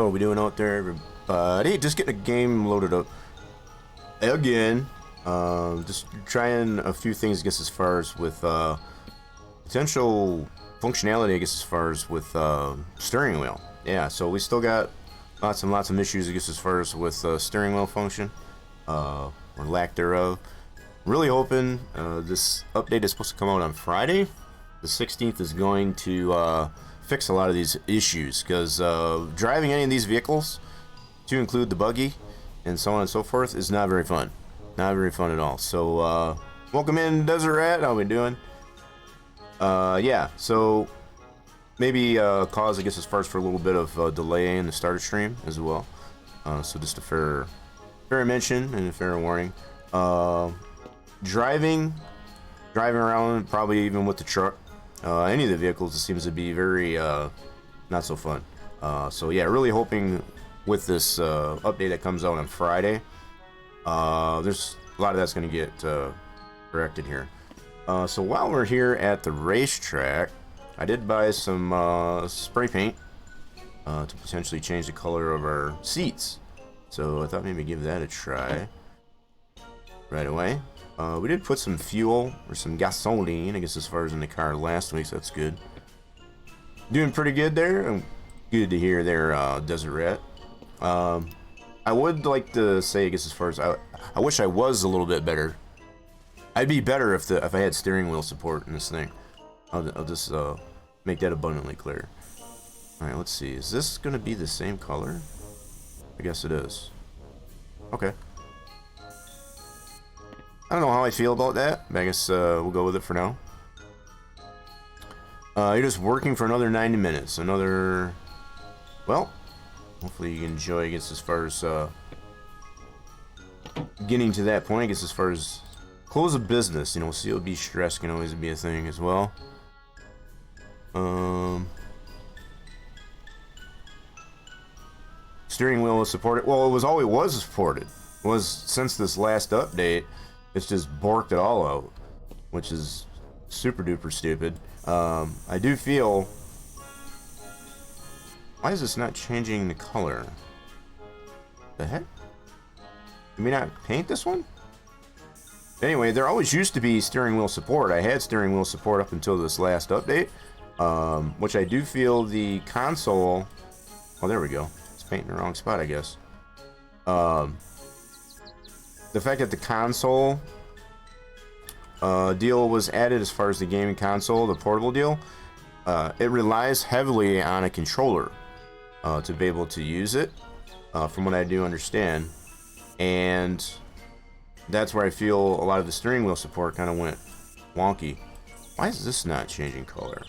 What we doing out there, everybody? Just getting a game loaded up again. Just trying a few things, I guess, as far as with potential functionality, I guess, as far as with steering wheel. Yeah, so we still got lots and lots of issues, I guess, as far as with steering wheel function or lack thereof. Really hoping this update is supposed to come out on Friday. The 16th is going to fix a lot of these issues, because driving any of these vehicles, to include the buggy and so on and so forth, is not very fun. Not very fun at all. So welcome in, Desert Rat. How we doing? Yeah, so maybe cause, I guess, as far as for a little bit of delay in the starter stream as well. So just a fair mention and a fair warning. Driving around, probably even with the truck, any of the vehicles, it seems to be very not so fun. So yeah, really hoping with this update that comes out on Friday, there's a lot of that's going to get corrected here. So while we're here at the racetrack, I did buy some spray paint to potentially change the color of our seats. So I thought maybe give that a try right away. We did put some fuel, or some gasoline, I guess, as far as in the car last week, so that's good. Doing pretty good there. Good to hear there, Desert Rat. I would like to say, I guess, as far as I wish I was a little bit better. I'd be better if I had steering wheel support in this thing. I'll just make that abundantly clear. All right, let's see. Is this gonna be the same color? I guess it is. Okay. I don't know how I feel about that, but I guess we'll go with it for now. You're just working for another 90 minutes. Another... Well, hopefully you enjoy, I guess, as far as getting to that point, I guess, as far as close of business. You know, COB stress can always be a thing as well. Steering wheel is supported. Well, it was supported. It was since this last update. It's just borked it all out, which is super duper stupid. I do feel... Why is this not changing the color? The heck? Can we not paint this one? Anyway, there always used to be steering wheel support. I had steering wheel support up until this last update, which I do feel the console... Oh, there we go. It's painting the wrong spot, I guess. The fact that the console deal was added, as far as the gaming console, the portable deal, it relies heavily on a controller to be able to use it, from what I do understand. And that's where I feel a lot of the steering wheel support kind of went wonky. Why is this not changing color?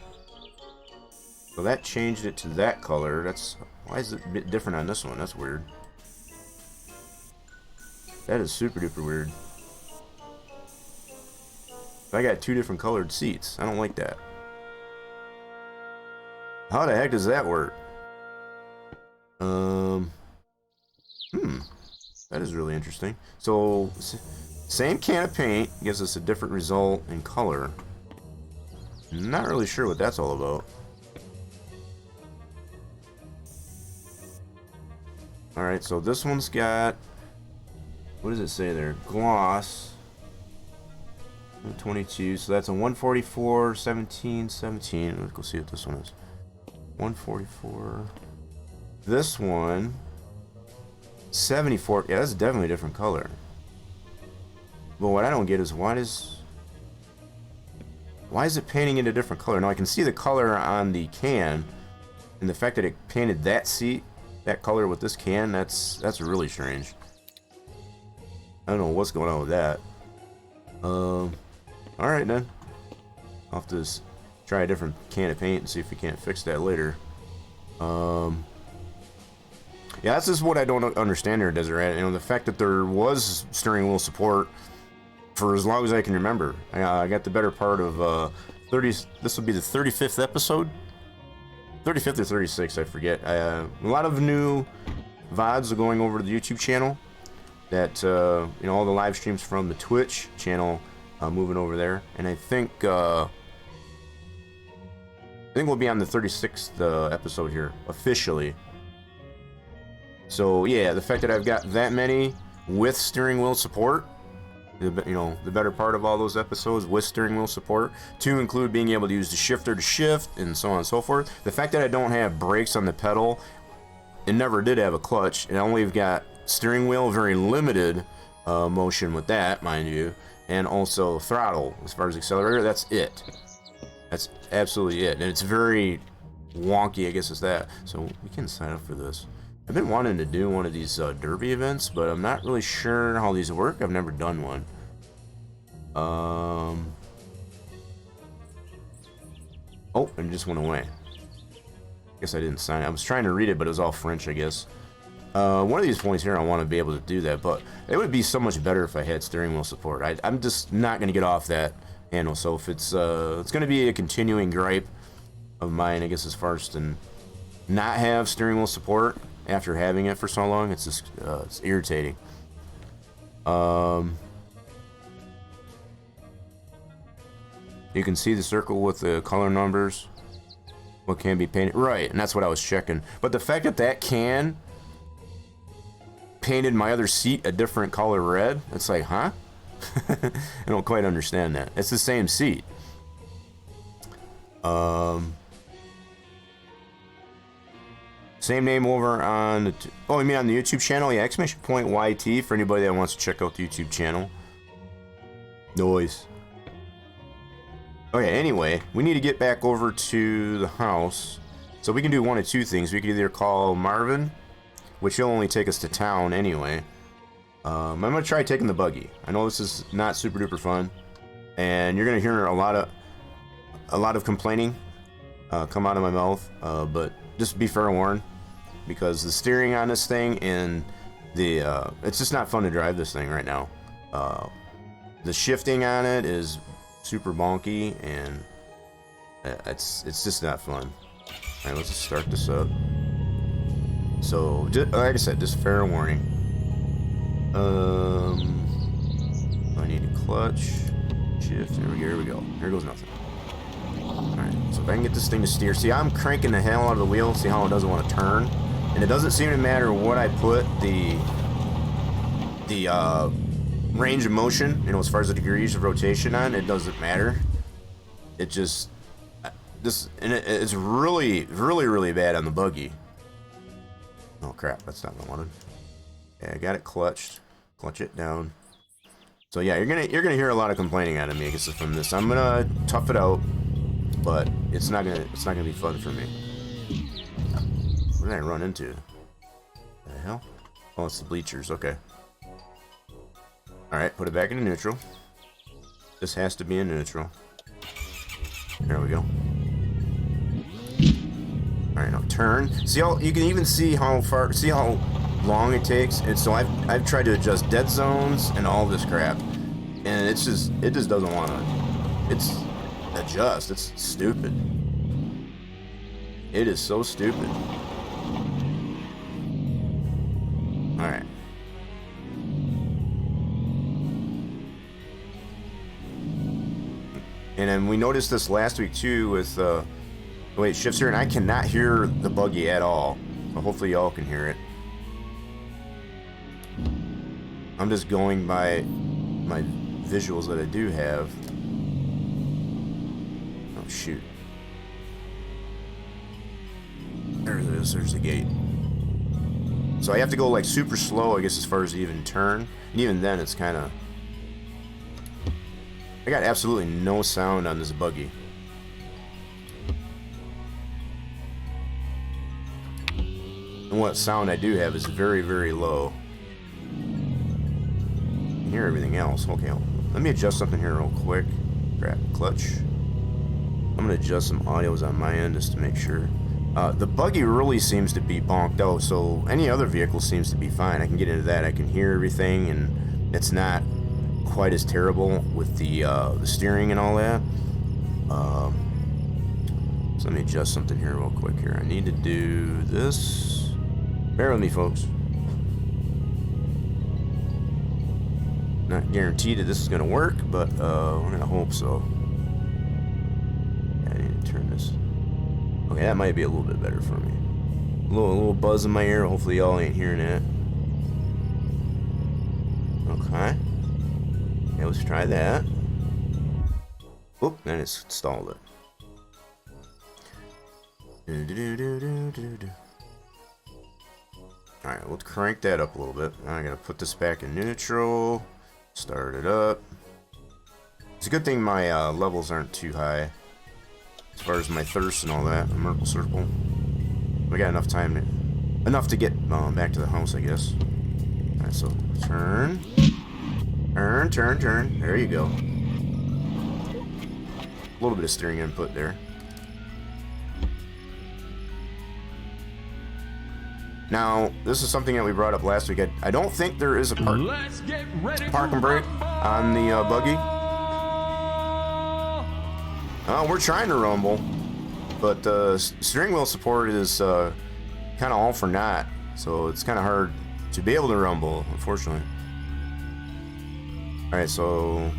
So that changed it to that color. Why is it a bit different on this one? That's weird. That is super duper weird. I got two different colored seats. I don't like that. How the heck does that work? That is really interesting. So, same can of paint gives us a different result in color. Not really sure what that's all about. Alright, so this one's got... What does it say there? Gloss 22, so that's a 144, 17, 17. Let's go see what this one is. 144. This one, 74. Yeah, that's definitely a different color. But what I don't get is why is it painting it a different color? Now I can see the color on the can, and the fact that it painted that seat that color with this can, that's really strange. I don't know what's going on with that. Alright then. I'll have to try a different can of paint and see if we can't fix that later. Yeah, that's just what I don't understand here, Desert Rat. You know, the fact that there was steering wheel support for as long as I can remember. I got the better part of 30. This will be the 35th episode. 35th or 36, I forget. A lot of new VODs are going over to the YouTube channel. That you know, all the live streams from the Twitch channel moving over there, and I think we'll be on the 36th episode here officially. So yeah, the fact that I've got that many with steering wheel support, the better part of all those episodes with steering wheel support, to include being able to use the shifter to shift and so on and so forth. The fact that I don't have brakes on the pedal, it never did have a clutch, and I only have got steering wheel, very limited motion with that, mind you, and also throttle as far as accelerator. That's it. That's absolutely it, and it's very wonky, I guess is that. So we can sign up for this. I've been wanting to do one of these derby events, but I'm not really sure how these work. I've never done one. Oh, and it just went away. Guess I didn't sign it. I was trying to read it, but it was all French, I guess. One of these points here, I want to be able to do that, but it would be so much better if I had steering wheel support. I'm just not going to get off that handle. So if it's going to be a continuing gripe of mine, I guess, as far as to not have steering wheel support after having it for so long. It's just it's irritating. You can see the circle with the color numbers, what can be painted, right? And that's what I was checking. But the fact that that can painted my other seat a different color red, it's like, huh? I don't quite understand that. It's the same seat. Same name over on the oh, you mean on the YouTube channel? Yeah, exclamation point YT for anybody that wants to check out the YouTube channel. Noise. Okay, anyway, we need to get back over to the house. So we can do one of two things. We can either call Marvin, which will only take us to town anyway. I'm gonna try taking the buggy. I know this is not super duper fun, and you're gonna hear a lot of complaining come out of my mouth. But just be fair and warned, because the steering on this thing and the it's just not fun to drive this thing right now. The shifting on it is super bonky, and it's just not fun. All right, let's just start this up. So, like I said, just fair warning. I need a clutch, shift. Here we go. Here goes nothing. All right. So if I can get this thing to steer, see, I'm cranking the hell out of the wheel. See how it doesn't want to turn, and it doesn't seem to matter what I put the range of motion, as far as the degrees of rotation on. It doesn't matter. It just it's really, really, really bad on the buggy. Oh crap, that's not what I wanted. Okay, I got it clutched. Clutch it down. So yeah, you're gonna hear a lot of complaining out of me, I guess, from this. I'm gonna tough it out, but it's not gonna be fun for me. What did I run into? What the hell? Oh, it's the bleachers. Okay. All right, put it back into neutral. This has to be in neutral. There we go. Alright, now turn. See how you can even see how long it takes? And so I've tried to adjust dead zones and all this crap, and it just doesn't want to adjust. It's stupid. It is so stupid. Alright. And then we noticed this last week too with the way it shifts here, and I cannot hear the buggy at all. So hopefully y'all can hear it. I'm just going by my visuals that I do have. Oh shoot. There it is, there's the gate. So I have to go like super slow, I guess, as far as even turn. And even then it's kinda, I got absolutely no sound on this buggy. And what sound I do have is very, very low. You can hear everything else. Okay, let me adjust something here real quick. Grab clutch. I'm gonna adjust some audios on my end just to make sure. The buggy really seems to be bonked out, so any other vehicle seems to be fine. I can get into that. I can hear everything, and it's not quite as terrible with the steering and all that. So let me adjust something here real quick here. I need to do this. Bear with me, folks. Not guaranteed that this is gonna work, but we're gonna hope so. Yeah, I need to turn this. Okay, that might be a little bit better for me. A little buzz in my ear. Hopefully y'all ain't hearing it. Okay. Yeah, let's try that. Oop, then it's stalled it. Alright, let's crank that up a little bit. Now I gotta put this back in neutral. Start it up. It's a good thing my levels aren't too high as far as my thirst and all that. A Merkle circle. We got enough time to get back to the house, I guess. Alright, so turn. Turn. There you go. A little bit of steering input there. Now, this is something that we brought up last week. I don't think there is a park and brake on the buggy. We're trying to rumble, but steering wheel support is kind of all for naught, so it's kind of hard to be able to rumble, unfortunately. Alright, so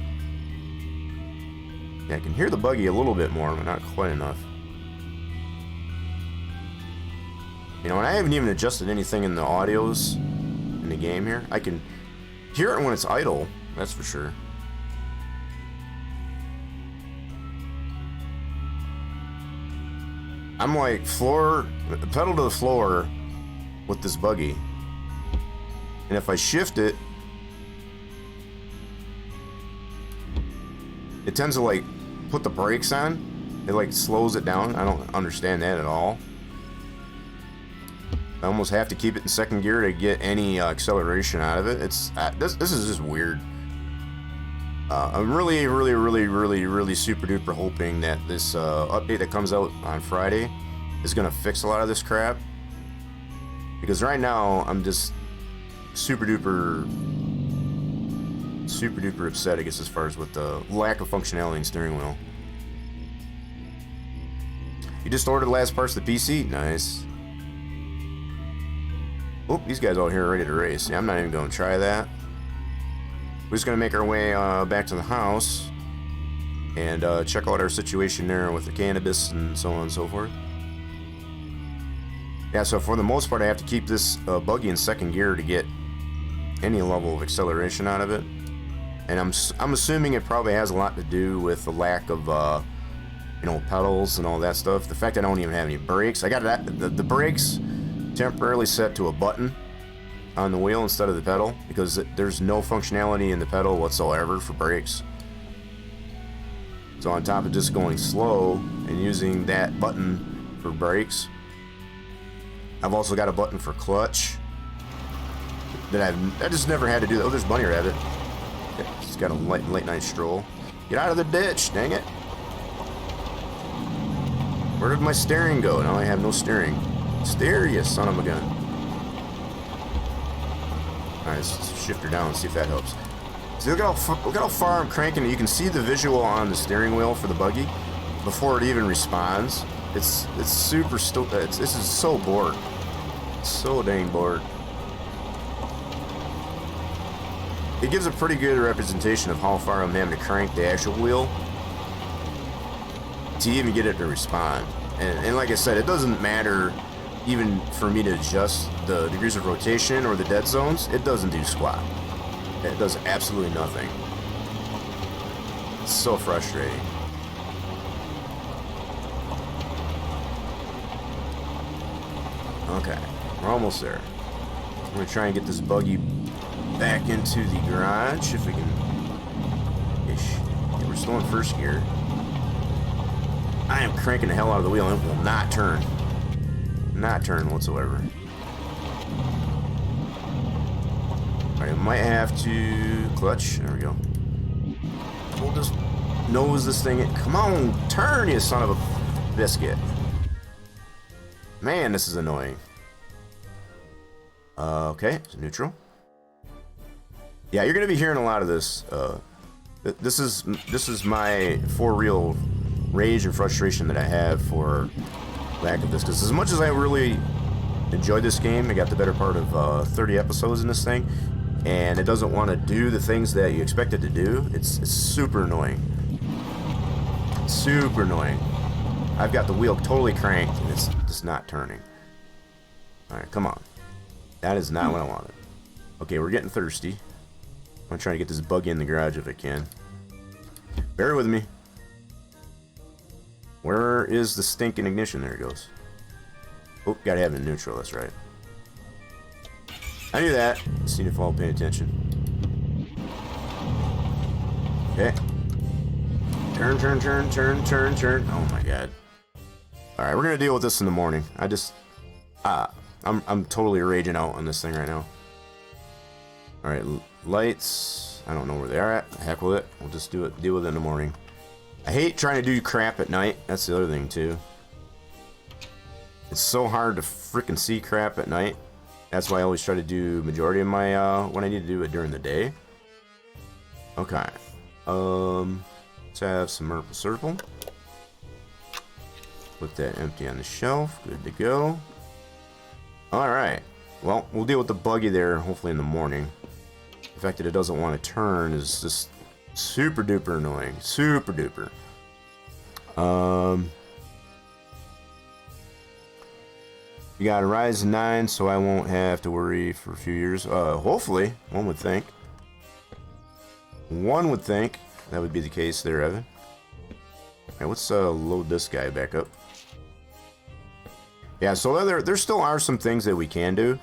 yeah, I can hear the buggy a little bit more, but not quite enough. You know, and I haven't even adjusted anything in the audios in the game here. I can hear it when it's idle, that's for sure. I'm like pedal to the floor with this buggy. And if I shift it, it tends to like put the brakes on. It like slows it down. I don't understand that at all. I almost have to keep it in second gear to get any acceleration out of it. It's this is just weird. I'm really super duper hoping that this update that comes out on Friday is gonna fix a lot of this crap. Because right now I'm just super duper upset, I guess, as far as with the lack of functionality in steering wheel. You just ordered the last parts of the PC? Nice. Oh, these guys out here are ready to race. Yeah, I'm not even going to try that. We're just going to make our way back to the house and check out our situation there with the cannabis and so on and so forth. Yeah, so for the most part, I have to keep this buggy in second gear to get any level of acceleration out of it. And I'm assuming it probably has a lot to do with the lack of you know, pedals and all that stuff. The fact I don't even have any brakes. I got the brakes temporarily set to a button on the wheel instead of the pedal because there's no functionality in the pedal whatsoever for brakes. So on top of just going slow and using that button for brakes, I've also got a button for clutch that I just never had to do that. Oh, there's Bunny Rabbit. He's got a late night stroll. Get out of the ditch, dang it. Where did my steering go? Now I have no steering. Steer, you son of a gun. Alright, let's shift her down and see if that helps. See, look how far I'm cranking it. You can see the visual on the steering wheel for the buggy before it even responds. It's super stupid. This is so bored. So dang bored. It gives a pretty good representation of how far I'm having to crank the actual wheel to even get it to respond. And like I said, it doesn't matter even for me to adjust the degrees of rotation or the dead zones. It doesn't do squat. It does absolutely nothing. It's so frustrating. Okay, we're almost there. I'm gonna try and get this buggy back into the garage if we can. Ish. Okay, we're still in first gear. I am cranking the hell out of the wheel and it will not turn. Not turn whatsoever. Alright, I might have to clutch. There we go. We'll just nose this thing in. Come on, turn, you son of a biscuit. Man, this is annoying. Okay, so neutral. Yeah, you're gonna be hearing a lot of this. This is my for real rage and frustration that I have for lack of this. Because as much as I really enjoyed this game, I got the better part of 30 episodes in this thing, and it doesn't want to do the things that you expect it to do. It's super annoying. Super annoying. I've got the wheel totally cranked, and it's just not turning. Alright, come on. That is not what I wanted. Okay, we're getting thirsty. I'm trying to get this buggy in the garage if I can. Bear with me. Where is the stinking ignition? There it goes. Oh, gotta have it in neutral, that's right. I knew that. Seen if I was paying attention. Okay. Turn, turn, turn, turn, turn, turn. Oh my god. Alright, we're gonna deal with this in the morning. I'm totally raging out on this thing right now. Alright, lights. I don't know where they are at. Heck with it. We'll just deal with it in the morning. I hate trying to do crap at night. That's the other thing too. It's so hard to freaking see crap at night. That's why I always try to do majority of my when I need to do it during the day. Okay. Let's have some Maple Circle. Put that empty on the shelf. Good to go. Alright. Well, we'll deal with the buggy there hopefully in the morning. The fact that it doesn't want to turn is just super duper annoying. Super duper. You got a Ryzen 9, so I won't have to worry for a few years. Hopefully, one would think. One would think that would be the case there, Evan. Alright, let's load this guy back up. Yeah, so there still are some things that we can do.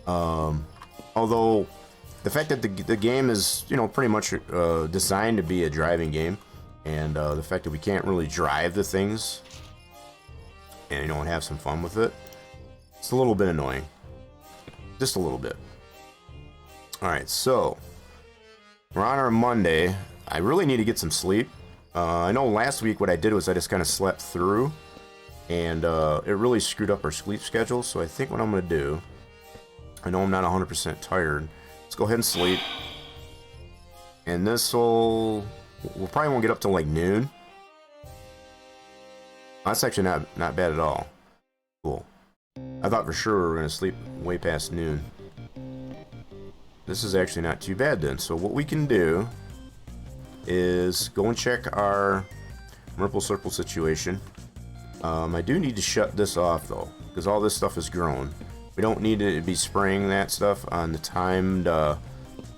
Although, the fact that the game is, you know, pretty much designed to be a driving game. And the fact that we can't really drive the things and, you know, and have some fun with it. It's a little bit annoying. Just a little bit. Alright, so we're on our Monday. I really need to get some sleep. I know last week what I did was I just kind of slept through. And it really screwed up our sleep schedule. So I think what I'm going to do, I know I'm not 100% tired. Let's go ahead and sleep. And this will... We'll probably won't get up till like noon. That's actually not bad at all. Cool. I thought for sure we were going to sleep way past noon. This is actually not too bad then. So what we can do is go and check our Maple Circle situation. I do need to shut this off though, because all this stuff is grown. We don't need to be spraying that stuff on the timed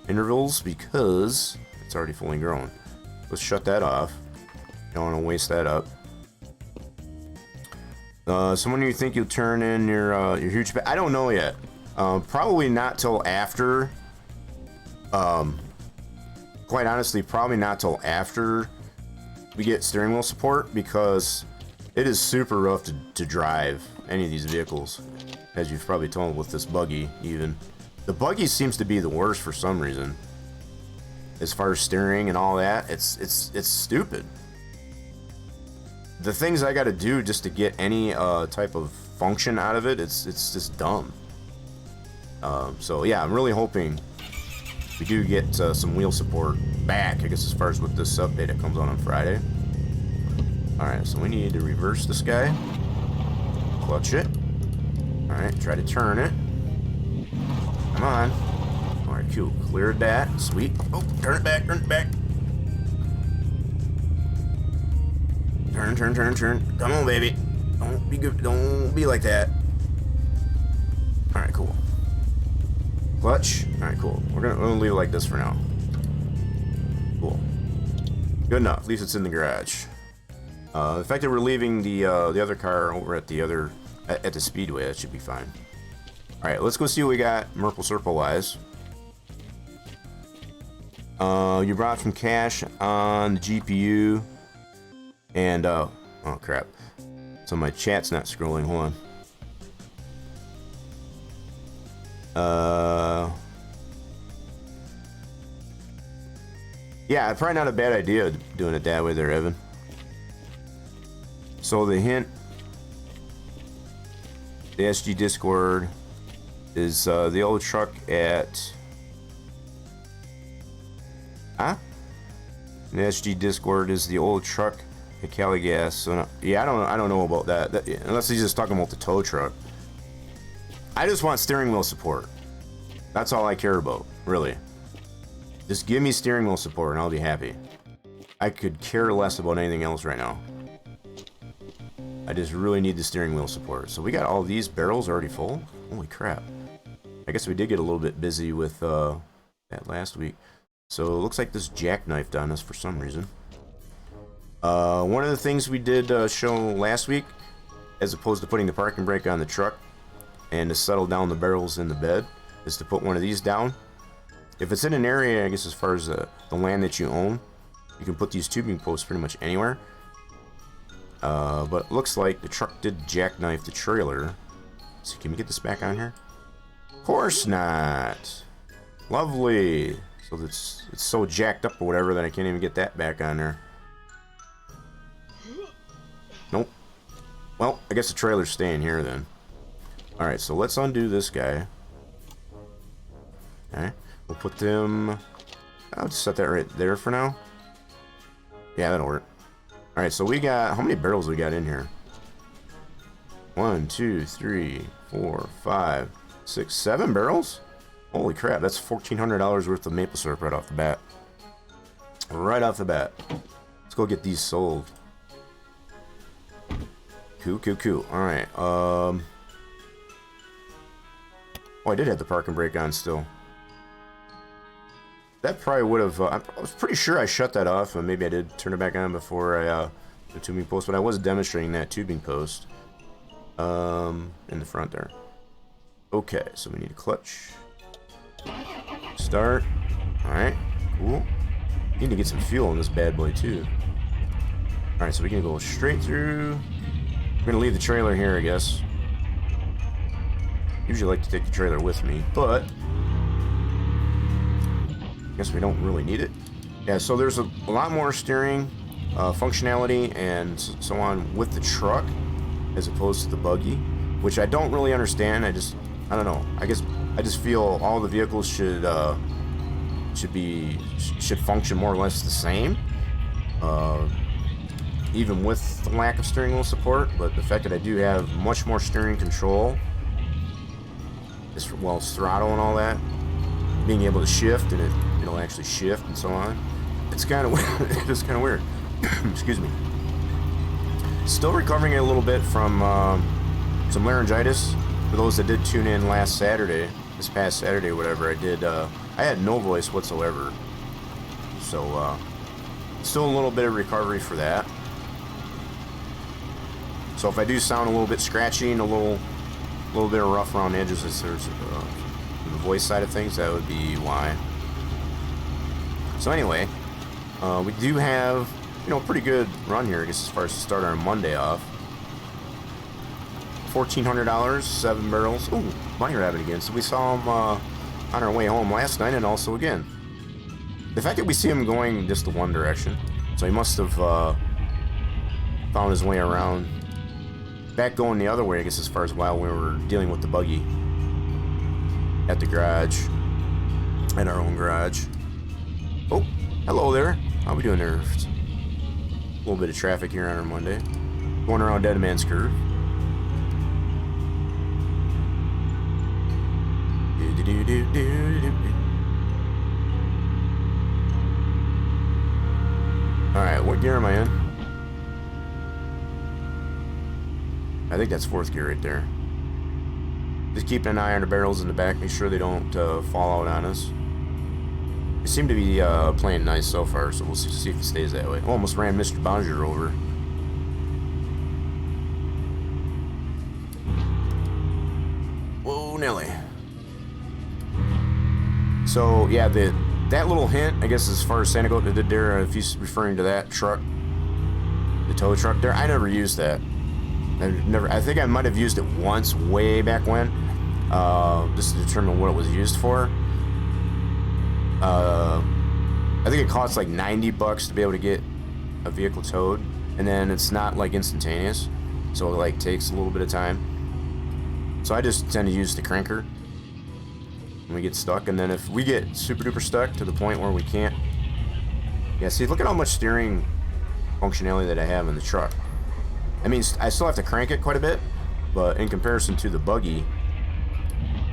intervals because it's already fully grown. Let's shut that off. Don't want to waste that up. So when do you think you'll turn in your huge... I don't know yet. Probably not till after... quite honestly, probably not till after we get steering wheel support, because it is super rough to drive any of these vehicles, as you've probably told with this buggy even. The buggy seems to be the worst for some reason. As far as steering and all that, it's stupid. The things I gotta do just to get any type of function out of it, it's just dumb. So yeah, I'm really hoping we do get some wheel support back, I guess, as far as with this update that comes on Friday. Alright, so we need to reverse this guy. Clutch it. Alright, try to turn it. Come on. Alright, cool. Cleared that. Sweet. Oh, turn it back, turn it back. Turn, turn, turn, turn. Come on, baby. Don't be good. Don't be like that. Alright, cool. Clutch. Alright, cool. We're gonna leave it like this for now. Cool. Good enough. At least it's in the garage. The fact that we're leaving the other car over at the speedway, that should be fine. Alright, let's go see what we got Maple Circle wise. You brought some cash on the GPU. And, oh crap. So my chat's not scrolling, hold on. Yeah, probably not a bad idea doing it that way there, Evan. So the hint, the SG Discord is the old truck at... Huh? The SG Discord is the old truck at Cali Gas. So no, yeah, I don't know about that, unless he's just talking about the tow truck. I just want steering wheel support. That's all I care about, really. Just give me steering wheel support and I'll be happy. I could care less about anything else right now. I just really need the steering wheel support. So we got all these barrels already full. Holy crap. I guess we did get a little bit busy with that last week. So it looks like this jackknifed on us for some reason. One of the things we did show last week, as opposed to putting the parking brake on the truck and to settle down the barrels in the bed, is to put one of these down. If it's in an area, I guess as far as the land that you own, you can put these tubing posts pretty much anywhere. But it looks like the truck did jackknife the trailer. So can we get this back on here? Of course not. Lovely. So it's so jacked up or whatever that I can't even get that back on there. Nope. Well, I guess the trailer's staying here then. Alright, so let's undo this guy. Okay. We'll put them... I'll just set that right there for now. Yeah, that'll work. Alright, so we got... How many barrels we got in here? 1, 2, 3, 4, 5, 6, 7 barrels? Holy crap, that's $1,400 worth of maple syrup right off the bat. Right off the bat. Let's go get these sold. Cool. Alright, oh, I did have the parking brake on still. That probably would have... I was pretty sure I shut that off, and maybe I did turn it back on before I the tubing post, but I was demonstrating that tubing post in the front there. Okay, so we need a clutch. Start. Alright, cool. Need to get some fuel in this bad boy too. Alright, so we can go straight through. We're gonna leave the trailer here, I guess. Usually like to take the trailer with me, but I guess we don't really need it. Yeah, so there's a lot more steering functionality and so on with the truck as opposed to the buggy, which I don't really understand. I don't know. I guess I just feel all the vehicles should function more or less the same, even with the lack of steering wheel support. But the fact that I do have much more steering control, as well as throttle and all that, being able to shift, and it'll actually shift and so on. It's kind of weird. It's kind of weird. Excuse me. Still recovering a little bit from some laryngitis. For those that did tune in last Saturday, this past Saturday, whatever, I had no voice whatsoever. So still a little bit of recovery for that. So if I do sound a little bit scratchy and a little bit of rough around the edges as there's the voice side of things, that would be why. So anyway, we do have, pretty good run here, I guess, as far as to start our Monday off. $1,400, 7 barrels. Ooh, bunny rabbit again. So we saw him on our way home last night, and also again. The fact that we see him going just the one direction, so he must have found his way around. Back going the other way, I guess, as far as while we were dealing with the buggy at the garage, at our own garage. Oh, hello there. How we doing there? A little bit of traffic here on our Monday. Going around Dead Man's Curve. Alright, what gear am I in? I think that's 4th gear right there. Just keeping an eye on the barrels in the back, make sure they don't fall out on us. They seem to be playing nice so far, so we'll see if it stays that way. Oh, almost ran Mr. Bonjour over. Whoa, Nelly. So, yeah, that little hint, I guess, as far as Santa Gota did there, if he's referring to that truck, the tow truck there, I never used that. I think I might have used it once way back when, just to determine what it was used for. I think it costs like $90 to be able to get a vehicle towed, and then it's not like instantaneous, so it like takes a little bit of time. So I just tend to use the cranker when we get stuck, and then if we get super duper stuck to the point where we can't, yeah, see, look at how much steering functionality that I have in the truck. I mean, I still have to crank it quite a bit, but in comparison to the buggy,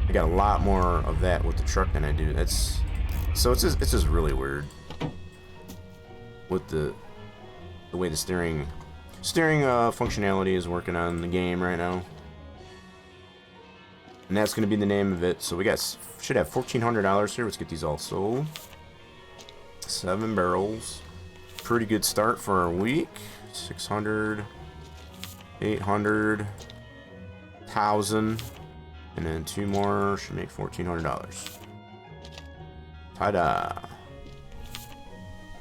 I got a lot more of that with the truck than I do. So it's just really weird with the way the steering functionality is working on the game right now. And that's going to be the name of it. So we should have $1,400 here. Let's get these all sold. 7 barrels. Pretty good start for our week. 600, 800, 1,000, and then 2 more should make $1,400. Ta-da!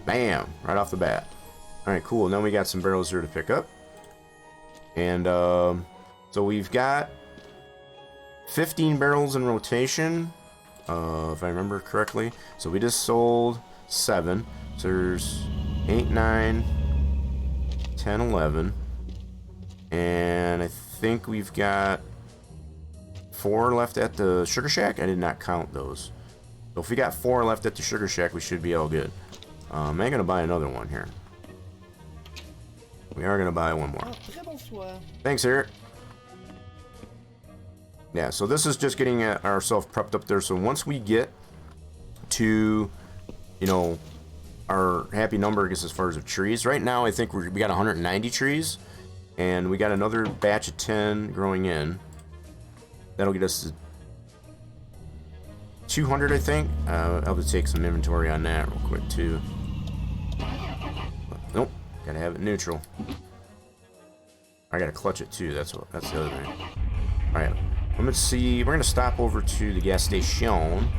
Bam! Right off the bat. All right, cool. And then we got some barrels here to pick up, and so we've got 15 barrels in rotation, if I remember correctly. So we just sold 7. So there's 8, 9, 10, 11, and I think we've got 4 left at the Sugar Shack. I did not count those. So if we got 4 left at the Sugar Shack, we should be all good. I'm gonna buy another one here. We are gonna buy one more. Thanks, Eric. Yeah, so this is just getting ourselves prepped up there. So once we get to, you know, our happy number, I guess, as far as the trees. Right now, I think we got 190 trees, and we got another batch of 10 growing in. That'll get us to 200, I think. I'll have to take some inventory on that real quick too. Nope, gotta have it neutral. I gotta clutch it too. That's the other thing. All right, let's see. We're gonna stop over to the gas station.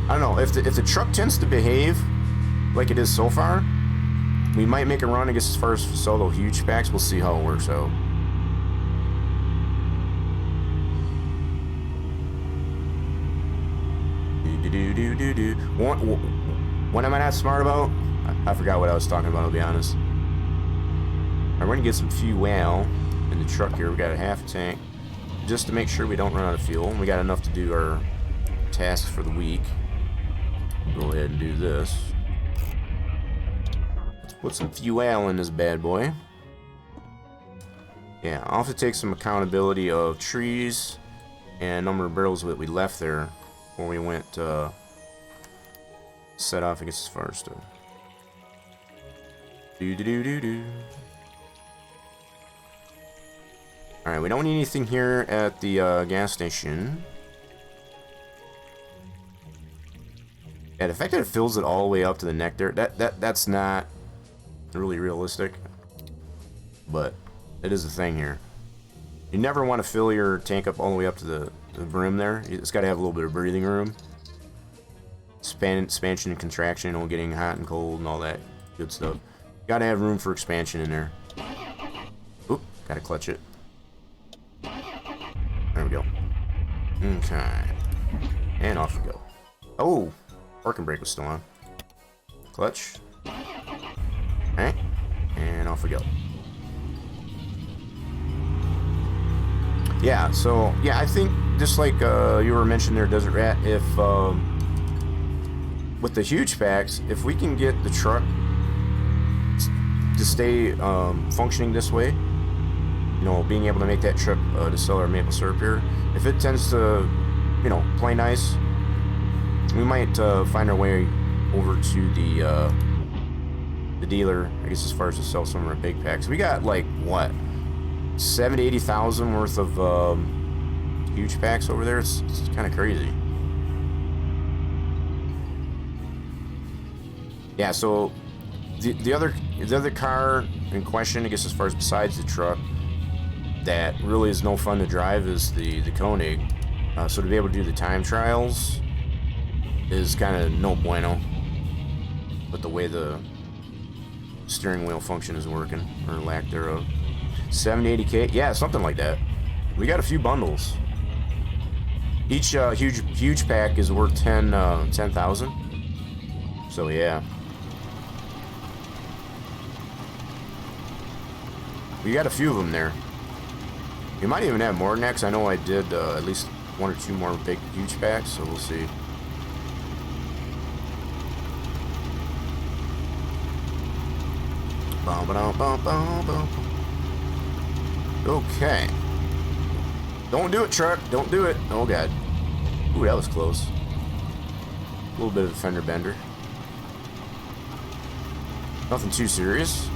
I don't know if the truck tends to behave like it is so far. We might make a run, I guess, as far as solo huge packs. We'll see how it works out. What am I not smart about? I forgot what I was talking about, I'll be honest. I'm going to get some fuel in the truck here. We got a half tank just to make sure we don't run out of fuel. We got enough to do our tasks for the week. Go ahead and do this. Let's put some fuel in this bad boy. Yeah, I'll have to take some accountability of trees and number of barrels that we left there when we went set off, I guess, as far as to do. Alright, we don't need anything here at the gas station. Yeah, the fact that it fills it all the way up to the neck there, that's not really realistic. But it is a thing here. You never want to fill your tank up all the way up to the brim there. It's got to have a little bit of breathing room. Expansion and contraction, you know, getting hot and cold and all that good stuff. Got to have room for expansion in there. Oop, got to clutch it. There we go. Okay. And off we go. Oh, parking brake was still on. Clutch. Alright. And off we go. Yeah, so, yeah, I think just like you were mentioning there, Desert Rat, if with the huge packs, if we can get the truck to stay functioning this way, you know, being able to make that trip to sell our maple syrup here, if it tends to, you know, play nice, we might find our way over to the dealer, I guess, as far as to sell some of our big packs. We got like what, 70,000 to 80,000 worth of huge packs over there. It's kind of crazy. Yeah, so the other car in question, I guess, as far as besides the truck, that really is no fun to drive is the Koenig. So to be able to do the time trials is kind of no bueno. But the way the steering wheel function is working, or lack thereof. 70-80K, yeah, something like that. We got a few bundles. Each huge pack is worth 10,000. So yeah. We got a few of them there. We might even have more than that, 'cause I know I did at least 1 or 2 more big huge packs, so we'll see. Okay. Don't do it, truck. Don't do it. Oh, God. Ooh, that was close. A little bit of a fender bender. Nothing too serious.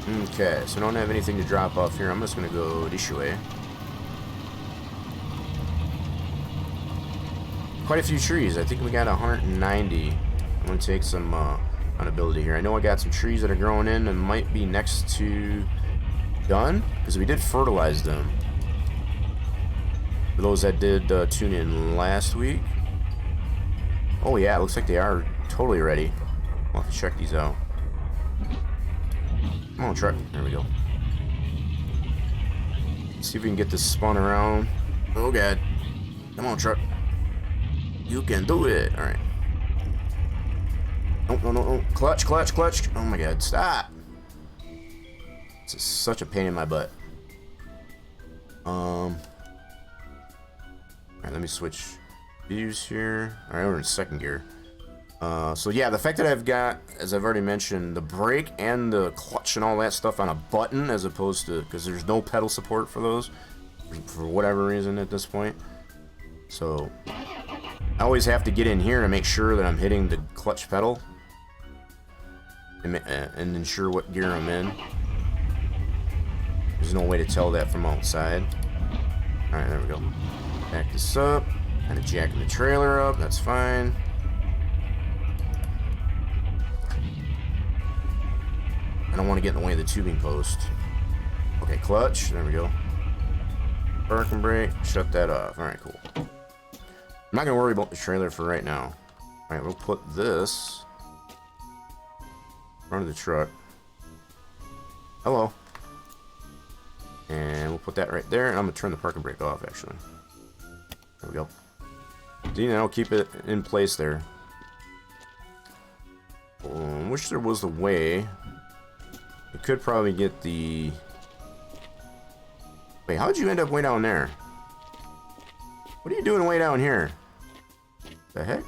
Okay, so I don't have anything to drop off here. I'm just gonna go this way. Quite a few trees. I think we got 190. I'm gonna take some on ability here. I know I got some trees that are growing in and might be next to done because we did fertilize them. For those that did tune in last week. Oh yeah, it looks like they are totally ready. I'll have to check these out. Come on, truck. There we go. Let's see if we can get this spun around. Oh god. Come on, truck. You can do it. Alright. No, no, no, no. Clutch, clutch, clutch. Oh my god, stop. This is such a pain in my butt. Alright, let me switch views here. Alright, we're in second gear. So yeah, the fact that I've got, as I've already mentioned, the brake and the clutch and all that stuff on a button as opposed to, because there's no pedal support for those, for whatever reason at this point. So I always have to get in here to make sure that I'm hitting the clutch pedal and ensure what gear I'm in. There's no way to tell that from outside. Alright, there we go. Back this up. Kind of jacking the trailer up. That's fine. I don't want to get in the way of the tubing post. Okay, clutch. There we go. Parking brake. Shut that off. Alright, cool. I'm not going to worry about the trailer for right now. Alright, we'll put this in front of the truck. Hello. And we'll put that right there. And I'm going to turn the parking brake off, actually. There we go. See, now keep it in place there. Wish there was a way. You could probably get the... Wait, how'd you end up way down there? What are you doing way down here? The heck?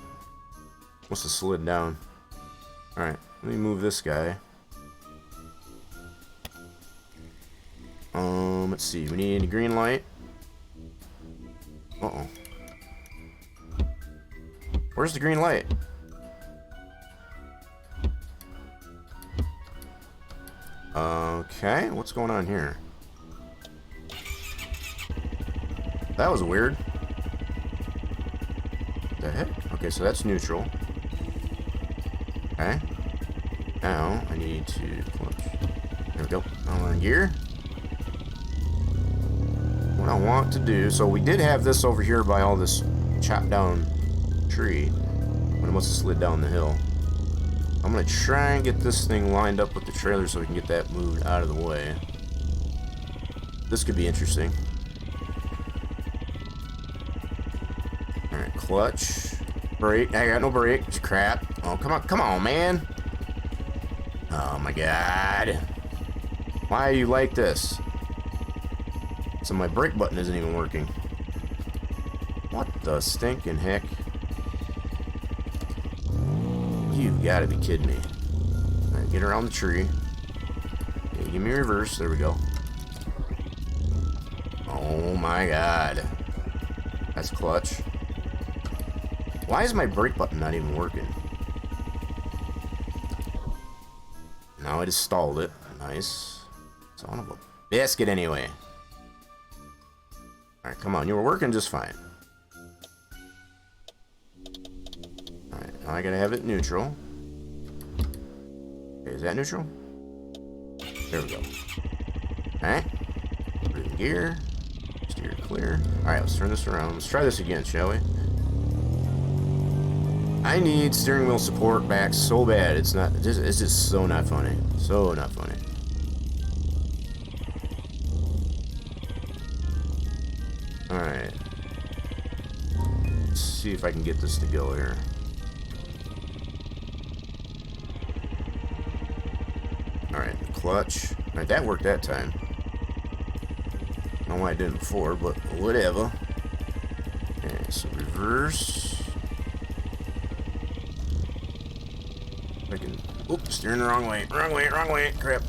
Must have slid down. Alright, let me move this guy. Let's see. We need a green light. Uh-oh. Where's the green light? Okay, what's going on here? That was weird. The heck? Okay, so that's neutral. Okay. Now I need to clutch. There we go. I'm on gear. What I want to do, so we did have this over here by all this chopped down tree when it must have slid down the hill. I'm gonna try and get this thing lined up with the trailer so we can get that moved out of the way. This could be interesting. Alright, clutch. Brake. I got no brake. It's crap. Oh, come on, man. Oh my god. Why are you like this? So my brake button isn't even working. What the stinking heck? You've got to be kidding me. Alright, get around the tree. Okay, give me reverse. There we go. Oh my god. That's clutch. Why is my brake button not even working? Now I just stalled it. Nice. Son of a biscuit anyway. Alright, come on. You were working just fine. Alright, now I gotta have it neutral. Okay, is that neutral? There we go. Alright. Put it in gear. Steer clear. Alright, let's turn this around. Let's try this again, shall we? I need steering wheel support back so bad. It's just so not funny. So not funny. Alright. Let's see if I can get this to go here. Alright, clutch. Alright, that worked that time. I don't know why I didn't before, but whatever. Okay, so reverse. I can... Oops, steering the wrong way. Wrong way, wrong way. Crap.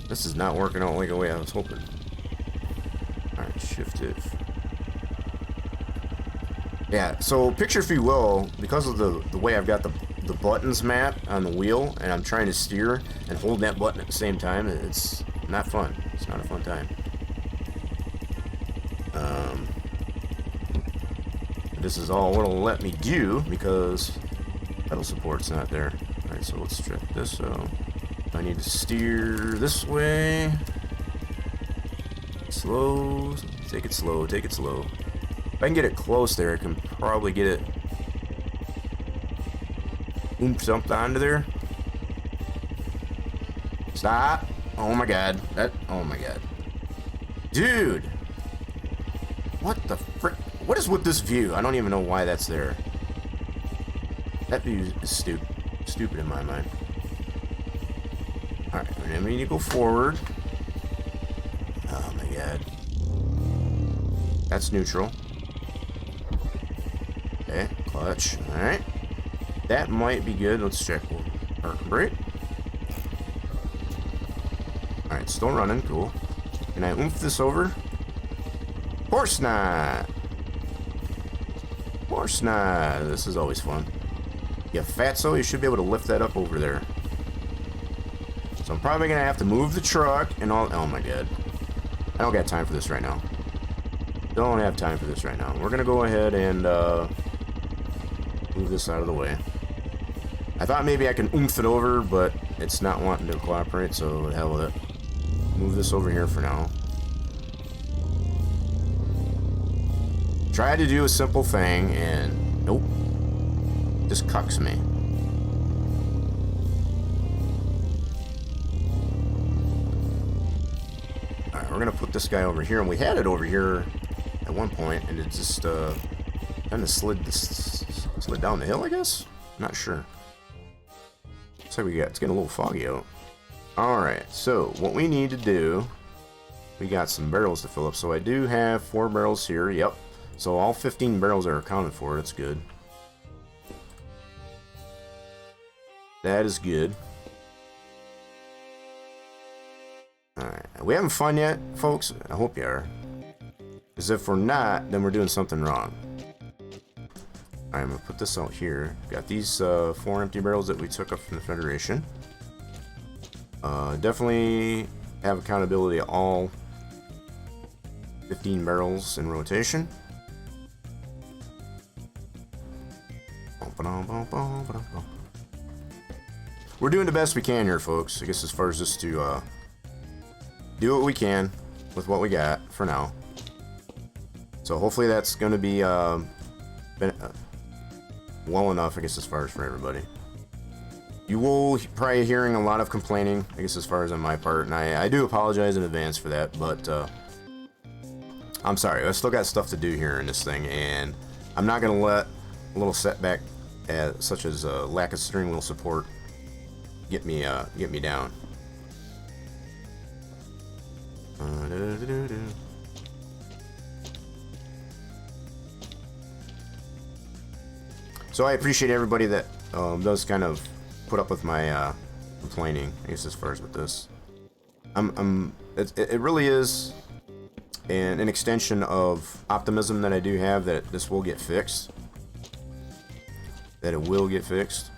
This is not working out like the way I was hoping. Alright, shift it. Yeah, so picture if you will, because of the way I've got the buttons mapped on the wheel, and I'm trying to steer and hold that button at the same time, it's not fun. It's not a fun time. This is all it'll let me do because pedal support's not there. Alright, so let's check this out. I need to steer this way. Slow. Take it slow, take it slow. If I can get it close there, I can probably get it oomphed onto there. Stop. Oh my god. Oh my god. Dude. What the frick? What is with this view? I don't even know why that's there. That view is stupid in my mind. Alright, I need to go forward. Oh my god. That's neutral. Okay, clutch. Alright. That might be good. Let's check. Park and brake. Alright, still running. Cool. Can I oomph this over? Of course not. Of course not. This is always fun. You fatso, you should be able to lift that up over there. So I'm probably going to have to move the truck and all. Oh my god. I don't got time for this right now. Don't have time for this right now. We're going to go ahead and move this out of the way. I thought maybe I can oomph it over, but it's not wanting to cooperate, so the hell with it. Move this over here for now. Tried to do a simple thing, and nope. Just cucks me. Alright, we're gonna put this guy over here, and we had it over here at one point, and it just kind of slid down the hill, I guess? Not sure. Looks like it's getting a little foggy out. Alright, so what we need to do, we got some barrels to fill up. So I do have 4 barrels here, yep. So all 15 barrels are accounted for, that's good. That is good. Alright, we having fun yet, folks? I hope you are. Because if we're not, then we're doing something wrong. Alright, I'm going to put this out here. Got these 4 empty barrels that we took up from the Federation. Definitely have accountability of all 15 barrels in rotation. We're doing the best we can here, folks. I guess as far as just to do what we can with what we got for now. So hopefully that's going to be well enough, I guess, as far as for everybody. You will probably hearing a lot of complaining, I guess, as far as on my part, and I do apologize in advance for that, but I'm sorry. I still got stuff to do here in this thing, and I'm not going to let a little setback such as lack of steering wheel support get me down. So I appreciate everybody that does kind of put up with my complaining, I guess, as far as with this. It really is an extension of optimism that I do have that this will get fixed. That it will get fixed.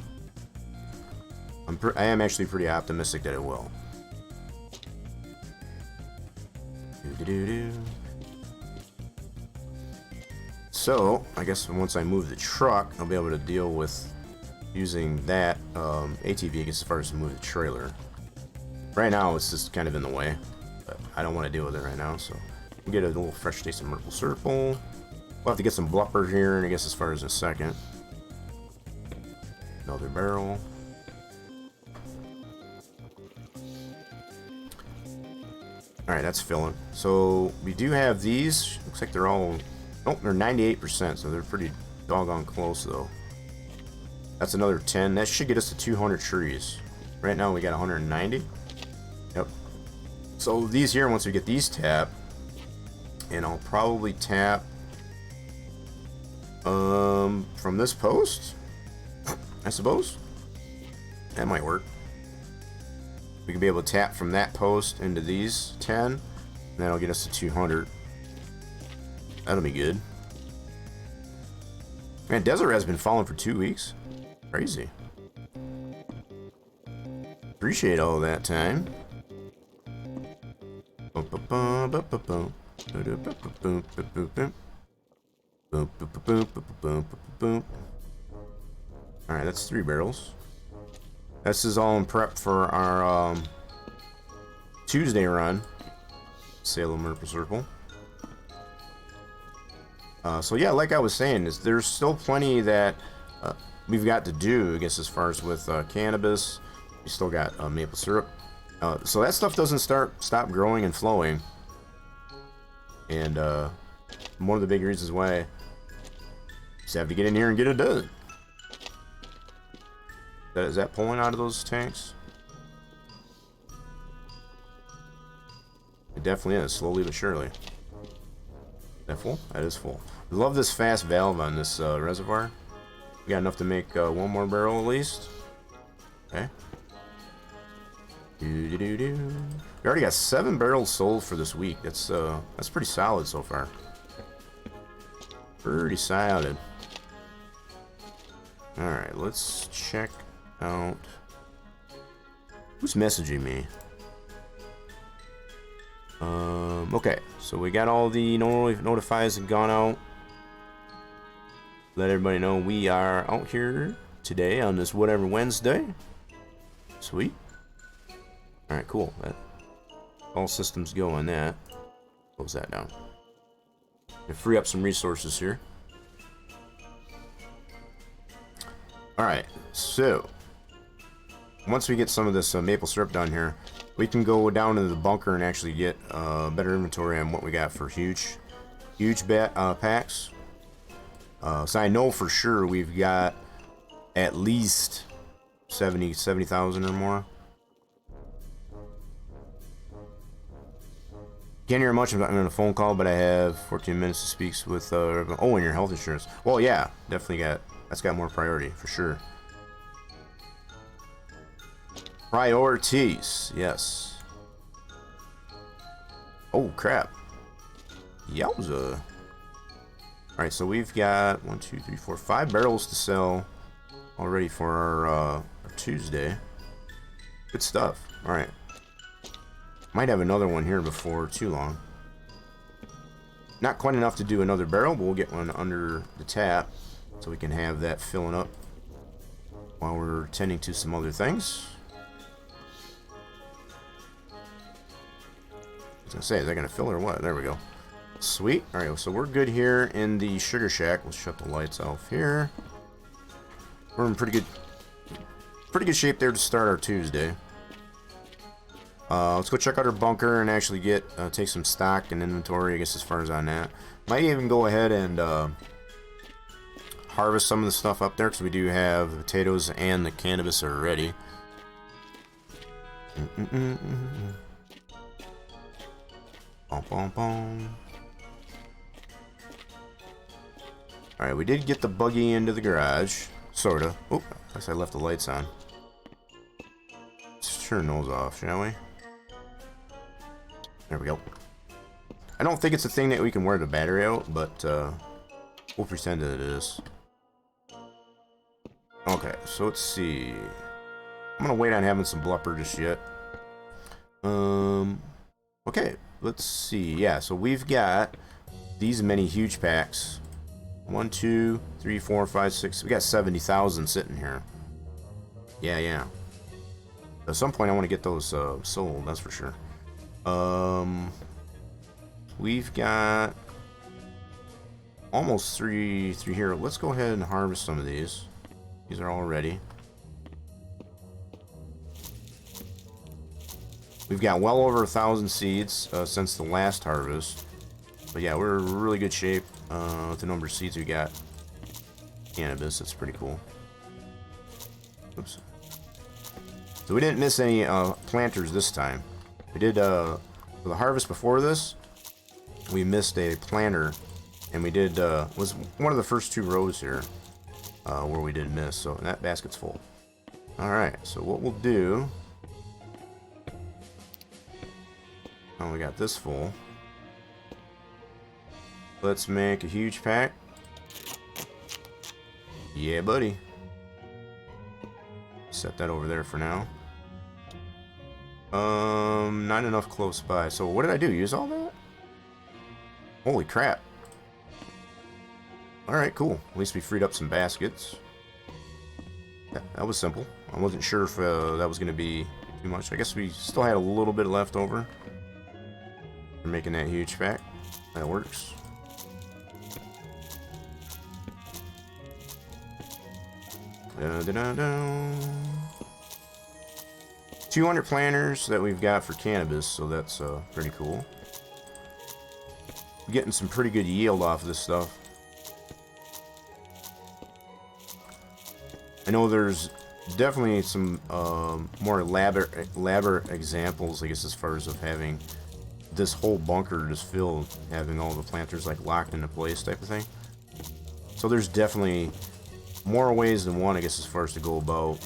I am actually pretty optimistic that it will. So, I guess once I move the truck, I'll be able to deal with using that ATV, I guess, as far as to move the trailer. Right now, it's just kind of in the way, but I don't want to deal with it right now, so we'll get a little fresh taste of Maple Syrup. We'll have to get some blubber here, and I guess as far as a second. Another barrel. Alright, that's filling. So, we do have these. Looks like they're all... Oh, they're 98%, so they're pretty doggone close, though. That's another 10. That should get us to 200 trees. Right now, we got 190. Yep. So, these here, once we get these tapped, and I'll probably tap from this post, I suppose. That might work. We could be able to tap from that post into these 10, and that'll get us to 200. That'll be good. Man, Desert has been falling for 2 weeks. Crazy. Appreciate all that time. Alright, that's 3 barrels. This is all in prep for our Tuesday run. Salem Maple Circle. So yeah, like I was saying, there's still plenty that we've got to do, I guess, as far as with cannabis. We still got maple syrup. So that stuff doesn't stop growing and flowing. And one of the big reasons why I just have to get in here and get it done. Is that pulling out of those tanks? It definitely is, slowly but surely. Is that full? That is full. I love this fast valve on this reservoir. We got enough to make one more barrel at least. Okay. We already got 7 barrels sold for this week. That's pretty solid so far. Pretty solid. Alright, let's check out... Who's messaging me? Okay, so we got all the notifies have gone out. Let everybody know we are out here today on this WhatEver Wednesday. Sweet. Alright, cool. All systems go on that. Close that down. And free up some resources here. Alright, so once we get some of this maple syrup done here, we can go down into the bunker and actually get better inventory on what we got for huge packs. So I know for sure we've got at least 70,000 or more. Can't hear much. I'm on a phone call, but I have 14 minutes to speak with. Oh, and your health insurance. Well, yeah, definitely that's got more priority for sure. Priorities, yes. Oh crap! Yowza! All right, so we've got 1, 2, 3, 4, 5 barrels to sell already for our Tuesday. Good stuff. All right. Might have another one here before too long. Not quite enough to do another barrel, but we'll get one under the tap so we can have that filling up while we're tending to some other things. I was gonna say, is that gonna fill or what? There we go. Sweet. Alright, so we're good here in the sugar shack. Let's shut the lights off here. We're in pretty good shape there to start our Tuesday. Let's go check out our bunker and actually take some stock and inventory, I guess, as far as on that. Might even go ahead and harvest some of the stuff up there, because we do have the potatoes and the cannabis already. Alright, we did get the buggy into the garage. Sorta. Oh, I guess I left the lights on. Let's turn those off, shall we? There we go. I don't think it's a thing that we can wear the battery out, but we'll pretend that it is. Okay, so let's see. I'm gonna wait on having some blubber just yet. Okay, let's see. Yeah, so we've got these many huge packs. 1, 2, 3, 4, 5, 6. We got 70,000 sitting here. Yeah. At some point, I want to get those sold. That's for sure. We've got almost three here. Let's go ahead and harvest some of these. These are all ready. We've got well over 1,000 seeds since the last harvest. But yeah, we're in really good shape with the number of seeds we got. Cannabis, that's pretty cool. Oops. So we didn't miss any planters this time. We did, for the harvest before this, we missed a planter. And we did, was one of the first 2 rows here where we did miss. So that basket's full. Alright, so what we'll do... Oh, we got this full. Let's make a huge pack. Yeah, buddy. Set that over there for now. Not enough close by. So what did I do? Use all that? Holy crap. Alright, cool. At least we freed up some baskets. Yeah, that was simple. I wasn't sure if that was going to be too much. I guess we still had a little bit left over. We're making that huge pack. That works. Da, da, da, da. 200 planters that we've got for cannabis, so that's pretty cool. Getting some pretty good yield off of this stuff. I know there's definitely some more elaborate examples, I guess, as far as of having this whole bunker just filled, having all the planters like locked into place type of thing. So there's definitely more ways than one, I guess, as far as to go about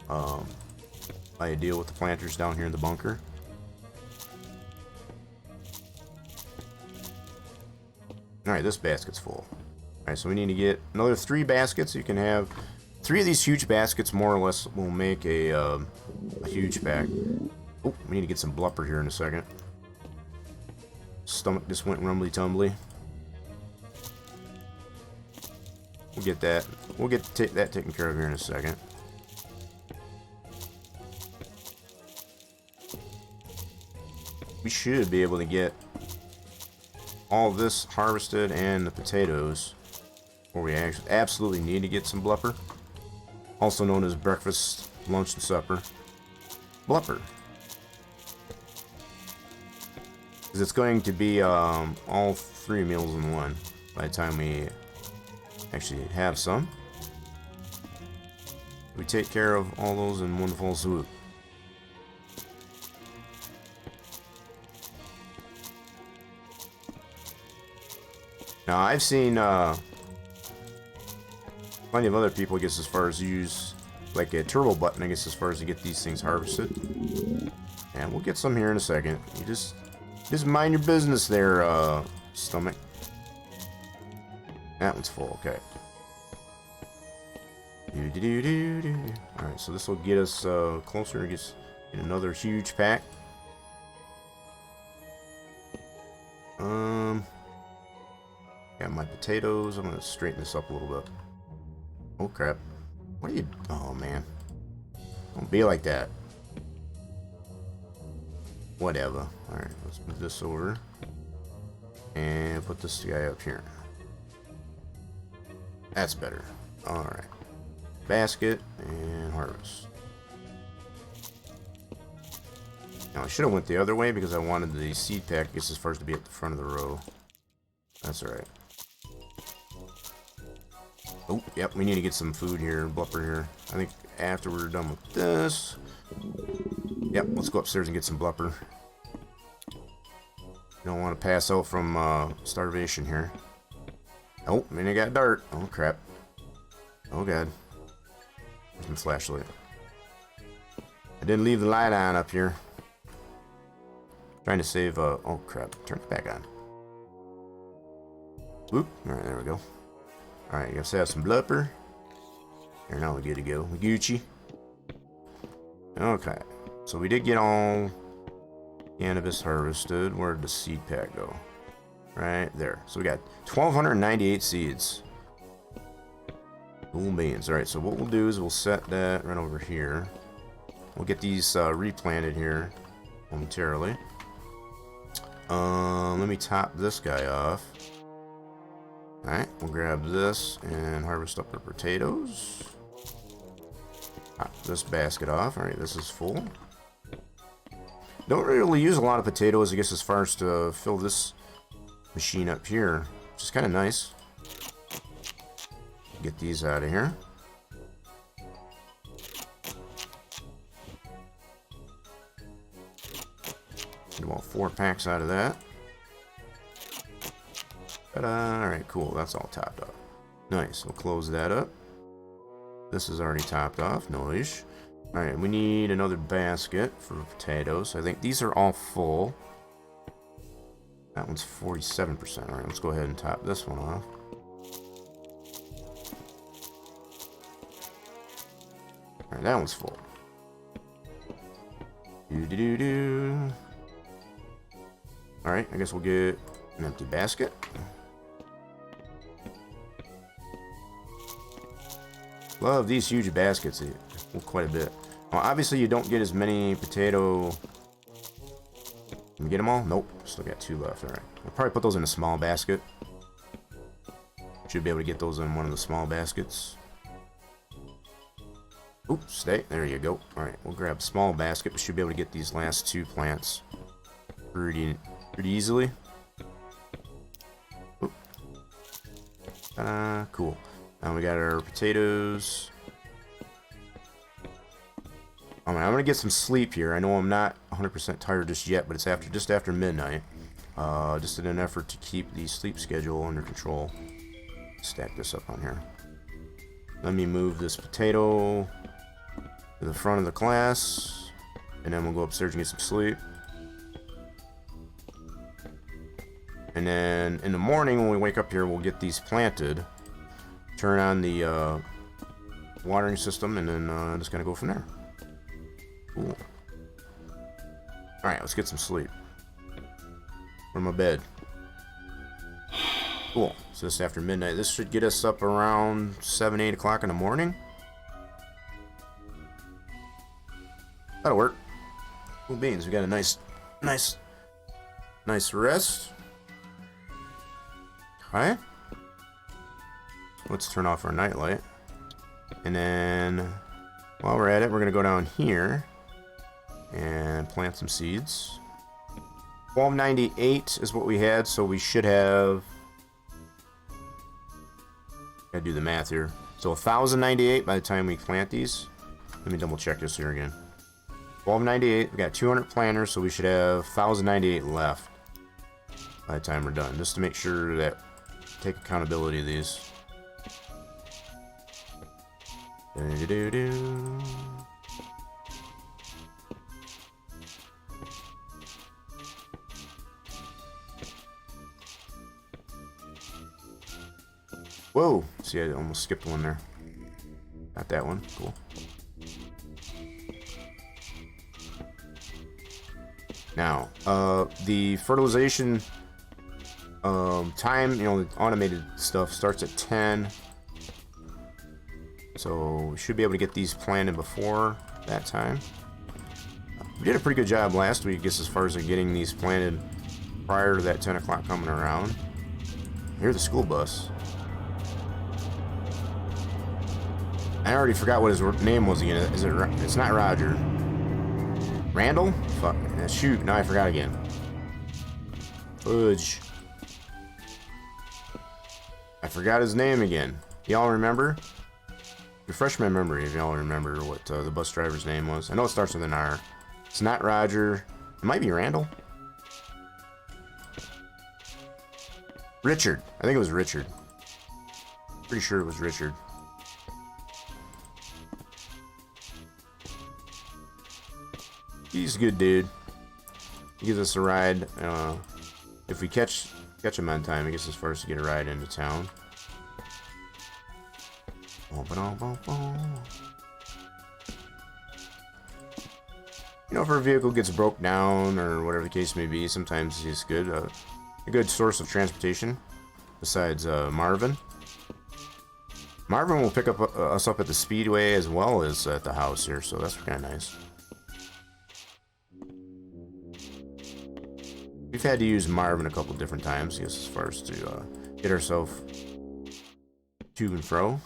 how you deal with the planters down here in the bunker. Alright, this basket's full. Alright, so we need to get another 3 baskets. You can have 3 of these huge baskets, more or less, will make a huge pack. Oh, we need to get some blubber here in a second. Stomach just went rumbly tumbly. We'll get that. We'll get that taken care of here in a second. We should be able to get all this harvested and the potatoes before we actually absolutely need to get some blubber. Also known as breakfast, lunch, and supper. Blubber. Because it's going to be all 3 meals in one by the time we actually have some. We take care of all those in one fell swoop. Now I've seen plenty of other people, I guess, as far as use like a turbo button, I guess, as far as to get these things harvested. And we'll get some here in a second. You just mind your business there, stomach. That one's full, okay. Alright, so this will get us closer, get another huge pack. Got my potatoes. I'm gonna straighten this up a little bit. Oh crap. What are you? Oh man. Don't be like that. Whatever. Alright, let's move this over. And put this guy up here. That's better. Alright. Basket and harvest. Now I should have went the other way because I wanted the seed pack, I guess, as far as to be at the front of the row. That's alright. Oh, yep, we need to get some food here, blubber here. I think after we're done with this... Yep, let's go upstairs and get some blubber. Don't want to pass out from starvation here. Oh, and I got dart. Oh, crap. Oh, God. Where's my flashlight? I didn't leave the light on up here. Trying to save, oh, crap. Turn it back on. Whoop. Alright, there we go. Alright, let's have some blubber. Here, now we're good to go. Gucci. Okay. So we did get all cannabis harvested. Where did the seed pack go? Right there. So we got 1,298 seeds. Cool beans. Alright, so what we'll do is we'll set that right over here. We'll get these replanted here momentarily. Let me top this guy off. Alright, we'll grab this and harvest up our potatoes. Pop this basket off. Alright, this is full. Don't really use a lot of potatoes, I guess, as far as to fill this machine up here, which is kind of nice. Get these out of here. Get about 4 packs out of that. Alright, cool. That's all topped off. Nice. We'll close that up. This is already topped off. Nice. Alright, we need another basket for potatoes. I think these are all full. That one's 47%. Alright, let's go ahead and top this one off. Alright, that one's full. Alright, I guess we'll get an empty basket. Love these huge baskets. Quite a bit. Well, obviously you don't get as many potato... Can we get them all? Nope. Still got 2 left. Alright. I'll probably put those in a small basket. Should be able to get those in one of the small baskets. Oops, stay. There you go. Alright, we'll grab a small basket. We should be able to get these last 2 plants pretty easily. Oop. Cool. Now we got our potatoes. Alright, I'm gonna get some sleep here. I know I'm not 100% tired just yet, but it's just after midnight. Just in an effort to keep the sleep schedule under control. Stack this up on here. Let me move this potato to the front of the class, and then we'll go upstairs and get some sleep. And then in the morning when we wake up here, we'll get these planted, turn on the watering system, and then just gonna go from there. Cool. Alright, let's get some sleep. From my bed. Cool. So this after midnight. This should get us up around 7, 8 o'clock in the morning. That'll work. Cool beans. We got a nice rest. Alright. Let's turn off our nightlight. And then while we're at it, we're gonna go down here and plant some seeds. 1298 is what we had, so we should have... Gotta do the math here. So 1098 by the time we plant these. Let me double check this here again. 1298, we got 200 planters, so we should have 1098 left by the time we're done. Just to make sure that take accountability of these. Whoa! See, I almost skipped one there. Not that one. Cool. Now, the fertilization time, you know, the automated stuff starts at 10. So we should be able to get these planted before that time. We did a pretty good job last week, I guess, as far as getting these planted prior to that 10 o'clock coming around. Here's the school bus. I already forgot what his name was again. Is it? It's not Roger. Randall? Fuck. Shoot. Now I forgot again. Fudge. I forgot his name again. Y'all remember? Refresh my memory if y'all remember what the bus driver's name was. I know it starts with an R. It's not Roger. It might be Randall. Richard. I think it was Richard. Pretty sure it was Richard. He's a good dude. He gives us a ride. If we catch him on time, he gets us first to get a ride into town. You know, if our vehicle gets broke down or whatever the case may be, sometimes he's good. A good source of transportation besides Marvin. Marvin will pick up us up at the speedway as well as at the house here, so that's kind of nice. We've had to use Marvin a couple different times, I guess, as far as to get ourselves to and fro.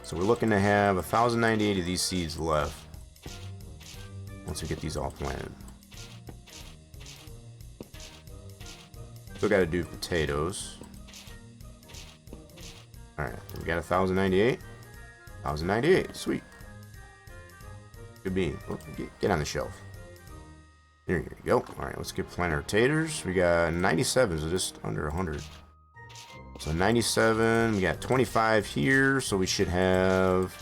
So we're looking to have 1098 of these seeds left once we get these all planted. Still got to do potatoes. Alright, we got 1098. 1098, sweet. Good bean. Oh, get on the shelf. There you go. Alright, let's get planted our taters. We got 97, so just under 100. So 97, we got 25 here, so we should have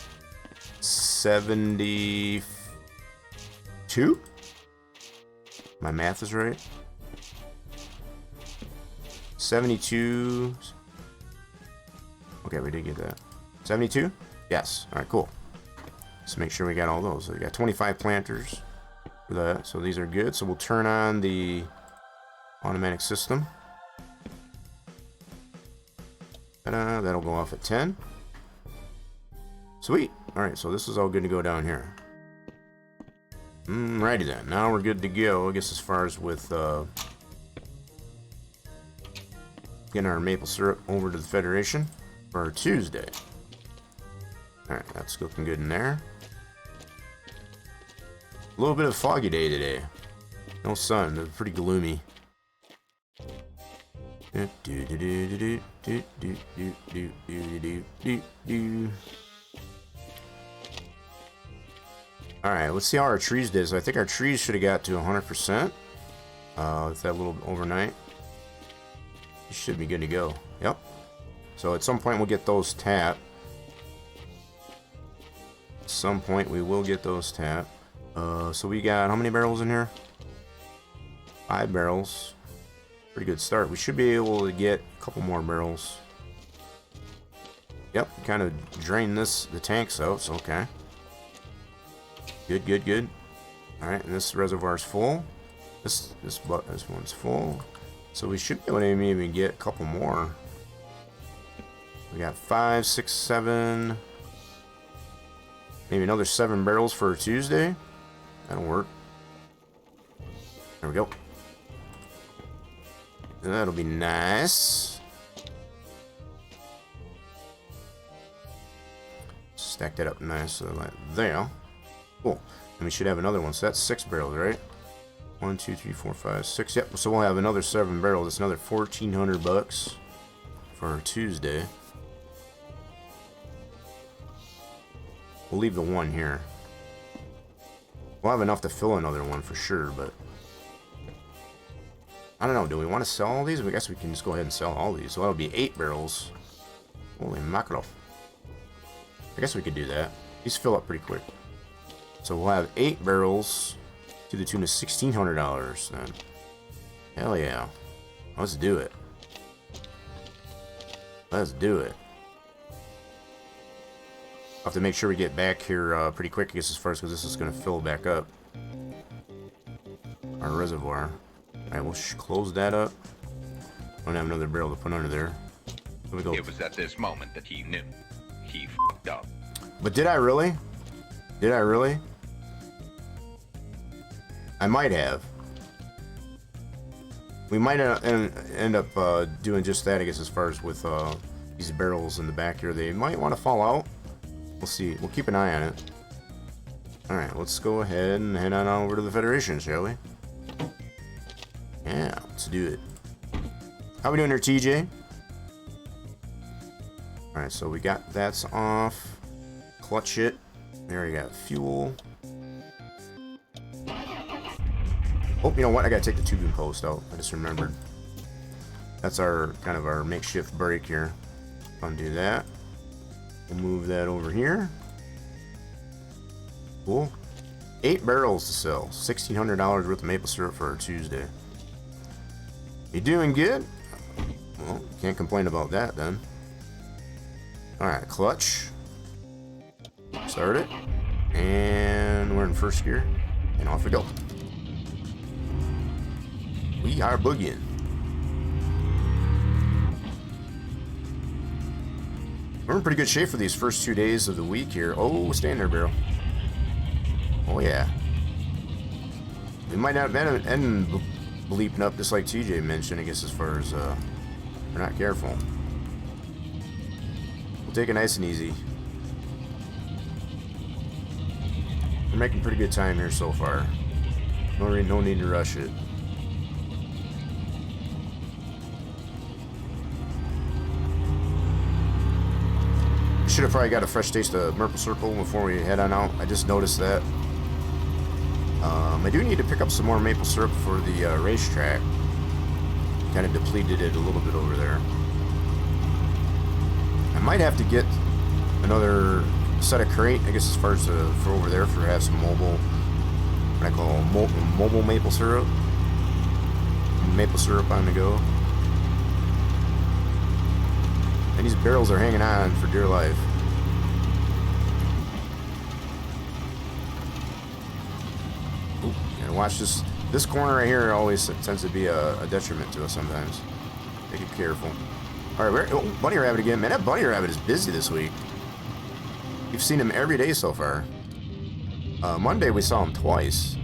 72? My math is right. 72. Okay, we did get that. 72? Yes. All right, cool. Let's make sure we got all those. So we got 25 planters for that. So these are good. So we'll turn on the automatic system. Ta-da, that'll go off at 10. Sweet. All right, so this is all good to go down here. Righty then. Now we're good to go. I guess as far as with getting our maple syrup over to the Federation for Tuesday. All right, that's looking good in there. A little bit of foggy day today. No sun. It's pretty gloomy. Alright, let's see how our trees did. So I think our trees should have got to 100%. With that little overnight. You should be good to go. Yep. So at some point we'll get those tapped. At some point we will get those tapped. So we got how many barrels in here? 5 barrels. Pretty good start. We should be able to get a couple more barrels. Yep, kind of drain the tanks out, so okay. Good, good, good. Alright, and this reservoir's full. This one's full. So we should be able to maybe get a couple more. We got 5, 6, 7. Maybe another 7 barrels for Tuesday. That'll work. There we go. That'll be nice. Stack that up nice like there. Cool. And we should have another one. So that's 6 barrels, right? 1, 2, 3, 4, 5, 6. Yep. So we'll have another 7 barrels. That's another $1,400 for Tuesday. We'll leave the 1 here. We'll have enough to fill another one for sure, but I don't know. Do we want to sell all these? I guess we can just go ahead and sell all these. So that'll be 8 barrels. Holy mackerel. I guess we could do that. These fill up pretty quick. So we'll have 8 barrels to the tune of $1,600 then. Hell yeah. Let's do it. Let's do it. I'll have to make sure we get back here pretty quick, I guess, as far as because this is going to fill back up. Our reservoir. Alright, we'll close that up. Don't have another barrel to put under there. Here we go. It was at this moment that he knew. He f***ed up. But did I really? Did I really? I might have. We might end up doing just that, I guess, as far as with these barrels in the back here. They might want to fall out. We'll see. We'll keep an eye on it. Alright, let's go ahead and head on over to the Federation, shall we? Yeah, let's do it. How we doing there, TJ? Alright, so we got that's off. Clutch it. There we got fuel. Oh, you know what? I gotta take the tubing post out. I just remembered. That's our kind of our makeshift brake here. Undo that. We'll move that over here. Cool. 8 barrels to sell. $1,600 worth of maple syrup for our Tuesday. You doing good? Well, can't complain about that then. Alright, clutch. Start it. And we're in first gear. And off we go. We are boogieing. We're in pretty good shape for these first 2 days of the week here. Oh, stand there, barrel. Oh, yeah. We might not end bleeping up just like TJ mentioned, I guess, as far as we're not careful. We'll take it nice and easy. We're making pretty good time here so far. No need to rush it. Should have probably got a fresh taste of maple syrup before we head on out. I just noticed that. I do need to pick up some more maple syrup for the racetrack. Kind of depleted it a little bit over there. I might have to get another set of crate, I guess, as far as for over there, for have some mobile, what I call mobile maple syrup. Maple syrup on the go. And these barrels are hanging on for dear life. watch this corner right here always tends to be a detriment to us sometimes. Make it careful. All right, bunny rabbit again. Man, that bunny rabbit is busy this week. You've seen him every day so far. Monday we saw him twice.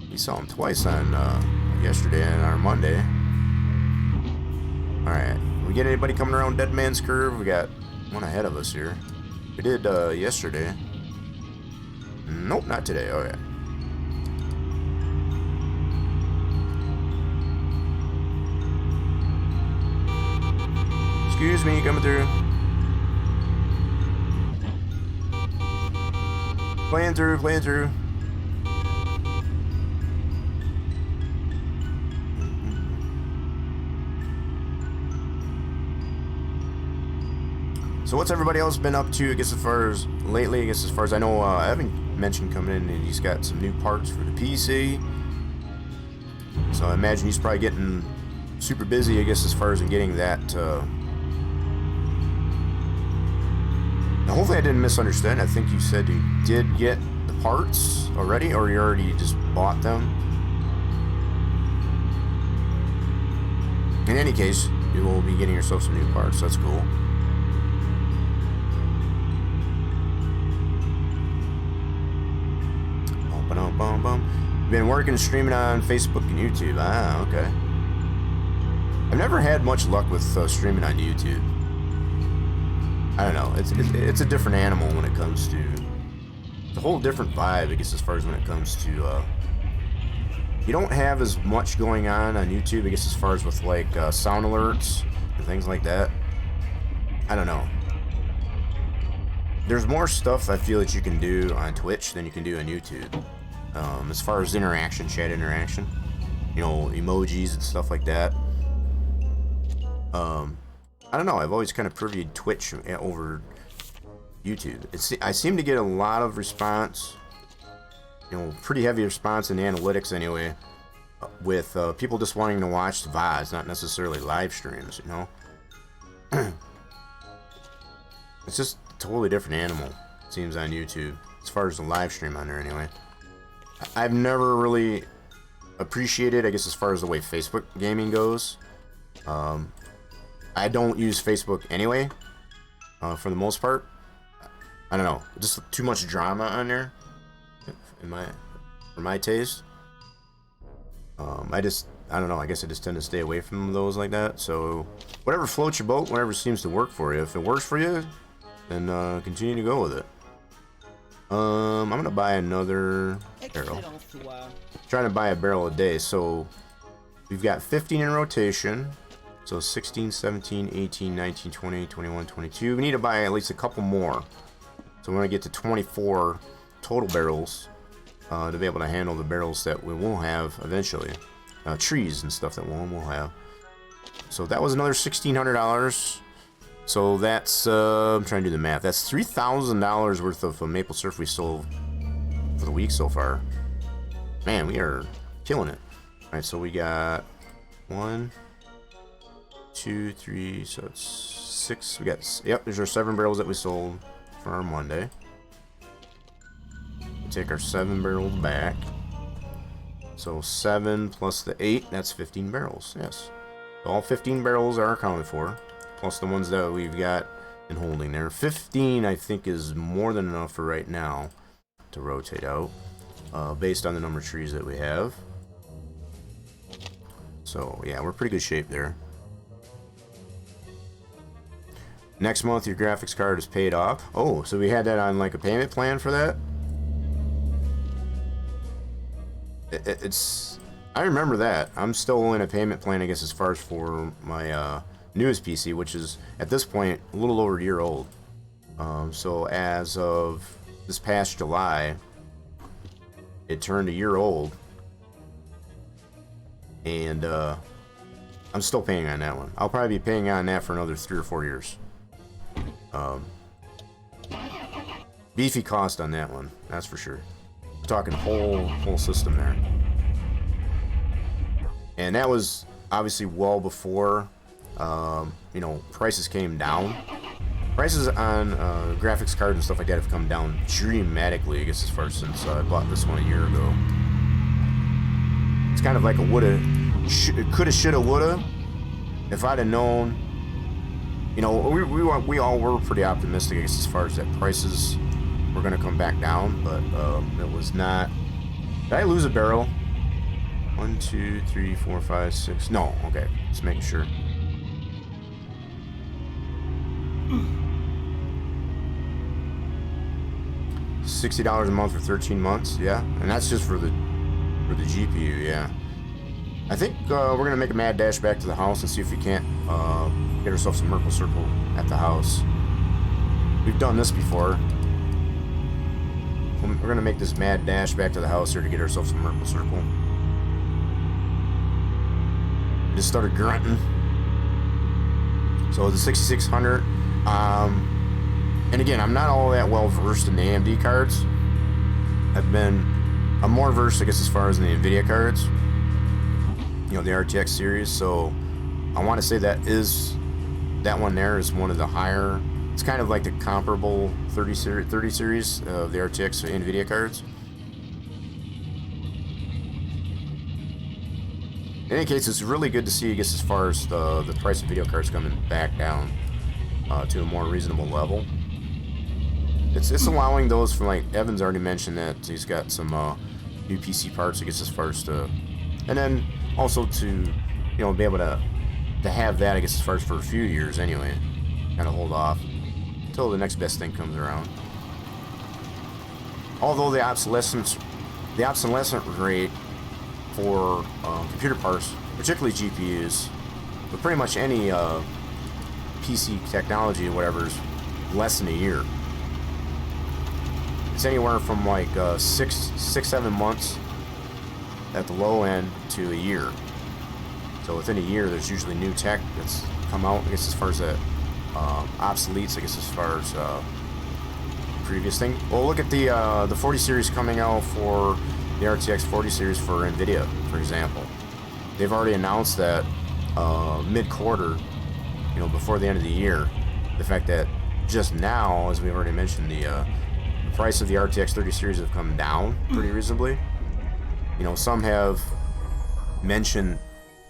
We saw him twice on yesterday and on Monday. All right, we get anybody coming around Dead Man's Curve? We got one ahead of us here. We did yesterday. Nope, not today. Oh yeah. Excuse me, coming through. Playing through. So what's everybody else been up to, I guess, as far as lately? I guess as far as I know, Evan mentioned coming in and he's got some new parts for the PC. So I imagine he's probably getting super busy, I guess, as far as in getting that. Now, hopefully I didn't misunderstand. I think you said you did get the parts already, or you already just bought them. In any case, you will be getting yourself some new parts. That's cool. Been working and streaming on Facebook and YouTube. Ah, okay. I've never had much luck with streaming on YouTube. I don't know. It's a different animal when it comes to. It's a whole different vibe, I guess, as far as when it comes to. You don't have as much going on YouTube, I guess, as far as with like sound alerts and things like that. I don't know. There's more stuff I feel that you can do on Twitch than you can do on YouTube. As far as interaction, chat interaction, you know, emojis and stuff like that. I don't know. I've always kind of previewed Twitch over YouTube. I seem to get a lot of response, you know, pretty heavy response in the analytics anyway, with people just wanting to watch the VODs, not necessarily live streams, you know. It's just a totally different animal, it seems, on YouTube, as far as the live stream on there anyway. I've never really appreciated, I guess, as far as the way Facebook gaming goes. I don't use Facebook anyway, for the most part. I don't know, just too much drama on there, for my taste. I don't know, I guess I just tend to stay away from those like that. So whatever floats your boat, whatever seems to work for you. If it works for you, then continue to go with it. I'm gonna buy another barrel. Trying to buy a barrel a day. So we've got 15 in rotation. So 16, 17, 18, 19, 20, 21, 22. We need to buy at least a couple more. So we're gonna get to 24 total barrels to be able to handle the barrels that we will have eventually. Trees and stuff that we'll have. So that was another $1,600. So that's, I'm trying to do the math. That's $3,000 worth of maple syrup we sold for the week so far. Man, we are killing it. All right, so we got 1, 2, 3, so it's 6. We got, yep, there's our 7 barrels that we sold for our Monday. We take our 7 barrels back. So 7 plus the 8, that's 15 barrels, yes. All 15 barrels are accounted for, plus the ones that we've got in holding there. 15, I think, is more than enough for right now to rotate out, based on the number of trees that we have. So, yeah, we're pretty good shape there. Next month, your graphics card is paid off. Oh, so we had that on, like, a payment plan for that? It's... I remember that. I'm still in a payment plan, I guess, as far as for my newest PC, which is, at this point, a little over a year old. So as of this past July, it turned a year old. And I'm still paying on that one. I'll probably be paying on that for another 3 or 4 years. Beefy cost on that one, that's for sure. We're talking whole system there. And that was obviously well before, you know, prices came down. prices on graphics cards and stuff like that have come down dramatically, I guess, as far since I bought this one a year ago. It's kind of like a woulda, coulda, shoulda, woulda. If I'd have known, you know, we all were pretty optimistic, I guess, as far as that prices were gonna come back down, but it was not. Did I lose a barrel? 1, 2, 3, 4, 5, 6. No, okay, just making sure. $60 a month for 13 months, yeah, and that's just for the GPU, yeah. I think we're gonna make a mad dash back to the house and see if we can't get ourselves some Merkle Circle at the house. We've done this before. We're gonna make this mad dash back to the house here to get ourselves some Merkle Circle. Just started grunting. So the 6600. And again, I'm not all that well versed in the AMD cards. I'm more versed, I guess, as far as in the NVIDIA cards. You know, the RTX series. So I want to say that one there is one of the higher. It's kind of like the comparable 30 series of the RTX NVIDIA cards. In any case, it's really good to see, I guess, as far as the price of video cards coming back down to a more reasonable level. It's allowing those from, like, Evan's already mentioned that he's got some new PC parts, I guess, as far as to, and then also to, you know, be able to have that, I guess, as far as for a few years anyway. Kind of hold off until the next best thing comes around. Although the obsolescence rate for computer parts, particularly GPUs, but pretty much any PC technology or whatever, is less than a year. It's anywhere from like 6-7 months at the low end to a year. So within a year, there's usually new tech that's come out, I guess, as far as that obsoletes, I guess, as far as previous thing. Well, look at the 40 series coming out for the RTX 40 series for NVIDIA, for example. They've already announced that mid-quarter, you know, before the end of the year. The fact that just now, as we've already mentioned, the price of the RTX 30 series have come down pretty reasonably. You know, some have mentioned,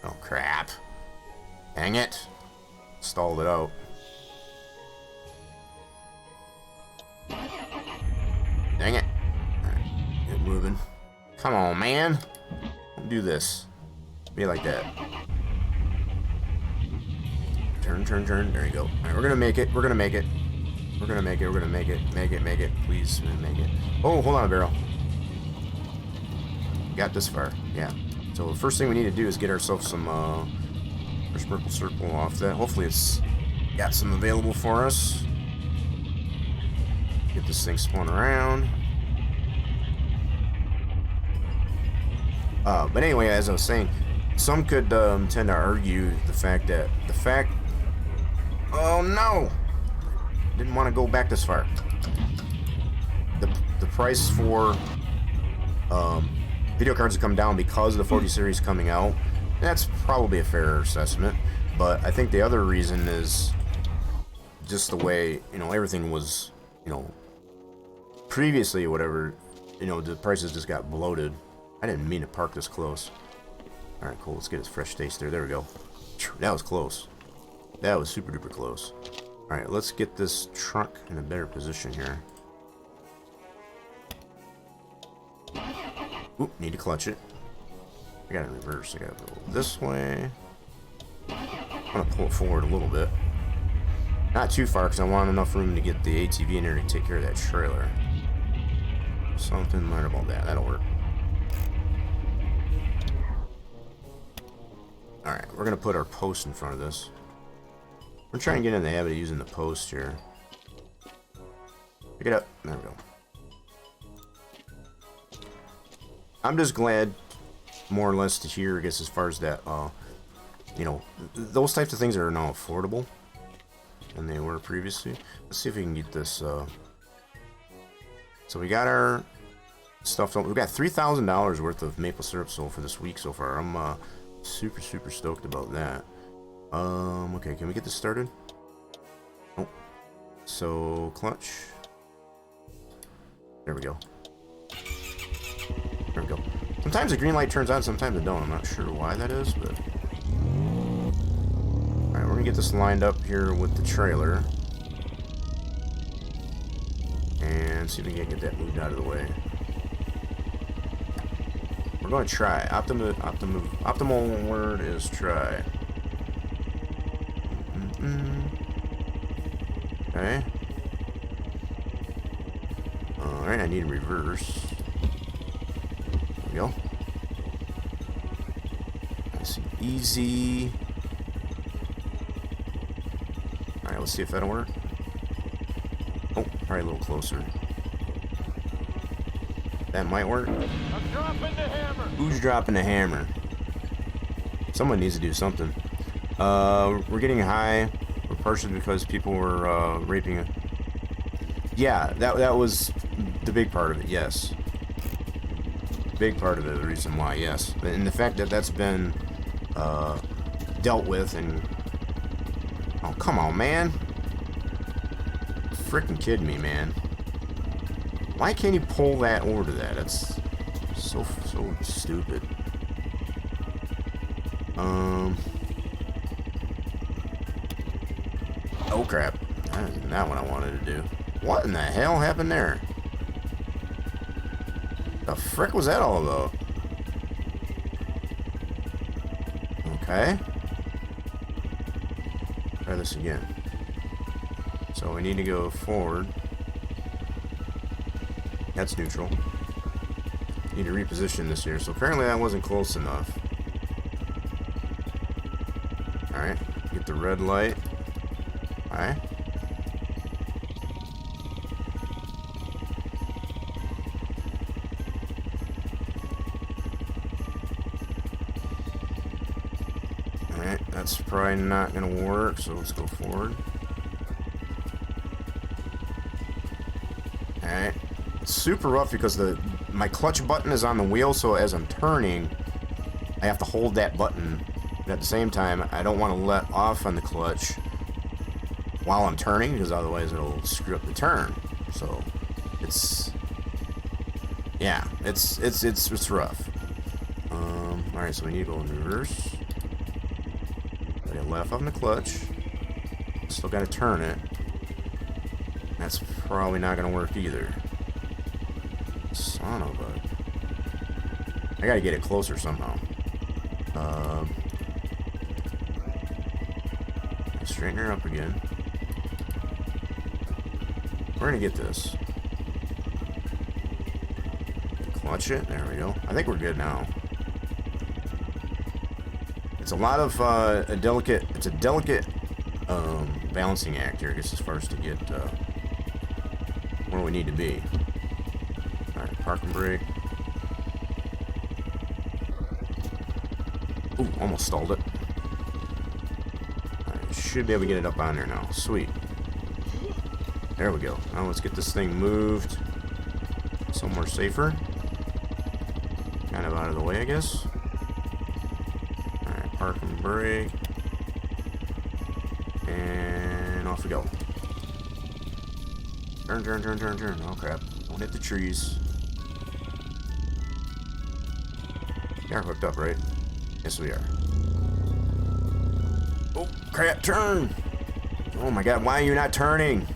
oh crap, dang it, stalled it out. Dang it. Alright, get moving. Come on, man. Don't do this. Be like that. Turn, turn, turn. There you go. Alright, we're gonna make it. We're gonna make it. We're gonna make it. We're gonna make it. Make it, make it. Please make it. Oh, hold on a barrel. Got this far. Yeah. So the first thing we need to do is get ourselves some first Merkle Circle off that. Hopefully it's got some available for us. Get this thing spun around. But anyway, as I was saying, some could tend to argue the fact. Oh no! Didn't want to go back this far. The price for video cards have come down because of the 40 series coming out. That's probably a fair assessment, but I think the other reason is just the way, you know, everything was, you know, previously or whatever, you know, the prices just got bloated. I didn't mean to park this close. Alright, cool, let's get its fresh taste there. There we go. That was close. That was super duper close. Alright, let's get this truck in a better position here. Oop, need to clutch it. I got it in reverse. I got to go this way. I'm going to pull it forward a little bit. Not too far, because I want enough room to get the ATV in there to take care of that trailer. Something learn about that. That'll work. Alright, we're going to put our post in front of this. We're trying to get in the habit of using the post here. Pick it up. There we go. I'm just glad, more or less, to hear, I guess, as far as that, you know, those types of things are now affordable than they were previously. Let's see if we can get this, so we got our stuff. We've got $3,000 worth of maple syrup sold for this week so far. I'm super stoked about that. Okay, can we get this started? Oh, So, clutch. There we go. There we go. Sometimes the green light turns on, sometimes it don't. I'm not sure why that is, but... Alright, we're gonna get this lined up here with the trailer. And see if we can get that moved out of the way. We're gonna try. Optimal word is try. Okay. Alright, I need a reverse. There we go. Nice and easy. Alright, let's see if that'll work. Oh, probably a little closer. That might work. I'm dropping the hammer. Who's dropping the hammer? Someone needs to do something. We're getting high. We're partially because people were raping it. Yeah, that was the big part of it. Yes, big part of it. The reason why, yes, and the fact that that's been dealt with. And oh, come on, man! Freaking kidding me, man! Why can't he pull that over to that? That's so stupid. Oh crap! That is not what I wanted to do. What in the hell happened there? The frick was that all about? Okay. Try this again. So we need to go forward. That's neutral. Need to reposition this here. So apparently that wasn't close enough. Alright. Get the red light. Alright. Alright, that's probably not gonna work, so let's go forward. Alright. It's super rough because my clutch button is on the wheel, so as I'm turning, I have to hold that button. But at the same time, I don't want to let off on the clutch while I'm turning, because otherwise it'll screw up the turn. So it's, yeah, it's rough. Alright, so we need to go in reverse. I got left on the clutch. Still got to turn it. That's probably not going to work either. Son of a... I got to get it closer somehow. Straighten her up again. We're going to get this. Clutch it. There we go. I think we're good now. It's a lot of a delicate balancing act here, I guess, as far as to get where we need to be. Alright, park and brake. Ooh, almost stalled it. Alright, should be able to get it up on there now. Sweet. There we go. Now let's get this thing moved somewhere safer. Kind of out of the way, I guess. Alright, park and brake. And off we go. Turn, turn, turn, turn, turn. Oh crap. Don't hit the trees. You're hooked up, right? Yes, we are. Oh crap, turn! Oh my god, why are you not turning?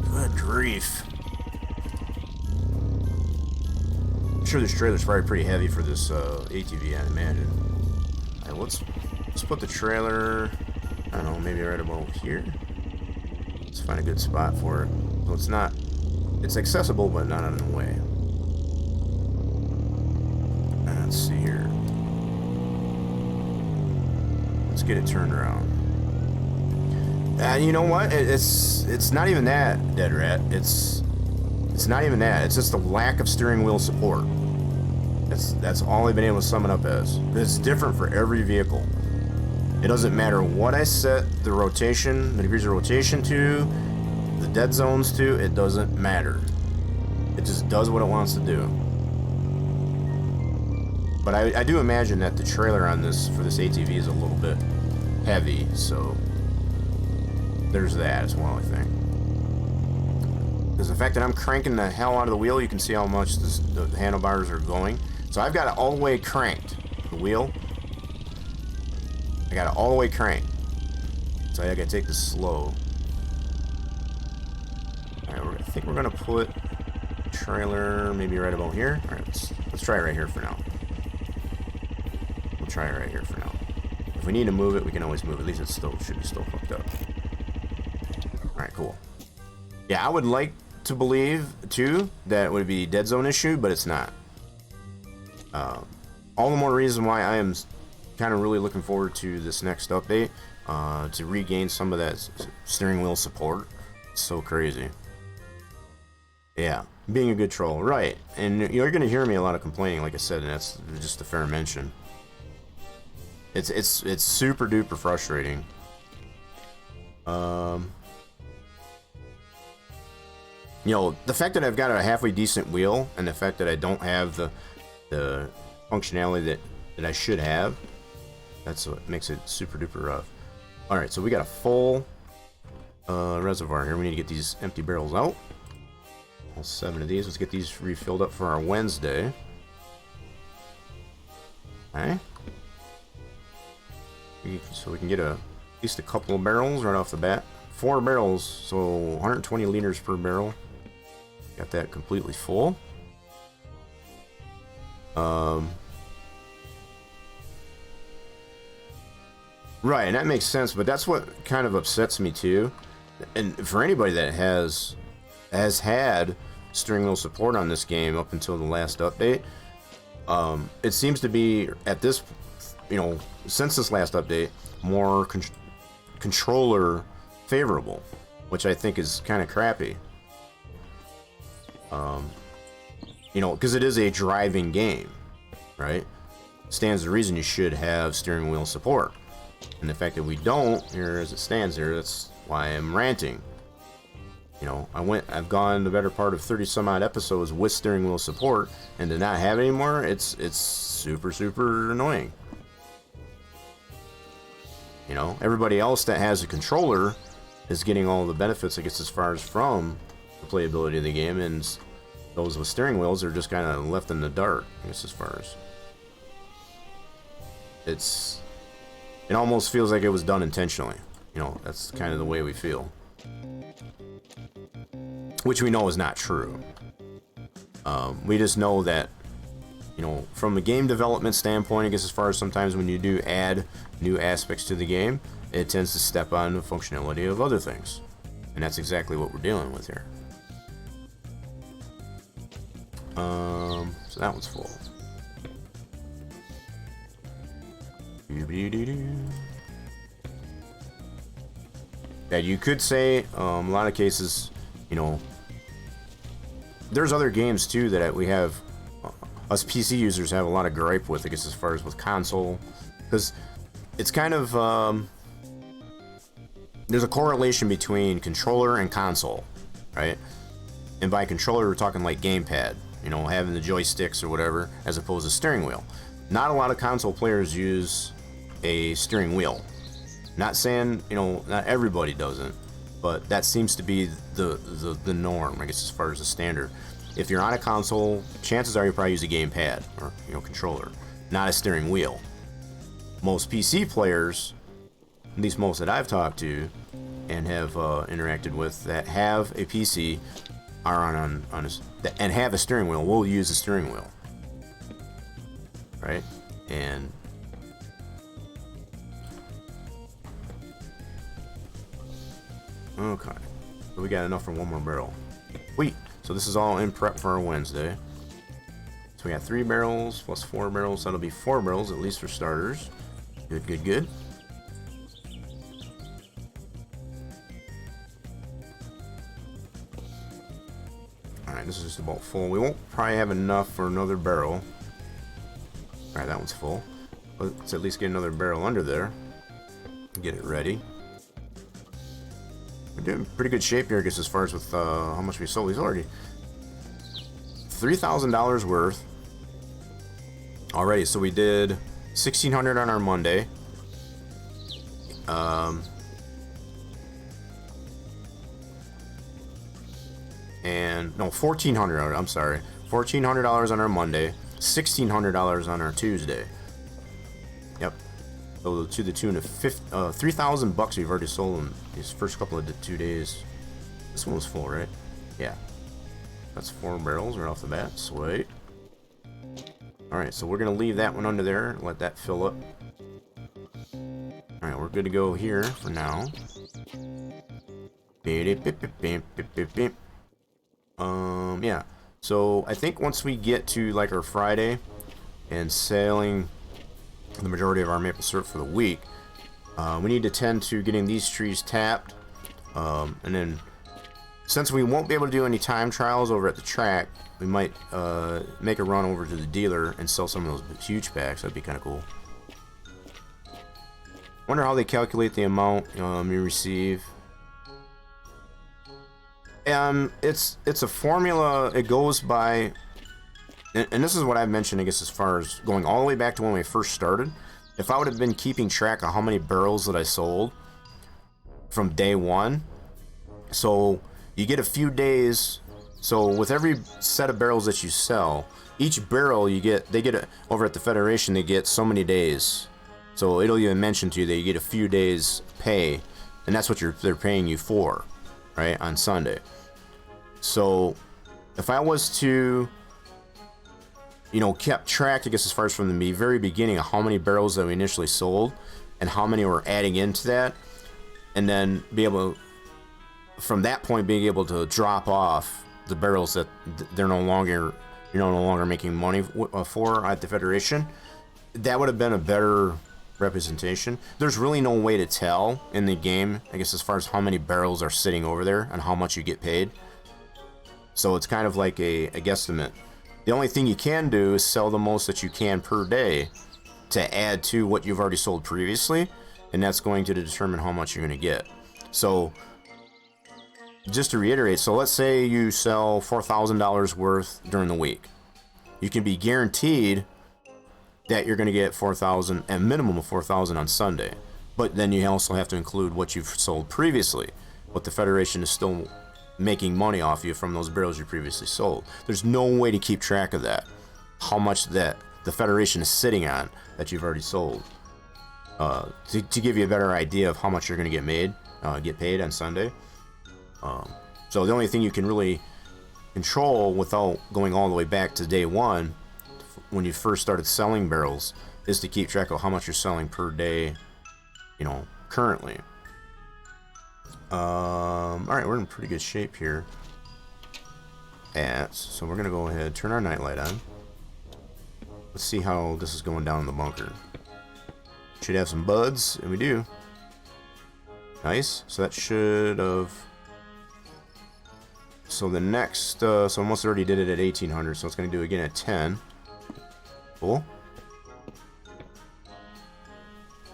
Good grief. I'm sure this trailer's probably pretty heavy for this ATV, I imagine. Alright, let's put the trailer, I don't know, maybe right about here. Let's find a good spot for it. So it's not, it's accessible, but not in the way. Let's see here. Let's get it turned around. And you know what? It's not even that, Dead Rat. It's not even that. It's just the lack of steering wheel support. That's all I've been able to sum it up as. It's different for every vehicle. It doesn't matter what I set the rotation, the degrees of rotation to, the dead zones to, it doesn't matter. It just does what it wants to do. But I do imagine that the trailer on this, for this ATV, is a little bit heavy, so there's that as well, I think. Because the fact that I'm cranking the hell out of the wheel, you can see how much the handlebars are going. So I've got it all the way cranked. The wheel. I got it all the way cranked. So I gotta take this slow. Alright, I think we're gonna put trailer maybe right about here. Alright, let's try it right here for now. We'll try it right here for now. If we need to move it, we can always move it. At least it still should be still hooked up. Alright, cool. Yeah, I would like to believe, too, that it would be dead zone issue, but it's not. All the more reason why I am kind of really looking forward to this next update, to regain some of that steering wheel support. It's so crazy. Yeah, being a good troll, right. And you're going to hear me a lot of complaining, like I said, and that's just a fair mention. It's super duper frustrating. You know, the fact that I've got a halfway decent wheel, and the fact that I don't have the functionality that I should have, that's what makes it super duper rough. Alright, so we got a full reservoir here. We need to get these empty barrels out. All 7 of these. Let's get these refilled up for our Wednesday. Okay. So we can get at least a couple of barrels right off the bat. 4 barrels, so 120 liters per barrel. Got that completely full. Right, and that makes sense, but that's what kind of upsets me too. And for anybody that has had steering wheel support on this game up until the last update, it seems to be at this, you know, since this last update, more controller favorable, which I think is kind of crappy. You know, because it is a driving game, right? Stands the reason you should have steering wheel support. And the fact that we don't, here as it stands here, that's why I'm ranting. You know, I've gone the better part of 30 some odd episodes with steering wheel support, and to not have it anymore, it's super, super annoying. You know, everybody else that has a controller is getting all the benefits, I guess, as far as from the playability of the game, and those with steering wheels are just kind of left in the dark, I guess, as far as it almost feels like it was done intentionally. You know, that's kind of the way we feel, which we know is not true. We just know that, you know, from a game development standpoint, I guess, as far as sometimes when you do add new aspects to the game, it tends to step on the functionality of other things, and that's exactly what we're dealing with here. So that one's full. Yeah, you could say, a lot of cases, you know, there's other games too that we have, us PC users have a lot of gripe with, I guess, as far as with console, because it's kind of, there's a correlation between controller and console, right? And by controller, we're talking like gamepad, you know, having the joysticks or whatever, as opposed to steering wheel. Not a lot of console players use a steering wheel. Not saying, you know, not everybody doesn't, but that seems to be the norm, I guess, as far as the standard. If you're on a console, chances are you probably use a gamepad or, you know, controller, not a steering wheel. Most PC players, at least most that I've talked to and have interacted with that have a PC, are on and have a steering wheel, will use a steering wheel, right? And okay, so we got enough for 1 more barrel. Sweet. So this is all in prep for our Wednesday. So we got 3 barrels plus 4 barrels. That'll be 4 barrels at least for starters. Good, good, good. Alright, this is just about full. We won't probably have enough for another barrel. Alright, that one's full. Let's at least get another barrel under there. Get it ready. We're doing pretty good shape here, I guess, as far as with how much we sold. He's already $3,000 worth already. So we did 1,600 on our Monday. and no, $1,400. I'm sorry, $1,400 on our Monday, $1,600 on our Tuesday. Yep. So to the tune of $3,000 we've already sold in these first couple of 2 days. This one was full, right? Yeah. That's 4 barrels right off the bat. Sweet. Alright, so we're going to leave that one under there. Let that fill up. Alright, we're good to go here for now. Yeah. So I think once we get to like our Friday and sailing the majority of our maple syrup for the week, we need to tend to getting these trees tapped. And then since we won't be able to do any time trials over at the track, we might make a run over to the dealer and sell some of those huge packs. That'd be kind of cool. Wonder how they calculate the amount you receive. It's a formula. It goes by, and this is what I mentioned, I guess, as far as going all the way back to when we first started. If I would have been keeping track of how many barrels that I sold from day one, so you get a few days. So with every set of barrels that you sell, each barrel they get over at the Federation, they get so many days. So it'll even mention to you that you get a few days pay, and that's what they're paying you for, right, on Sunday. So if I was to, kept track, I guess, as far as from the very beginning of how many barrels that we initially sold and how many we're adding into that, and then be able, from that point, being able to drop off the barrels that you're no longer making money for at the Federation, that would have been a better representation. There's really no way to tell in the game, I guess, as far as how many barrels are sitting over there and how much you get paid. So it's kind of like a guesstimate. The only thing you can do is sell the most that you can per day to add to what you've already sold previously, and that's going to determine how much you're going to get. So just to reiterate, so let's say you sell $4,000 worth during the week. You can be guaranteed that you're going to get $4,000, a minimum of $4,000 on Sunday. But then you also have to include what you've sold previously. But the Federation is still making money off you from those barrels you previously sold. There's no way to keep track of that. How much that the Federation is sitting on that you've already sold. To give you a better idea of how much you're going to get paid on Sunday. So the only thing you can really control without going all the way back to day one, when you first started selling barrels, is to keep track of how much you're selling per day, currently. Alright, we're in pretty good shape here. So we're gonna go ahead and turn our nightlight on. Let's see how this is going down in the bunker. Should have some buds, and we do. Nice. So that should have. So the next, so almost already did it at 1800, so it's gonna do it again at 10. Cool.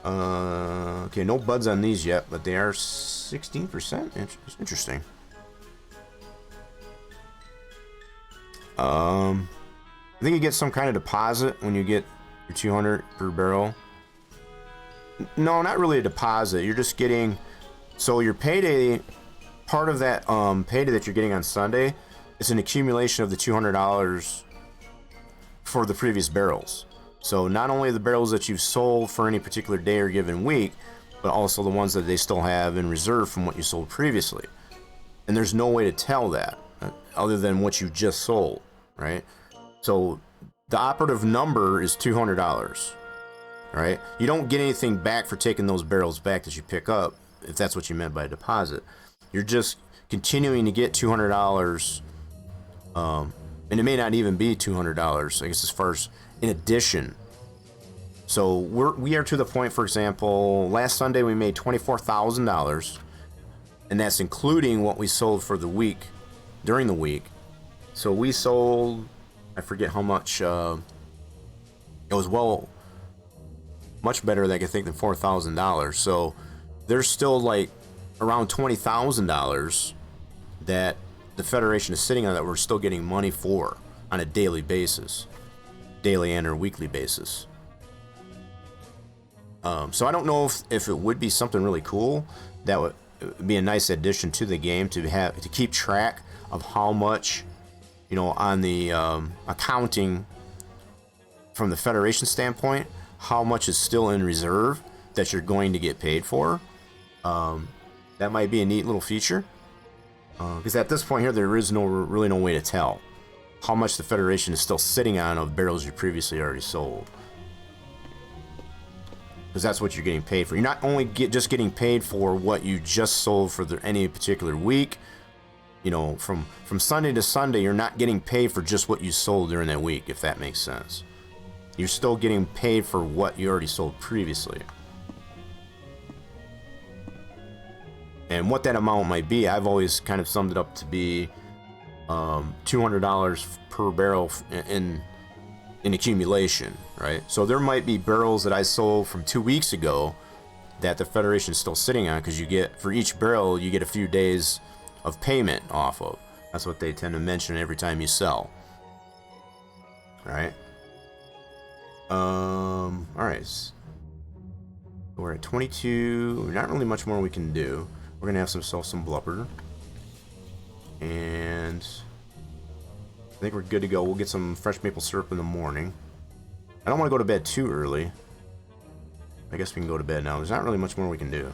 Okay, no buds on these yet, but they are 16%. Interesting. I think you get some kind of deposit when you get your 200 per barrel. No, not really a deposit. You're just getting, so your payday, part of that payday that you're getting on Sunday is an accumulation of the $200 for the previous barrels. So not only the barrels that you've sold for any particular day or given week, but also the ones that they still have in reserve from what you sold previously. And there's no way to tell that other than what you just sold, right? So the operative number is $200, right? You don't get anything back for taking those barrels back that you pick up, if that's what you meant by deposit. You're just continuing to get $200, and it may not even be $200, I guess, as far as in addition. So we are to the point, for example, last Sunday we made $24,000, and that's including what we sold for the week, during the week. So we sold, I forget how much, it was much better, I think, than $4,000. So there's still like around $20,000 that the Federation is sitting on that we're still getting money for on a daily basis. Daily and or weekly basis. So I don't know if it would be something really cool that would be a nice addition to the game to keep track of how much, you know, on the accounting from the Federation standpoint, how much is still in reserve that you're going to get paid for. That might be a neat little feature. Because at this point here, there is really no way to tell how much the Federation is still sitting on of barrels you previously already sold. Because that's what you're getting paid for. You're not only just getting paid for what you just sold for any particular week. You know, from Sunday to Sunday, you're not getting paid for just what you sold during that week, if that makes sense. You're still getting paid for what you already sold previously. And what that amount might be, I've always kind of summed it up to be $200 per barrel in accumulation, right? So there might be barrels that I sold from 2 weeks ago that the Federation is still sitting on, because you get, for each barrel, you get a few days of payment off of. That's what they tend to mention every time you sell. Right? Alright. We're at 22. Not really much more we can do. We're gonna have some blubber. And I think we're good to go. We'll get some fresh maple syrup in the morning. I don't want to go to bed too early. I guess we can go to bed now. There's not really much more we can do.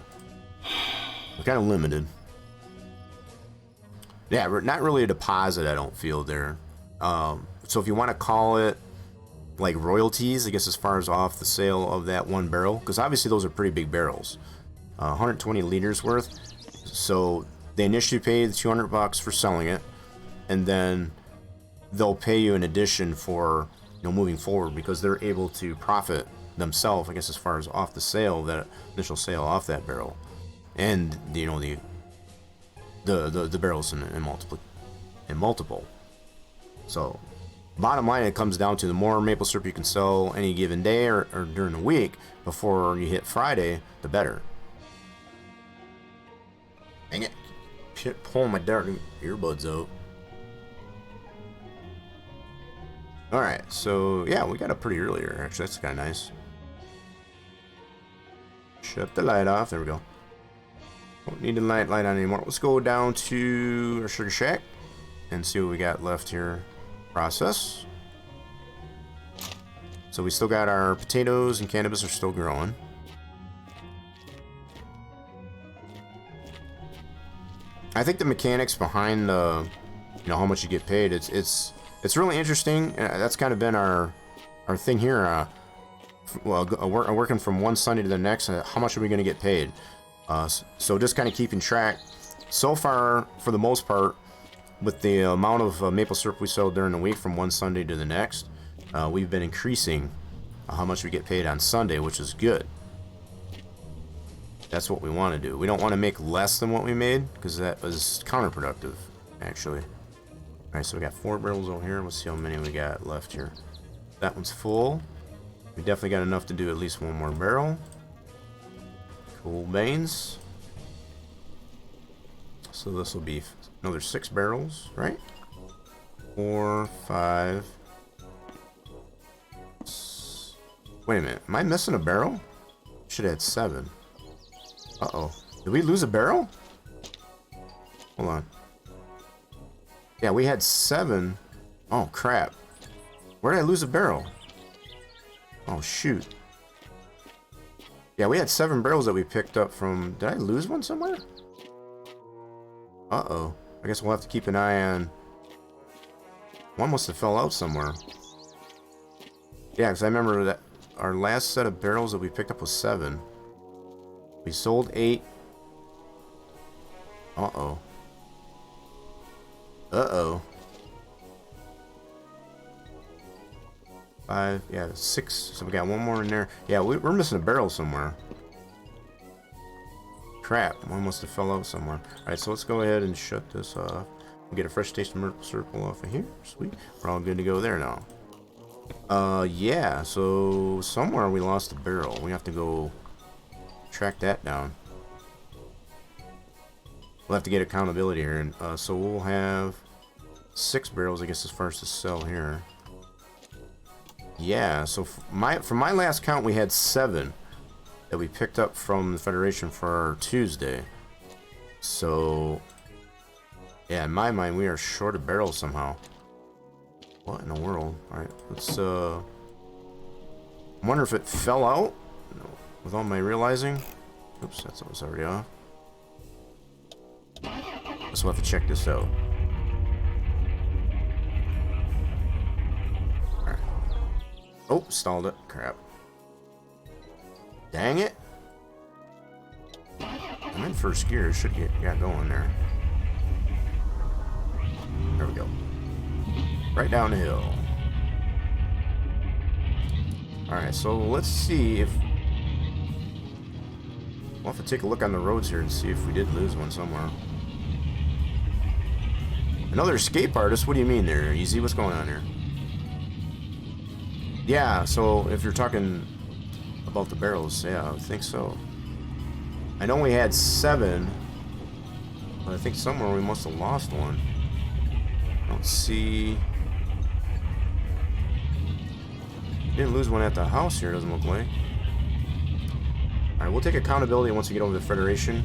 We're kind of limited. Yeah, we're not really a deposit, I don't feel there. So if you want to call it like royalties, I guess, as far as off the sale of that one barrel, because obviously those are pretty big barrels, 120 liters worth. So they initially pay the $200 for selling it, and then they'll pay you in addition for, you know, moving forward, because they're able to profit themselves, I guess, as far as off the sale, that initial sale off that barrel, and you know, the barrels in multiple. So bottom line, it comes down to the more maple syrup you can sell any given day or during the week before you hit Friday, the better. Dang it. Shit, pulling my darn earbuds out. Alright, so yeah, we got up pretty earlier, actually. That's kind of nice. Shut the light off. There we go. Don't need the light on anymore. Let's go down to our sugar shack and see what we got left here. Process. So we still got our potatoes and cannabis are still growing. I think the mechanics behind the, you know, how much you get paid, it's really interesting. That's kind of been our thing here. Working from one Sunday to the next. How much are we going to get paid? So just kind of keeping track. So far, for the most part, with the amount of maple syrup we sold during the week from one Sunday to the next, we've been increasing how much we get paid on Sunday, which is good. That's what we want to do. We don't want to make less than what we made, because that was counterproductive, actually. Alright, so we got 4 barrels over here. Let's see how many we got left here. That one's full. We definitely got enough to do at least one more barrel. Cool beans. So this will be another 6 barrels, right? 4, 5. Wait a minute. Am I missing a barrel? Should have had 7. Uh-oh. Did we lose a barrel? Hold on. Yeah, we had 7. Oh, crap. Where did I lose a barrel? Oh, shoot. Yeah, we had 7 barrels that we picked up from... Did I lose one somewhere? Uh-oh. I guess we'll have to keep an eye on... One must have fell out somewhere. Yeah, because I remember that our last set of barrels that we picked up was 7. We sold 8. Uh-oh. Uh-oh. 5, yeah, 6. So we got one more in there. Yeah, we're missing a barrel somewhere. Crap, one must have fell out somewhere. Alright, so let's go ahead and shut this off. We'll get a fresh taste of maple syrup off of here. Sweet. We're all good to go there now. Yeah, so somewhere we lost a barrel. We have to go track that down. We'll have to get accountability here. And so we'll have 6 barrels, I guess, as far as to sell here. Yeah, so from my last count, we had 7 that we picked up from the Federation for Tuesday. So Yeah, in my mind, we are short of barrels somehow. What in the world? Alright, let's, I wonder if it fell out? No, without my realizing. Oops, that's what was already off. Let's have to check this out. Alright. Oh, stalled it. Crap. Dang it. I'm in first gear. Should get going there. There we go. Right down the hill. Alright, so let's see if... We'll have to take a look on the roads here and see if we did lose one somewhere. Another escape artist? What do you mean there? Easy, what's going on here? Yeah, so if you're talking about the barrels, yeah, I think so. I know we had 7, but I think somewhere we must have lost one. I don't see... Didn't lose one at the house here, doesn't look like. Alright, we'll take accountability once we get over to the Federation.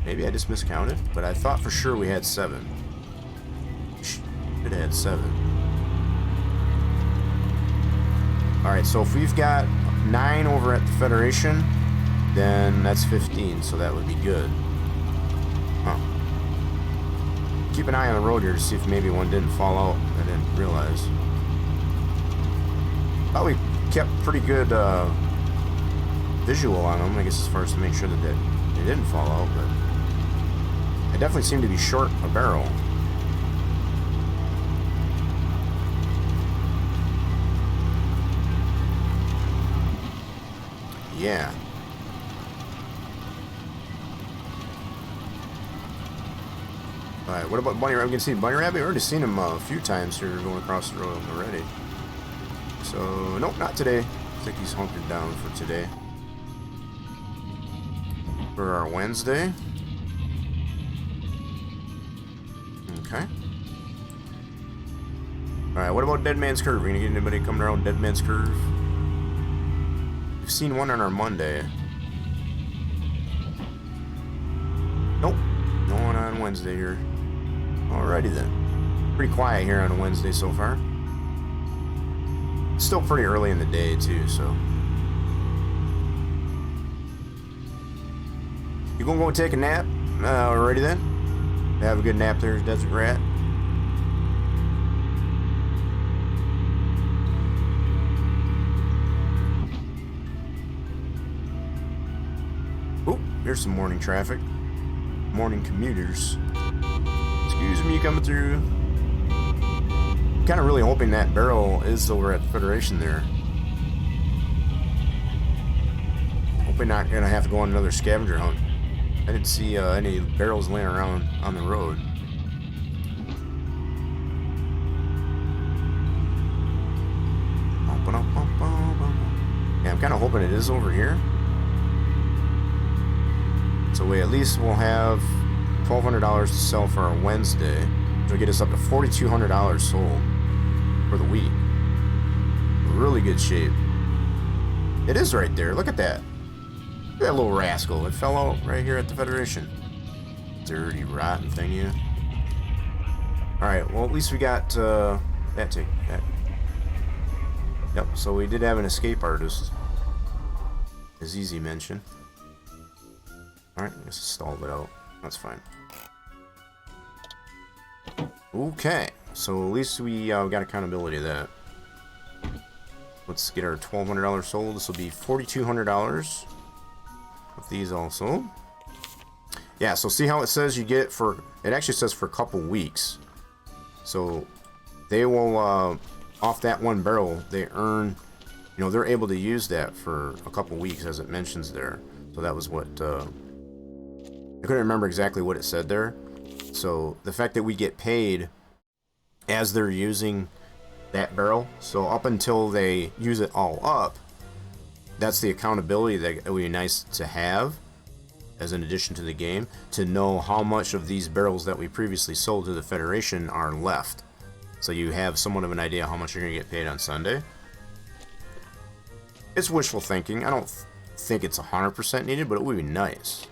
Maybe I just miscounted, but I thought for sure we had 7. Should have had 7. Alright, so if we've got 9 over at the Federation, then that's 15, so that would be good. Huh. Keep an eye on the road here to see if maybe one didn't fall out. I didn't realize. Thought we kept pretty good visual on them, I guess, as far as to make sure that they didn't fall out, but I definitely seem to be short a barrel. Yeah. Alright, what about Bunny Rabbit? We can see Bunny Rabbit. We've already seen him a few times here going across the road already. So, nope, not today. I think he's hunkered down for today. For our Wednesday. Okay. Alright, what about Dead Man's Curve? Are we gonna get anybody coming around Dead Man's Curve? We've seen one on our Monday. Nope. No one on Wednesday here. Alrighty then. Pretty quiet here on a Wednesday so far. Still pretty early in the day too, so. You gonna go take a nap? Alrighty then. Have a good nap there, Desert Rat. Oh, here's some morning traffic. Morning commuters. Excuse me, coming through. Kind of really hoping that barrel is over at the Federation there. Hoping not gonna have to go on another scavenger hunt. I didn't see any barrels laying around on the road. Yeah, I'm kind of hoping it is over here. So we at least will have $1,200 to sell for our Wednesday, which will get us up to $4,200 sold for the week. Really good shape. It is right there. Look at that. Look at that little rascal. It fell out right here at the Federation. Dirty, rotten thing, yeah. Alright, well, at least we got that take. That. Yep, so we did have an escape artist, as Easy mentioned. Alright, let's stall it out. That's fine. Okay, so at least we got accountability of that. Let's get our $1,200 sold. This will be $4,200 with these also. Yeah, so see how it says you get it for, it actually says for a couple weeks. So they will, off that one barrel, they earn, you know, they're able to use that for a couple weeks, as it mentions there. So that was what, I couldn't remember exactly what it said there. So the fact that we get paid as they're using that barrel, so up until they use it all up, that's the accountability that would be nice to have as an addition to the game, to know how much of these barrels that we previously sold to the Federation are left. So you have somewhat of an idea how much you're going to get paid on Sunday. It's wishful thinking. I don't think it's 100% needed, but it would be nice.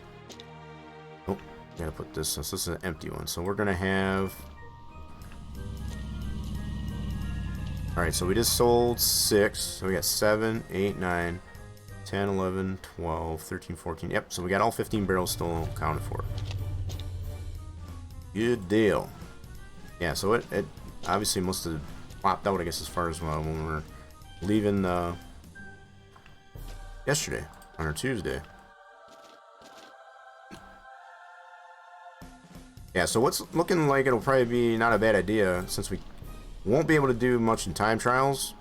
Oh, Gotta put this, since this is an empty one. So we're gonna have... Alright, so we just sold 6. So we got 7, 8, 9, 10, 11, 12, 13, 14. Yep, so we got all 15 barrels still accounted for. Good deal. Yeah, so it obviously must have popped out, I guess, as far as when we were leaving yesterday, on our Tuesday. Yeah, so what's looking like it'll probably be not a bad idea, since we won't be able to do much in time trials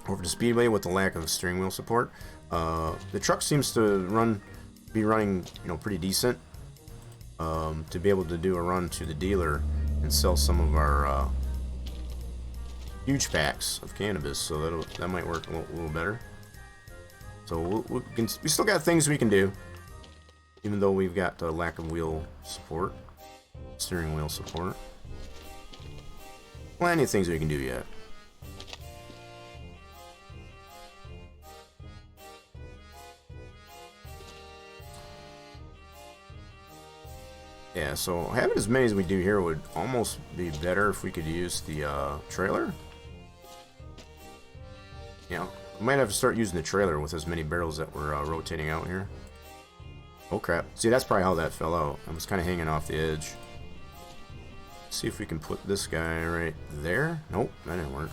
over the speedway with the lack of steering wheel support. The truck seems to be running, you know, pretty decent. To be able to do a run to the dealer and sell some of our huge packs of cannabis, so that might work a little better. So we still got things we can do, even though we've got the lack of wheel support, steering wheel support. Plenty of things we can do yet. Yeah, so having as many as we do here would almost be better if we could use the trailer. Yeah, we might have to start using the trailer with as many barrels that we're rotating out here. Oh crap. See, that's probably how that fell out. I was kind of hanging off the edge. See if we can put this guy right there. Nope, that didn't work.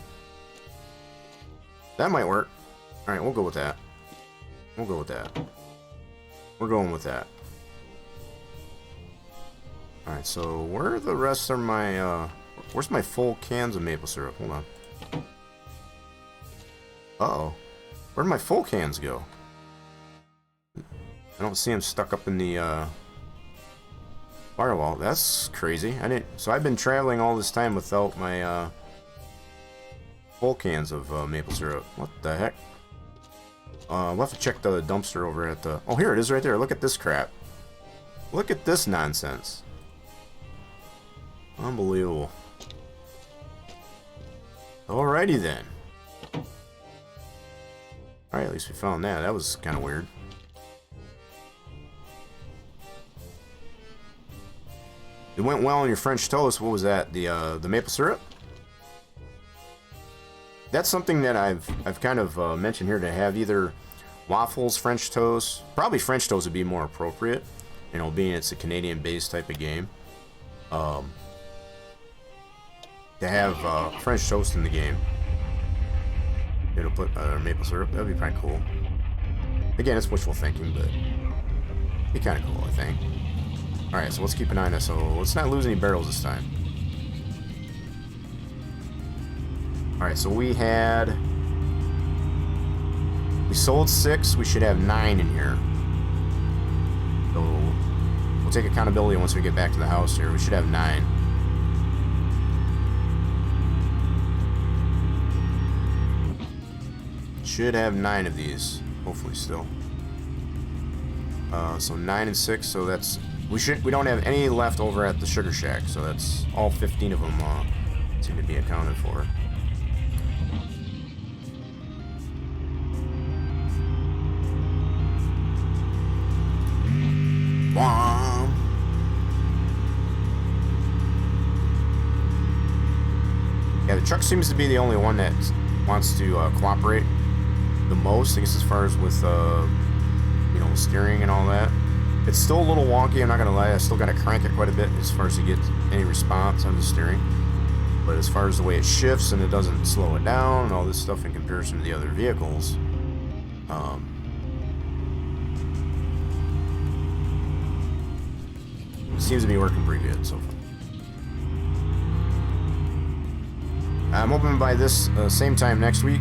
That might work. Alright, we'll go with that. We'll go with that. We're going with that. Alright, so where are the rest of my, where's my full cans of maple syrup? Hold on. Uh-oh. Where'd my full cans go? I don't see them stuck up in the, firewall. That's crazy. So I've been traveling all this time without my, full cans of, maple syrup. What the heck? We'll have to check the dumpster over at the... Oh, here it is right there. Look at this crap. Look at this nonsense. Unbelievable. Alrighty then. Alright, at least we found that. That was kind of weird. It went well on your French toast. What was that? The maple syrup? That's something that I've kind of mentioned here, to have either waffles, French toast. Probably French toast would be more appropriate, you know, being it's a Canadian-based type of game. To have French toast in the game. It'll put maple syrup. That'd be kind of cool. Again, it's wishful thinking, but it'd be kind of cool, I think. Alright, so let's keep an eye on this. So let's not lose any barrels this time. Alright, so we sold 6. We should have 9 in here. So we'll take accountability once we get back to the house here. We should have 9. Should have 9 of these, hopefully still. So 9 and 6, so that's... We don't have any left over at the Sugar Shack, so that's all 15 of them seem to be accounted for. Wham! Yeah, the truck seems to be the only one that wants to cooperate the most, I guess, as far as with you know, steering and all that. It's still a little wonky, I'm not gonna lie. I still gotta crank it quite a bit as far as to get any response on the steering. But as far as the way it shifts and it doesn't slow it down and all this stuff in comparison to the other vehicles, it seems to be working pretty good so far. I'm hoping by this same time next week,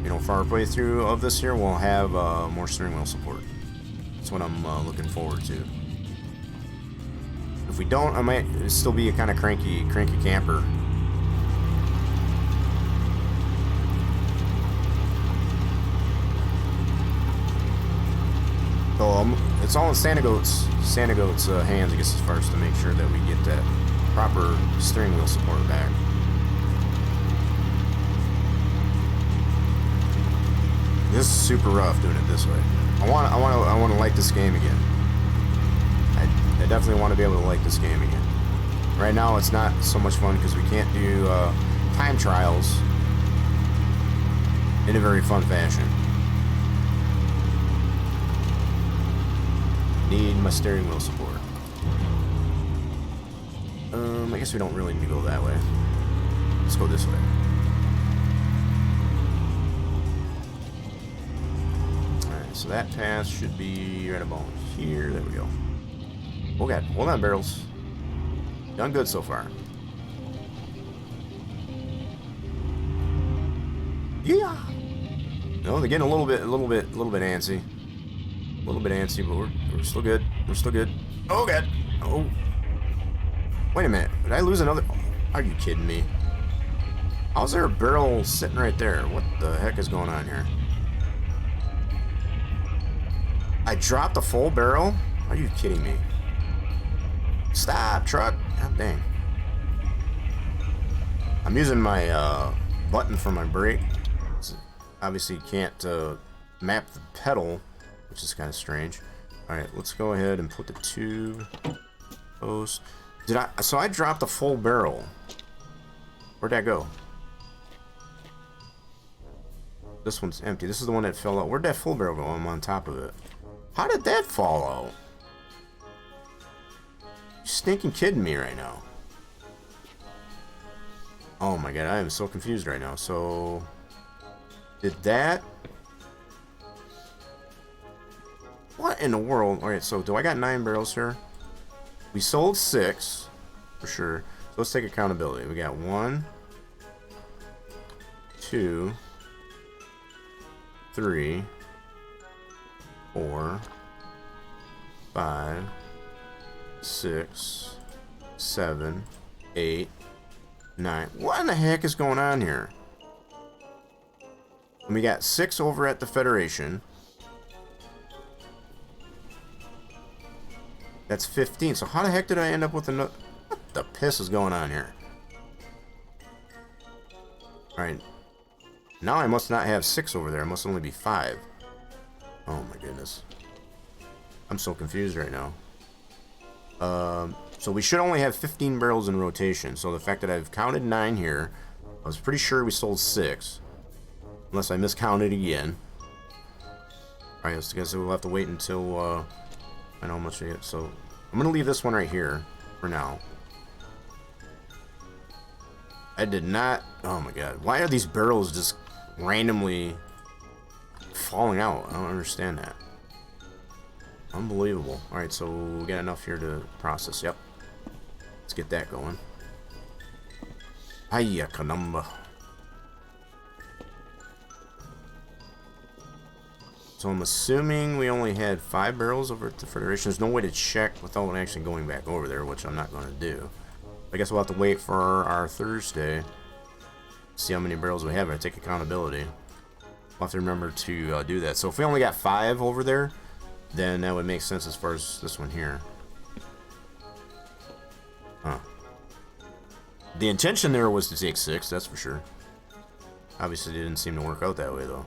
you know, for our playthrough of this here, we'll have more steering wheel support. That's what I'm looking forward to. If we don't, I might still be a kind of cranky camper. So it's all in Santa Goat's hands, I guess, as far as to make sure that we get that proper steering wheel support back. This is super rough doing it this way. I want to like this game again. definitely want to be able to like this game again. Right now, it's not so much fun because we can't do time trials in a very fun fashion. Need my steering wheel support. I guess we don't really need to go that way. Let's go this way. Alright, so that path should be right about here. There we go. Oh god, hold on, barrels. Done good so far. Yeah. No, they're getting a little bit antsy. A little bit antsy, but we're still good. We're still good. Oh god. Oh. Wait a minute. Did I lose another? Are you kidding me? How's there a barrel sitting right there? What the heck is going on here? I dropped a full barrel? Are you kidding me? Stop, truck. God dang. I'm using my button for my brake. Obviously, you can't map the pedal, which is kind of strange. Alright, let's go ahead and put the tube post. So I dropped a full barrel. Where'd that go? This one's empty. This is the one that fell out. Where'd that full barrel go? I'm on top of it. How did that fall out? You stinking kidding me right now. Oh my god, I am so confused right now. So, did that? What in the world? Alright, so do I got 9 barrels here? We sold 6, for sure. So let's take accountability. We got 1, 2, 3, 4, 5, 6, 7, 8, 9. What in the heck is going on here? And we got 6 over at the Federation. That's 15. So how the heck did I end up with another? What the piss is going on here? Alright. Now I must not have 6 over there. It must only be 5. Oh my goodness. I'm so confused right now. So we should only have 15 barrels in rotation. So the fact that I've counted 9 here, I was pretty sure we sold 6. Unless I miscounted again. Alright, I guess we'll have to wait until I know how much I get. So I'm going to leave this one right here for now. I did not... Oh my god. Why are these barrels just randomly falling out? I don't understand that. Unbelievable. Alright, so we got enough here to process. Yep. Let's get that going. Hiya, Kanamba. So I'm assuming we only had 5 barrels over at the Federation. There's no way to check without actually going back over there, which I'm not going to do. I guess we'll have to wait for our Thursday. See how many barrels we have and take accountability. We'll have to remember to do that. So if we only got 5 over there, then that would make sense as far as this one here. Huh. The intention there was to take 6, that's for sure. Obviously, it didn't seem to work out that way, though.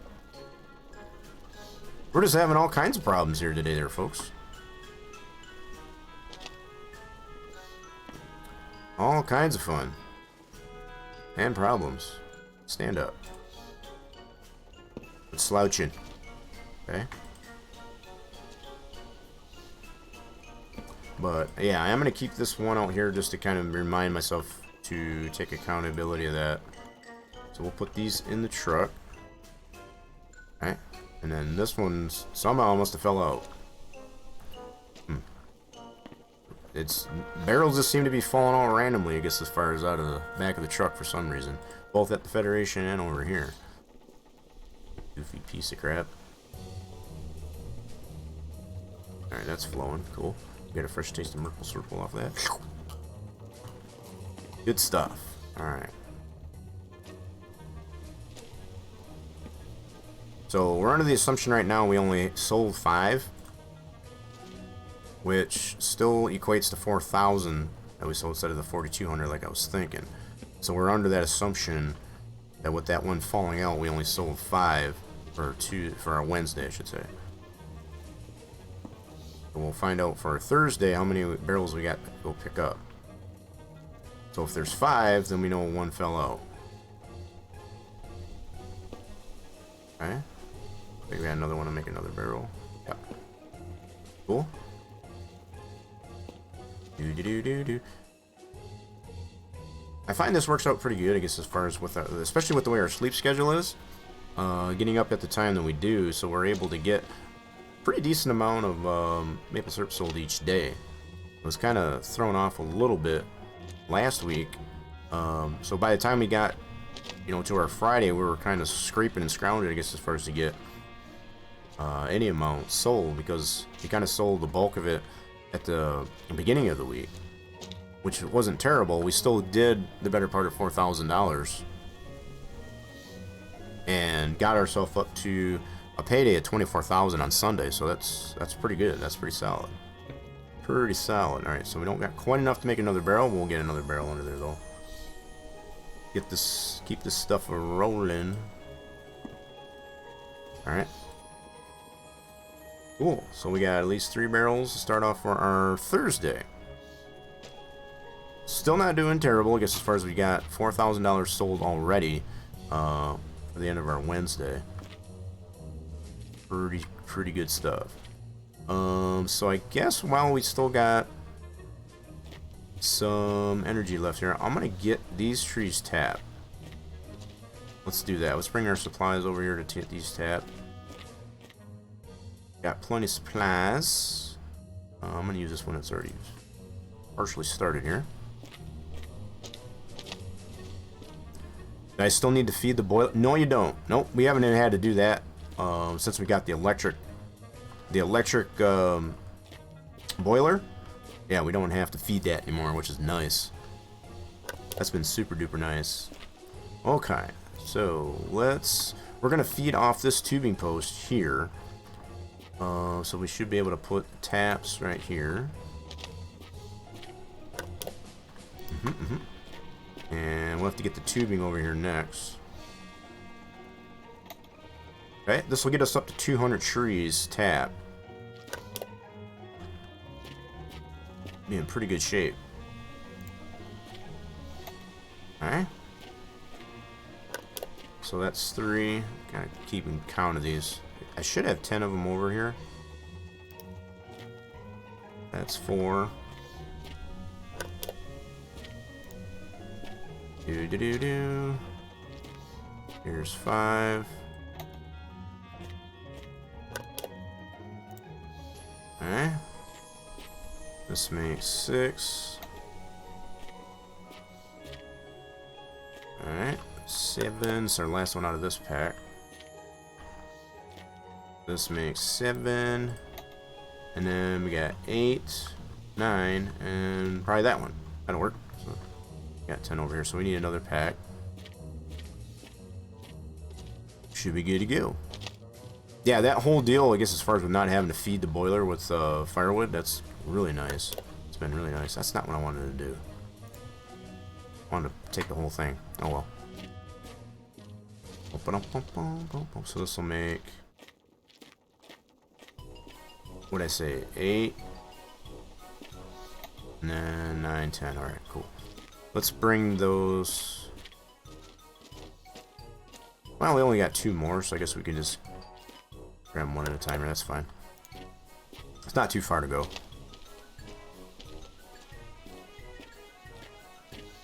We're just having all kinds of problems here today there, folks. All kinds of fun. And problems. Stand up. Quit slouching. Okay. But, yeah, I am going to keep this one out here just to kind of remind myself to take accountability of that. So we'll put these in the truck. Alright. And then this one's somehow must have fell out. It's barrels just seem to be falling all randomly, I guess, as far as out of the back of the truck for some reason. Both at the Federation and over here. Goofy piece of crap. Alright, that's flowing. Cool. Get a fresh taste of Merkle Circle off that. Good stuff. Alright. So we're under the assumption right now we only sold 5, which still equates to 4,000 that we sold instead of the 4,200 like I was thinking. So we're under that assumption that with that one falling out, we only sold 5 or 2 for our Wednesday, I should say. So we'll find out for Thursday how many barrels we got to go pick up. So if there's 5, then we know 1 fell out. Okay. I think we got another one to make another barrel. Yep. Cool. Do. I find this works out pretty good, I guess, as far as with especially with the way our sleep schedule is. Getting up at the time that we do, so we're able to get a pretty decent amount of maple syrup sold each day. I was kind of thrown off a little bit last week. So by the time we got, to our Friday, we were kind of scraping and scrounging, I guess, as far as to get any amount sold, because we kind of sold the bulk of it at the beginning of the week, which wasn't terrible. We still did the better part of $4,000 and got ourselves up to a payday at $24,000 on Sunday. So that's pretty good. That's pretty solid. Pretty solid. All right, so we don't got quite enough to make another barrel. We'll get another barrel under there though. Keep this stuff rolling. All right. Cool. So we got at least 3 barrels to start off for our Thursday. Still not doing terrible, I guess, as far as we got $4,000 sold already for the end of our Wednesday. Pretty good stuff. So I guess while we still got some energy left here, I'm gonna get these trees tapped. Let's do that. Let's bring our supplies over here to get these tapped. Got plenty of supplies. I'm gonna use this one that's already partially started here. I still need to feed the boiler. No, you don't. Nope, we haven't even had to do that since we got the electric boiler. Yeah, we don't have to feed that anymore, which is nice. That's been super duper nice. Okay, so we're gonna feed off this tubing post here. So we should be able to put taps right here. And we'll have to get the tubing over here next. Okay, this will get us up to 200 trees tapped. Be in pretty good shape. Alright. So that's 3. Gotta keep count of these. I should have 10 of them over here. That's 4. Here's 5. Alright. This makes 6. Alright. 7. It's our last one out of this pack. This makes 7. And then we got 8, 9, and probably that one. That'll work. So got 10 over here, so we need another pack. Should be good to go. Yeah, that whole deal, I guess, as far as with not having to feed the boiler with firewood, that's really nice. It's been really nice. That's not what I wanted to do. I wanted to take the whole thing. Oh well. So this will make, what'd I say, 8, and then 9, 10. Alright, cool. Let's bring those. Well, we only got 2 more, so I guess we can just grab them one at a time. That's fine. It's not too far to go.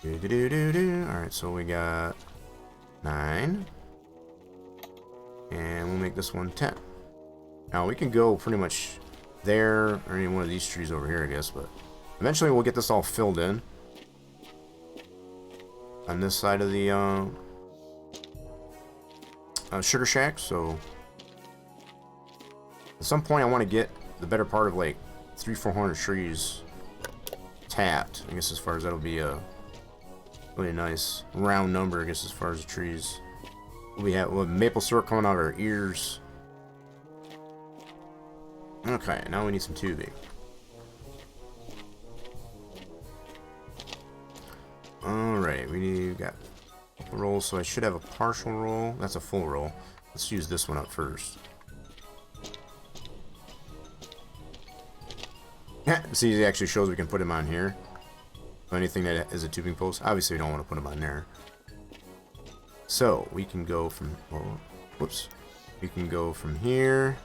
Alright, so we got 9. And we'll make this one 10. Now we can go pretty much there or any one of these trees over here, I guess, but eventually we'll get this all filled in on this side of the sugar shack. So at some point I want to get the better part of like 300-400 trees tapped. I guess as far as that'll be a really nice round number, I guess, as far as the trees. We have maple syrup coming out of our ears. Okay, now we need some tubing. Alright, we've got a couple rolls, so I should have a partial roll. That's a full roll. Let's use this one up first. See, it actually shows we can put them on here. Anything that is a tubing post. Obviously, we don't want to put them on there. So we can go from. Oh, whoops. We can go from here.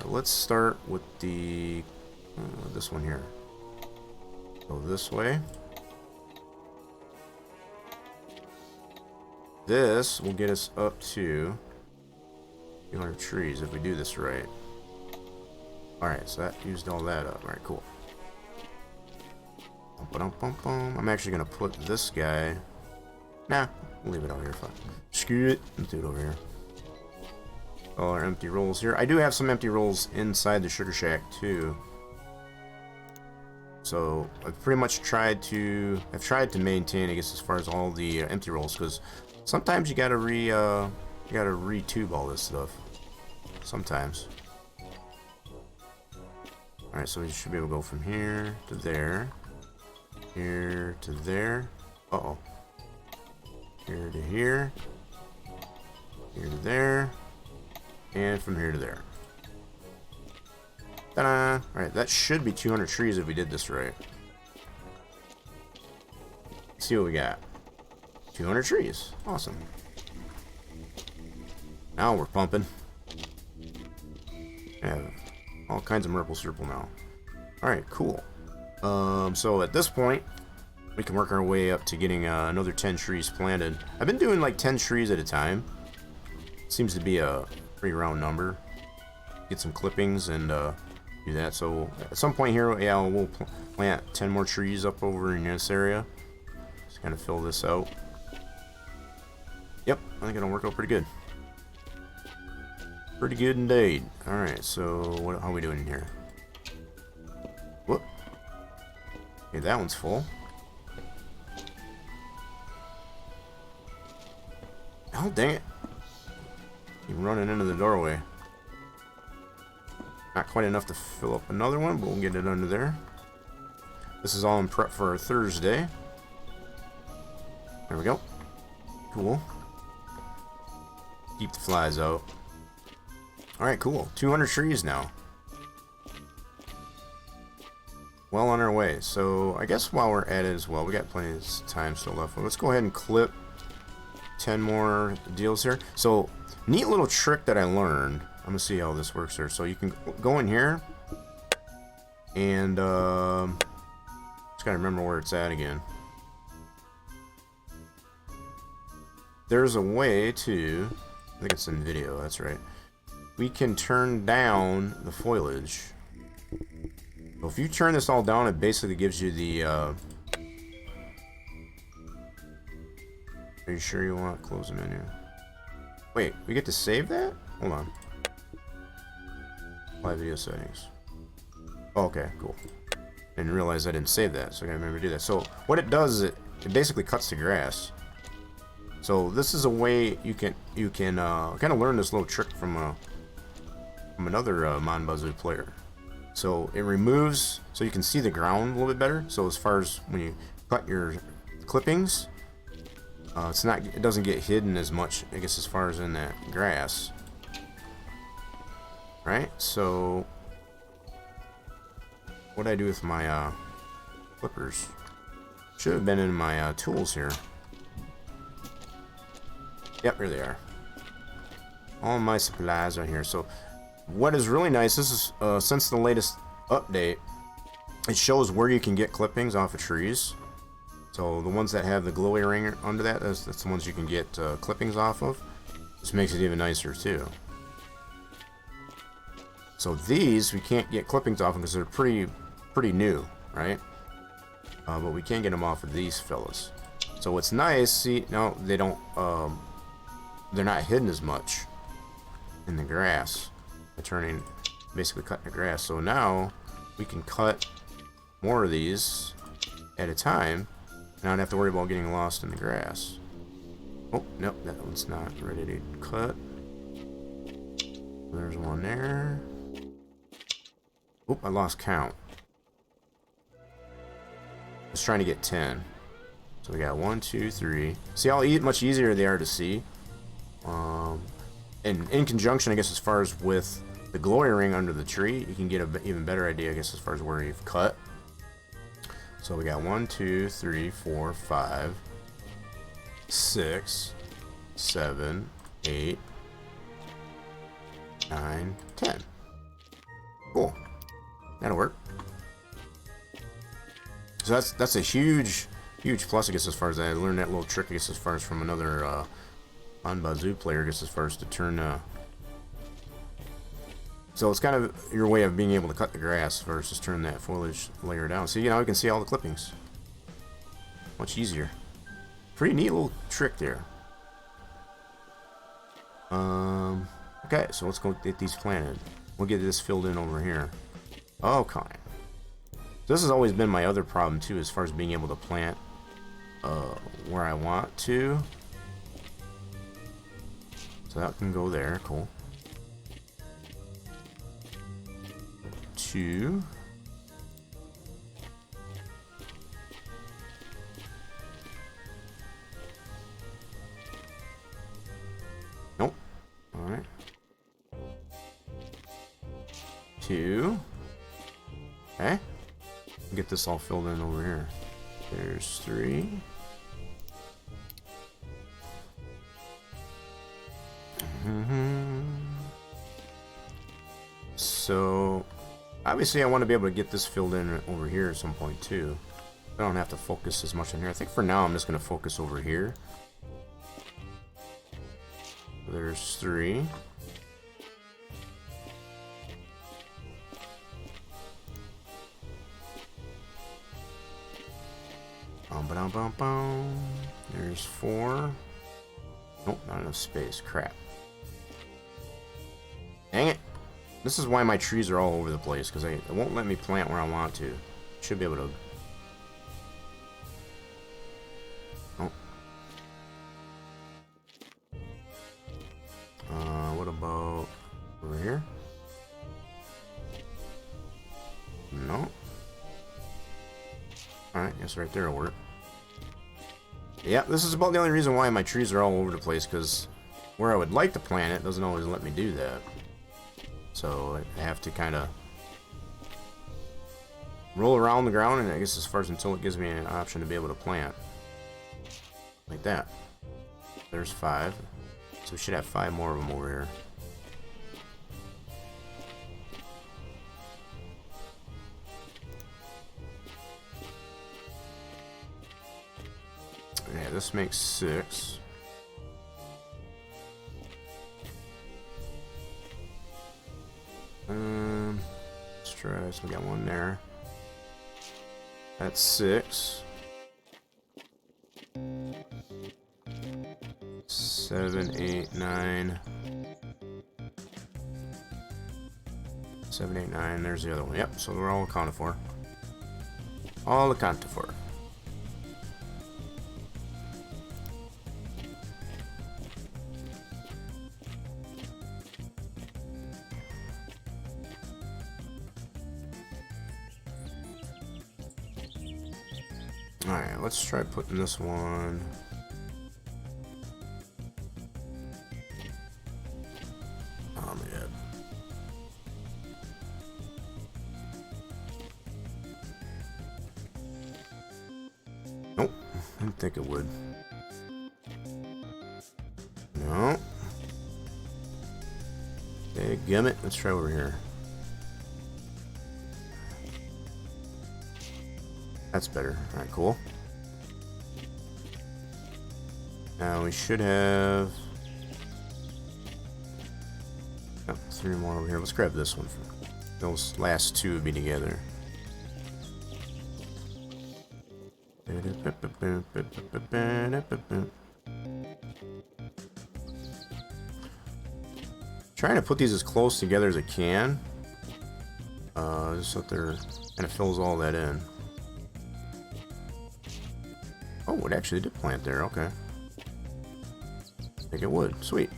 Let's start with the this one here. Go this way. This will get us up to 200 trees if we do this right. Alright, so that used all that up. Alright, cool. I'm actually going to put this guy... Nah, we'll leave it out here. Fine. Screw it. Let's do it over here. All our empty rolls here. I do have some empty rolls inside the sugar shack too. So I've pretty much tried to maintain, I guess, as far as all the empty rolls, because sometimes you gotta retube all this stuff. Sometimes. All right, so we should be able to go from here to there, here to there. Uh-oh. Here to here, here to there. And from here to there. Ta-da! Alright, that should be 200 trees if we did this right. Let's see what we got. 200 trees. Awesome. Now we're pumping. Have all kinds of maple syrup now. Alright, cool. So at this point, we can work our way up to getting another 10 trees planted. I've been doing like 10 trees at a time. Seems to be a pretty round number. Get some clippings and do that. So at some point here, yeah, we'll plant 10 more trees up over in this area. Just kind of fill this out. Yep, I think it'll work out pretty good. Pretty good indeed. All right, so how are we doing in here? Whoop. Okay, that one's full. Oh, dang it. You're running into the doorway. Not quite enough to fill up another one, but we'll get it under there. This is all in prep for our Thursday. There we go. Cool. Keep the flies out. Alright, cool. 200 trees now. Well on our way. So, I guess while we're at it as well, we got plenty of time still left. Let's go ahead and clip 10 more deals here. So, neat little trick that I learned. I'm gonna see how this works here. So you can go in here and just gotta remember where it's at again. There's a way to, I think it's in video, that's right. We can turn down the foliage. So if you turn this all down, it basically gives you the are you sure you want to close the menu? Wait, we get to save that? Hold on. Live video settings. Oh, okay, cool. Didn't realize I didn't save that, so I gotta remember to do that. So what it does is it basically cuts the grass. So this is a way you can kind of learn this little trick from another Mon Bazou player. So it removes, so you can see the ground a little bit better. So as far as when you cut your clippings, it doesn't get hidden as much, I guess, as far as in that grass. Right? So what I do with my clippers should have been in my tools here. Yep, here they are. All my supplies are here. So what is really nice, this is since the latest update, it shows where you can get clippings off of trees. So the ones that have the glowy ring under that's the ones you can get clippings off of. This makes it even nicer too. So these we can't get clippings off because they're pretty new, right? But we can get them off of these fellas. So what's nice, see, no, they don't. They're not hidden as much in the grass. They're basically cutting the grass. So now we can cut more of these at a time. And I don't have to worry about getting lost in the grass. Oh, nope, that one's not ready to cut. There's one there. Oop, I lost count. I was trying to get 10. So we got 1, 2, 3. See how much easier they are to see? And in conjunction, I guess, as far as with the glory ring under the tree, you can get an even better idea, I guess, as far as where you've cut. So we got 1, 2, 3, 4, 5, 6, 7, 8, 9, 10. Cool. That'll work. So that's a huge plus, I guess, as far as I learned that little trick, I guess, as far as from another Mon Bazou player, I guess, as far as to turn. So it's kind of your way of being able to cut the grass versus turn that foliage layer down. See, you know, you can see all the clippings. Much easier. Pretty neat little trick there. Okay, so let's go get these planted. We'll get this filled in over here. Okay. This has always been my other problem too, as far as being able to plant where I want to. So that can go there. Cool. 2. Nope. All right. 2. Okay. Get this all filled in over here. There's 3. So obviously I want to be able to get this filled in over here at some point too. I don't have to focus as much in here. I think for now I'm just going to focus over here. There's 3. There's 4. Nope, not enough space. Crap. Dang it. This is why my trees are all over the place, because it won't let me plant where I want to. Should be able to. Oh. What about over here? No. Alright, guess right there will work. Yeah, this is about the only reason why my trees are all over the place, because where I would like to plant it doesn't always let me do that. So I have to kind of roll around the ground, and I guess as far as until it gives me an option to be able to plant. Like that. There's 5. So we should have 5 more of them over here. Yeah, this makes 6. Let's try. So we got 1 there. That's 6. 7, 8, 9. 7, 8, 9. There's the other one. Yep. So we're all accounted for. All accounted for. Alright, let's try putting this one. Oh man. Nope, I didn't think it would. No. Okay, gummit. Let's try over here. That's better. Alright, cool. Now we should have 3 more over here. Let's grab this one. Those last 2 would be together. Trying to put these as close together as I can. Just so that they're kind of fills all that in. Oh, it actually did plant there. Okay. I think it would. Sweet.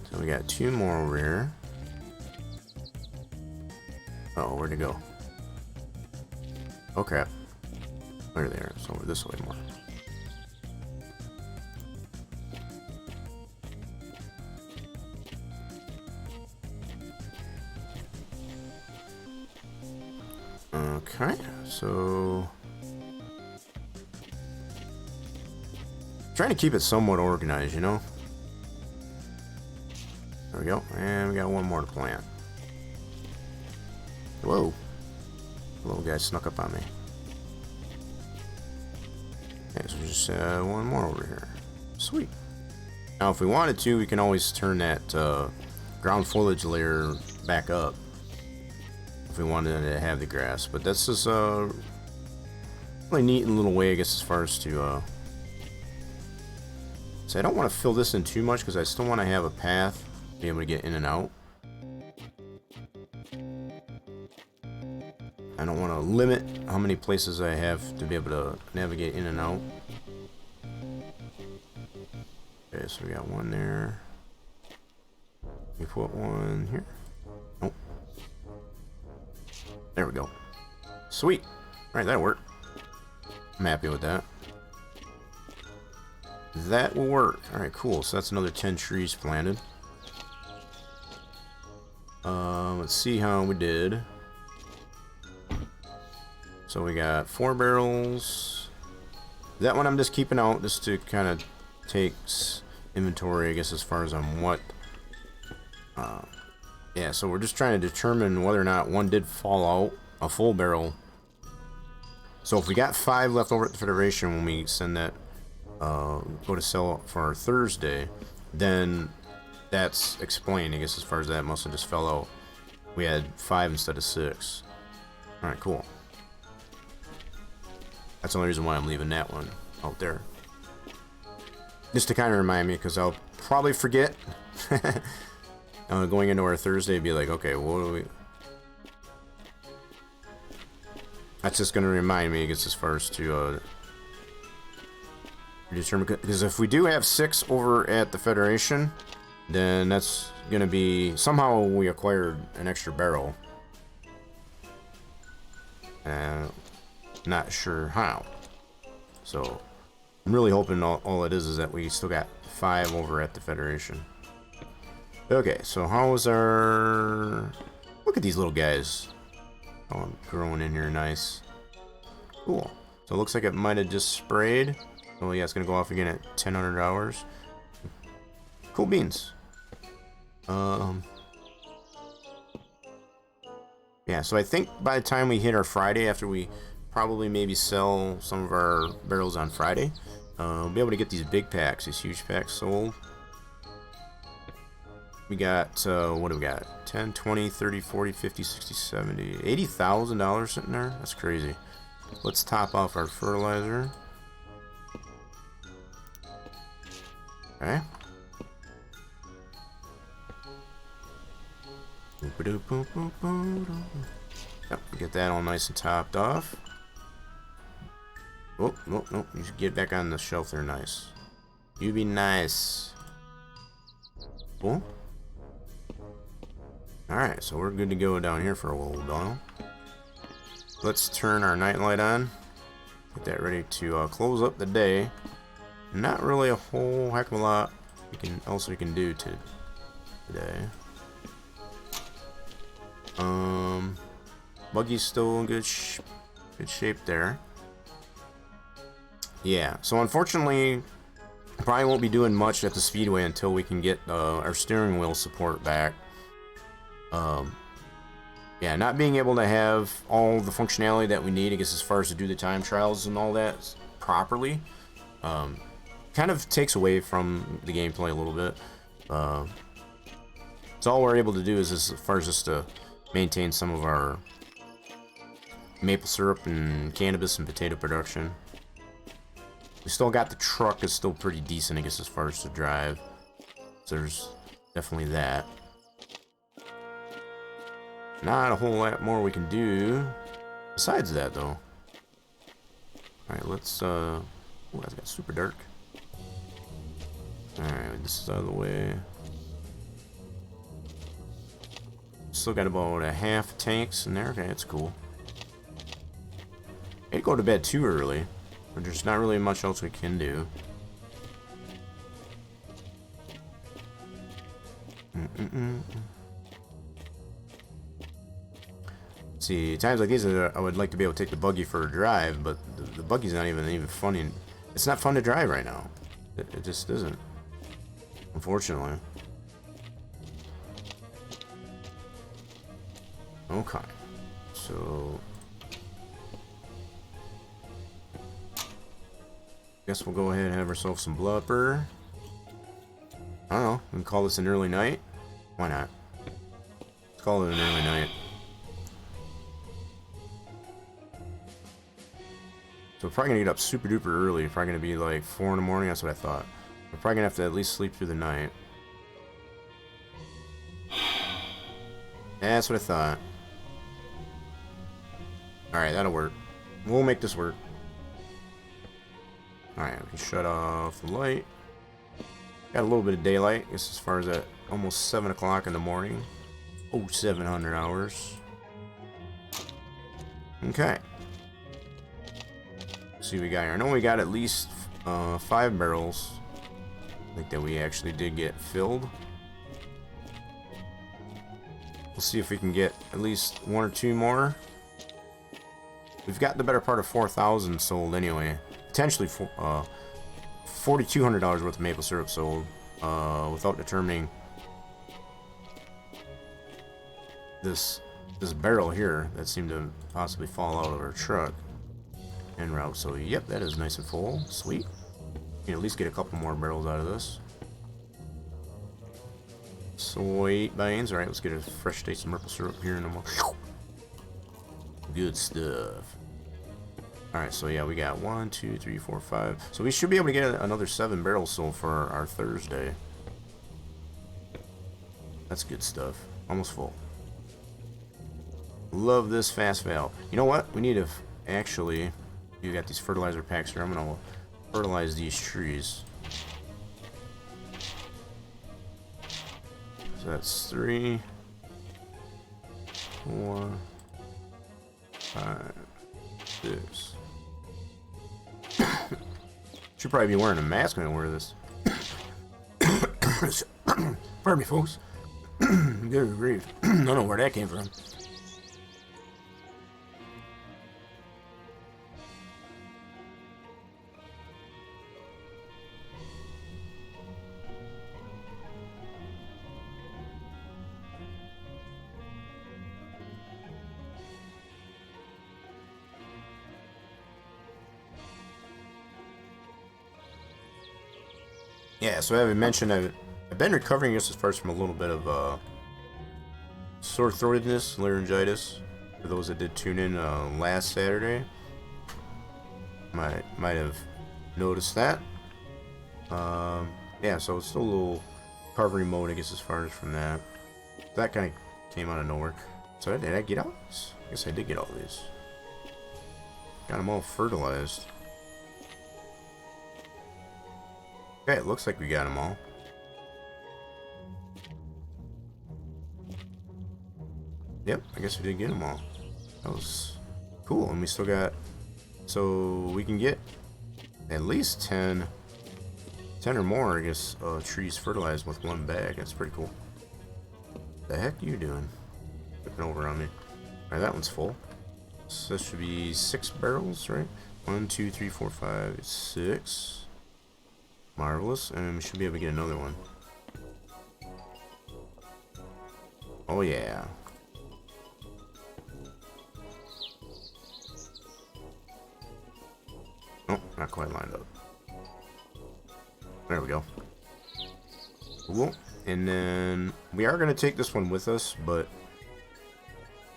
So we got 2 more over here. Oh, where'd it go? Oh crap. Where are they? It's over this way more. Okay, so trying to keep it somewhat organized, you know. There we go, and we got one more to plant. Whoa, the little guy snuck up on me. Okay, so just one more over here. Sweet. Now, if we wanted to, we can always turn that ground foliage layer back up if we wanted to have the grass. But that's just really neat in a little way, I guess, as far as to. So I don't want to fill this in too much because I still want to have a path to be able to get in and out. I don't want to limit how many places I have to be able to navigate in and out. Okay, so we got one there. We put one here. Nope. There we go. Sweet. Alright, that'll work. I'm happy with that. That will work. Alright, cool. So that's another 10 trees planted. Let's see how we did. So we got 4 barrels. That one I'm just keeping out just to kind of take inventory, I guess, as far as on what. Yeah, so we're just trying to determine whether or not one did fall out, a full barrel. So if we got 5 left over at the Federation when we send that, go to sell for our Thursday, then that's explained, I guess, as far as that must have just fell out. We had 5 instead of 6. Alright, cool. That's the only reason why I'm leaving that one out there. Just to kind of remind me, because I'll probably forget. Going into our Thursday, be like, okay, what do we... That's just going to remind me, I guess, as far as to determine... Because if we do have 6 over at the Federation, then that's going to be... Somehow we acquired an extra barrel. Not sure how. So, I'm really hoping all it is that we still got 5 over at the Federation. Okay, so how was our... Look at these little guys. Oh, I'm growing in here nice. Cool. So it looks like it might have just sprayed. Oh yeah, it's going to go off again at 1000 hours. Cool beans. Yeah, so I think by the time we hit our Friday, after we probably maybe sell some of our barrels on Friday, we'll be able to get these big packs, these huge packs sold. We got, what do we got? 10, 20, 30, 40, 50, 60, 70, $80,000 sitting there? That's crazy. Let's top off our fertilizer. Okay. Yep, get that all nice and topped off. Oh, no, no, you should get back on the shelf there, nice. You be nice. Cool. Alright, so we're good to go down here for a little while. Let's turn our nightlight on. Get that ready to close up the day. Not really a whole heck of a lot we can do today. Buggy's still in good shape there. Yeah, so unfortunately, probably won't be doing much at the Speedway until we can get our steering wheel support back. Yeah, not being able to have all the functionality that we need, I guess, as far as to do the time trials and all that properly, kind of takes away from the gameplay a little bit. So all we're able to do is, as far as just to maintain some of our maple syrup and cannabis and potato production. We still got the truck, is still pretty decent, I guess, as far as to drive. So there's definitely that. Not a whole lot more we can do besides that, though. Alright, let's, oh, that's got super dark. Alright, this is out of the way. Still got about a half tanks in there. Okay, that's cool. Can't go to bed too early, but there's not really much else we can do. Let's See, times like these, I would like to be able to take the buggy for a drive, but the buggy's not even funny. It's not fun to drive right now. It just isn't. Unfortunately. Okay. So... guess we'll go ahead and have ourselves some blubber. I don't know. We can call this an early night. Why not? Let's call it an early night. So we're probably gonna get up super duper early. Probably gonna be like 4 in the morning. That's what I thought. We're probably gonna have to at least sleep through the night. That's what I thought. Alright, that'll work. We'll make this work. Alright, we can shut off the light. Got a little bit of daylight, I guess, as far as at almost 7 o'clock in the morning. Oh, 700 hours. Okay. Let's see what we got here. I know we got at least 5 barrels. I think that we actually did get filled. We'll see if we can get at least 1 or 2 more. We've got the better part of 4,000 sold anyway. Potentially $4,200 worth of maple syrup sold without determining this barrel here that seemed to possibly fall out of our truck en route. So yep, that is nice and full. Sweet. We can at least get a couple more barrels out of this. Sweet beans. Alright, let's get a fresh taste of maple syrup here in a moment. Good stuff. Alright, so yeah, we got 1, 2, 3, 4, 5. So we should be able to get another 7 barrels sold for our Thursday. That's good stuff. Almost full. Love this fast valve. You know what? We need to actually... You got these fertilizer packs here. I'm going to fertilize these trees. So that's 3, 4, 5, 6. Should probably be wearing a mask when I wear this. Pardon me, folks. Good grief. I don't know where that came from. Yeah, so as I mentioned, I've been recovering just as far as from a little bit of sore throatedness, laryngitis. For those that did tune in last Saturday, might have noticed that. Yeah, so it's still a little recovery mode, I guess, as far as from that. That kind of came out of nowhere. So did I get all these? I guess I did get all these. Got them all fertilized. Okay, it looks like we got them all. Yep, I guess we did get them all. That was cool, and we still got... So we can get at least 10 or more, I guess, trees fertilized with 1 bag. That's pretty cool. The heck are you doing? Flipping over on me. Alright, that one's full. So this should be 6 barrels, right? 1, 2, 3, 4, 5, 6. Marvelous, and we should be able to get another one. Oh yeah. Oh, not quite lined up. There we go. Cool. And then we are going to take this one with us, but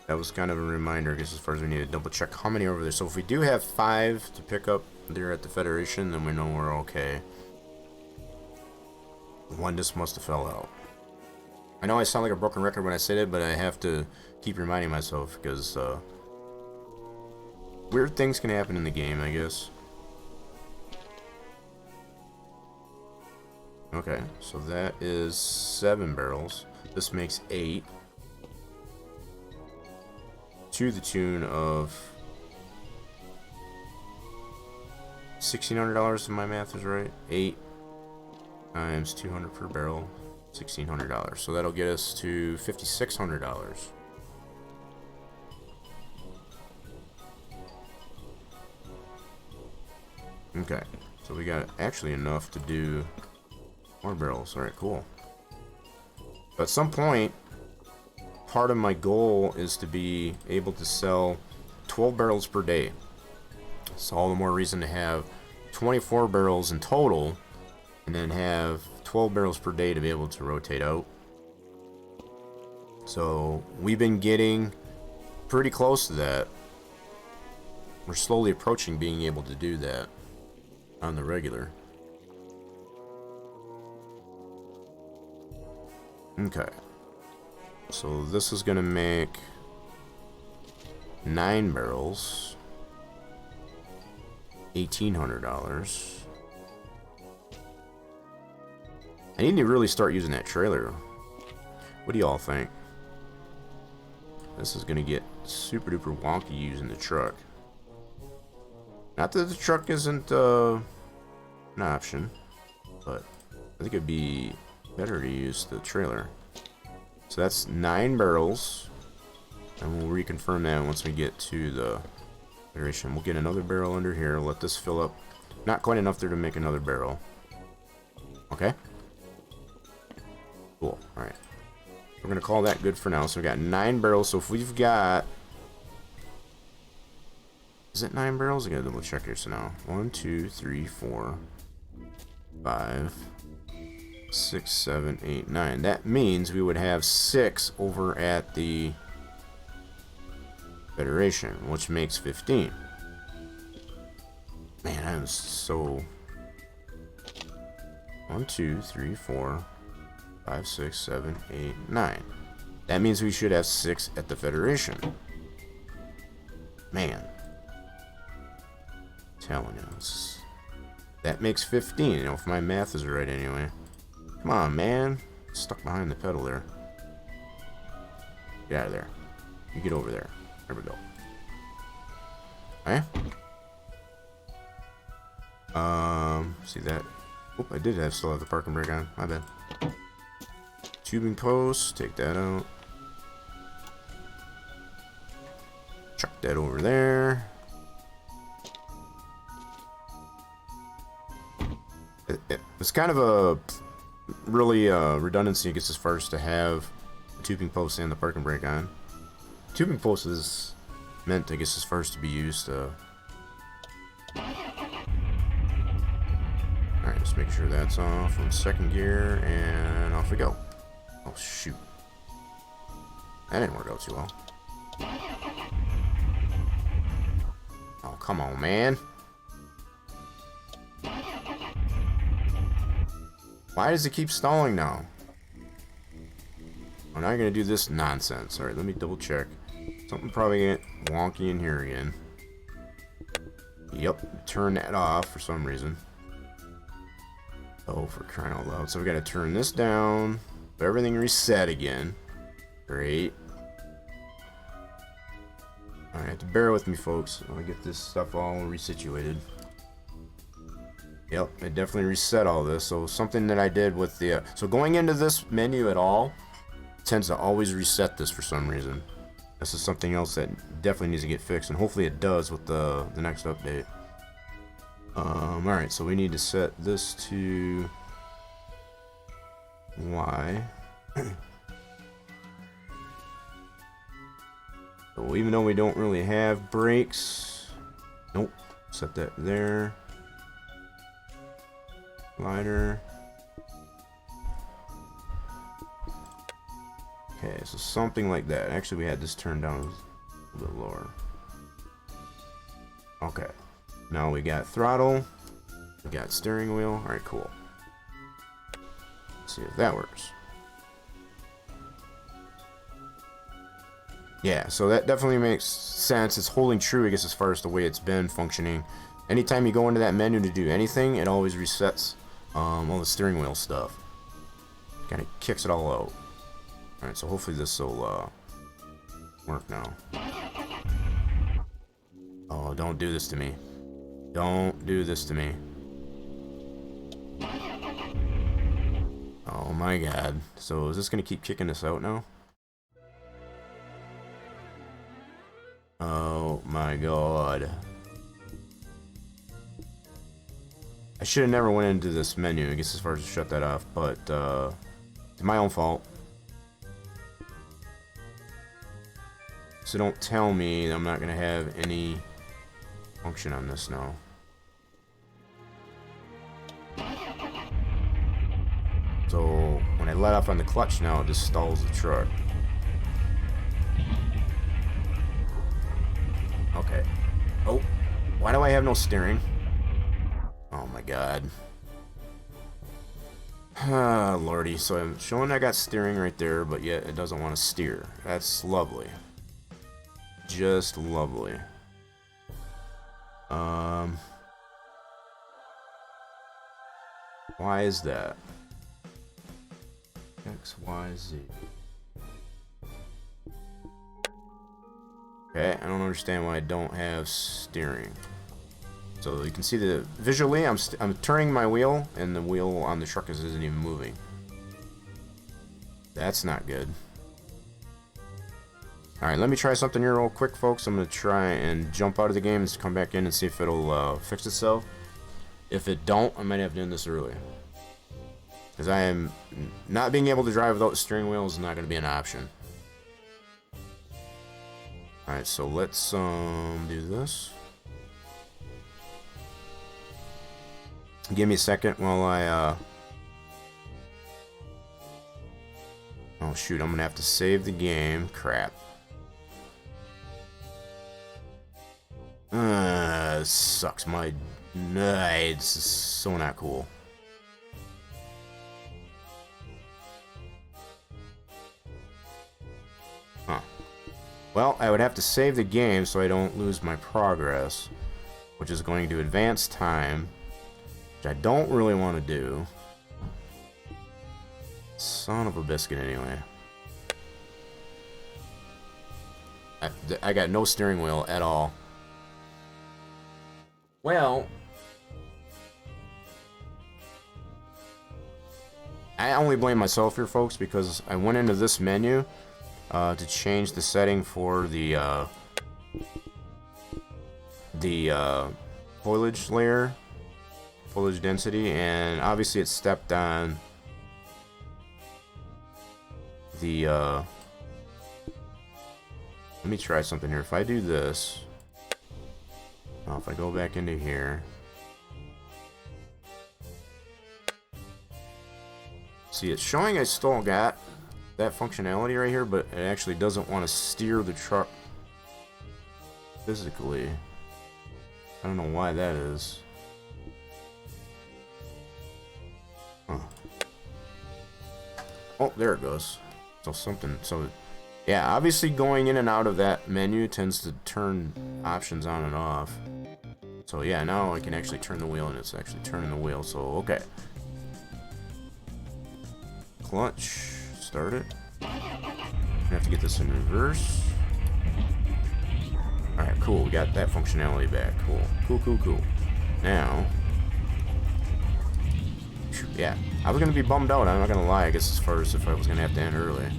that was kind of a reminder, I guess, as far as we need to double check how many are over there. So if we do have 5 to pick up there at the Federation, then we know we're okay. One just must have fell out. I know I sound like a broken record when I say that, but I have to keep reminding myself because weird things can happen in the game, I guess. Okay, so that is 7 barrels. This makes 8. To the tune of $1,600 if my math is right. 8 times 200 per barrel, $1,600. So that'll get us to $5,600. Okay, so we got actually enough to do more barrels. Alright, cool. But at some point, part of my goal is to be able to sell 12 barrels per day. So all the more reason to have 24 barrels in total, and then have 12 barrels per day to be able to rotate out. So we've been getting pretty close to that. We're slowly approaching being able to do that on the regular. Okay. So this is gonna make 9 barrels. $1,800. I need to really start using that trailer. What do y'all think? This is gonna get super duper wonky using the truck. Not that the truck isn't an option, but I think it'd be better to use the trailer. So that's 9 barrels, and we'll reconfirm that once we get to the iteration. We'll get another barrel under here, let this fill up. Not quite enough there to make another barrel. Okay? Cool, alright. We're gonna call that good for now. So we got 9 barrels, so if we've got... Is it 9 barrels? I gotta double check here. So now 1, 2, 3, 4, 5, 6, 7, 8, 9. That means we would have 6 over at the Federation, which makes 15. Man, I am so... 1, 2, 3, 4, 5, 6, 7, 8, 9. That means we should have 6 at the Federation. Man. Telling you, that makes 15, you know, if my math is right anyway. Come on, man. Stuck behind the pedal there. Get out of there. You get over there. There we go. Okay. See that? Oh, I did still have the parking brake on. My bad. Tubing post. Take that out. Chuck that over there. It's kind of a really redundancy, I guess, as far as to have the tubing post and the parking brake on. Tubing post is meant, I guess, as far as to be used. Alright, just make sure that's off on second gear, and off we go. Oh, shoot. That didn't work out too well. Oh, come on, man. Why does it keep stalling now? I'm not gonna do this nonsense. Alright, let me double check. Something probably get wonky in here again. Yep, turn that off for some reason. Oh, for crying out loud. So we gotta turn this down. Everything reset again. Great. Alright, bear with me, folks. I'll get this stuff all resituated. Yep, it definitely reset all this. So something that I did with the... so going into this menu at all, tends to always reset this for some reason. This is something else that definitely needs to get fixed, and hopefully it does with the next update. Alright, so we need to set this to Y. So even though we don't really have brakes, nope, set that there. Slider. Okay, so something like that. Actually, we had this turned down a little bit lower. Okay. Now we got throttle. We got steering wheel. Alright, cool. Let's see if that works. Yeah, so that definitely makes sense. It's holding true, I guess, as far as the way it's been functioning. Anytime you go into that menu to do anything, it always resets all the steering wheel stuff. Kind of kicks it all out. Alright, so hopefully this will work now. Oh, don't do this to me. Don't do this to me. Oh my god. So is this going to keep kicking this out now? Oh my god. I should have never went into this menu, I guess, as far as to shut that off, but it's my own fault. So don't tell me that I'm not gonna have any function on this now. So when I let off on the clutch now, it just stalls the truck. Okay. Oh, why do I have no steering? Oh my god. Ah, lordy. So I'm showing I got steering right there, but yet it doesn't want to steer. That's lovely. Just lovely. Why is that? X, Y, Z. Okay, I don't understand why I don't have steering. So you can see that visually I'm turning my wheel and the wheel on the truck isn't even moving. That's not good. Alright, let me try something here real quick, folks. I'm going to try and jump out of the game and come back in and see if it'll fix itself. If it don't, I might have to end this early. Because I am not being able to drive without the steering wheel is not going to be an option. Alright, so let's do this. Give me a second while I oh shoot, I'm gonna have to save the game. Crap. This sucks. It's so not cool. Huh. Well, I would have to save the game so I don't lose my progress, which is going to advance time, which I don't really want to do. Son of a biscuit, anyway. I got no steering wheel at all. Well, I only blame myself here, folks, because I went into this menu to change the setting for the foliage layer, foliage density, and obviously it stepped on the let me try something here. If I do this, oh, if I go back into here, see, it's showing I still got that functionality right here, but it actually doesn't want to steer the truck physically. I don't know why that is. Huh. Oh, there it goes. So yeah, obviously going in and out of that menu tends to turn options on and off. So yeah, now I can actually turn the wheel and it's actually turning the wheel. So okay. Clutch, start it. I have to get this in reverse. Alright, cool. We got that functionality back. Cool. Now, yeah, I was gonna be bummed out. I'm not gonna lie. I guess as far as if I was gonna have to end early,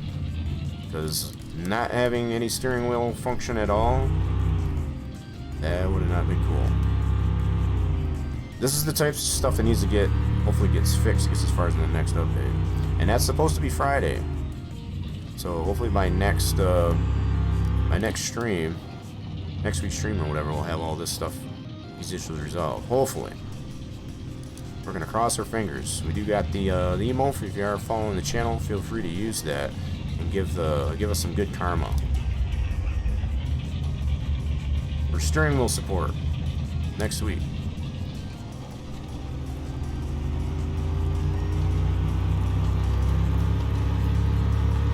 because not having any steering wheel function at all, that would have not been cool. This is the type of stuff that needs to get, hopefully gets fixed, as far as the next update, and that's supposed to be Friday. So hopefully by next stream, next week's stream or whatever, we'll have all this stuff, these issues resolved. Hopefully. We're gonna cross our fingers. We do got the emote. If you are following the channel, feel free to use that and give us some good karma. For steering wheel support next week.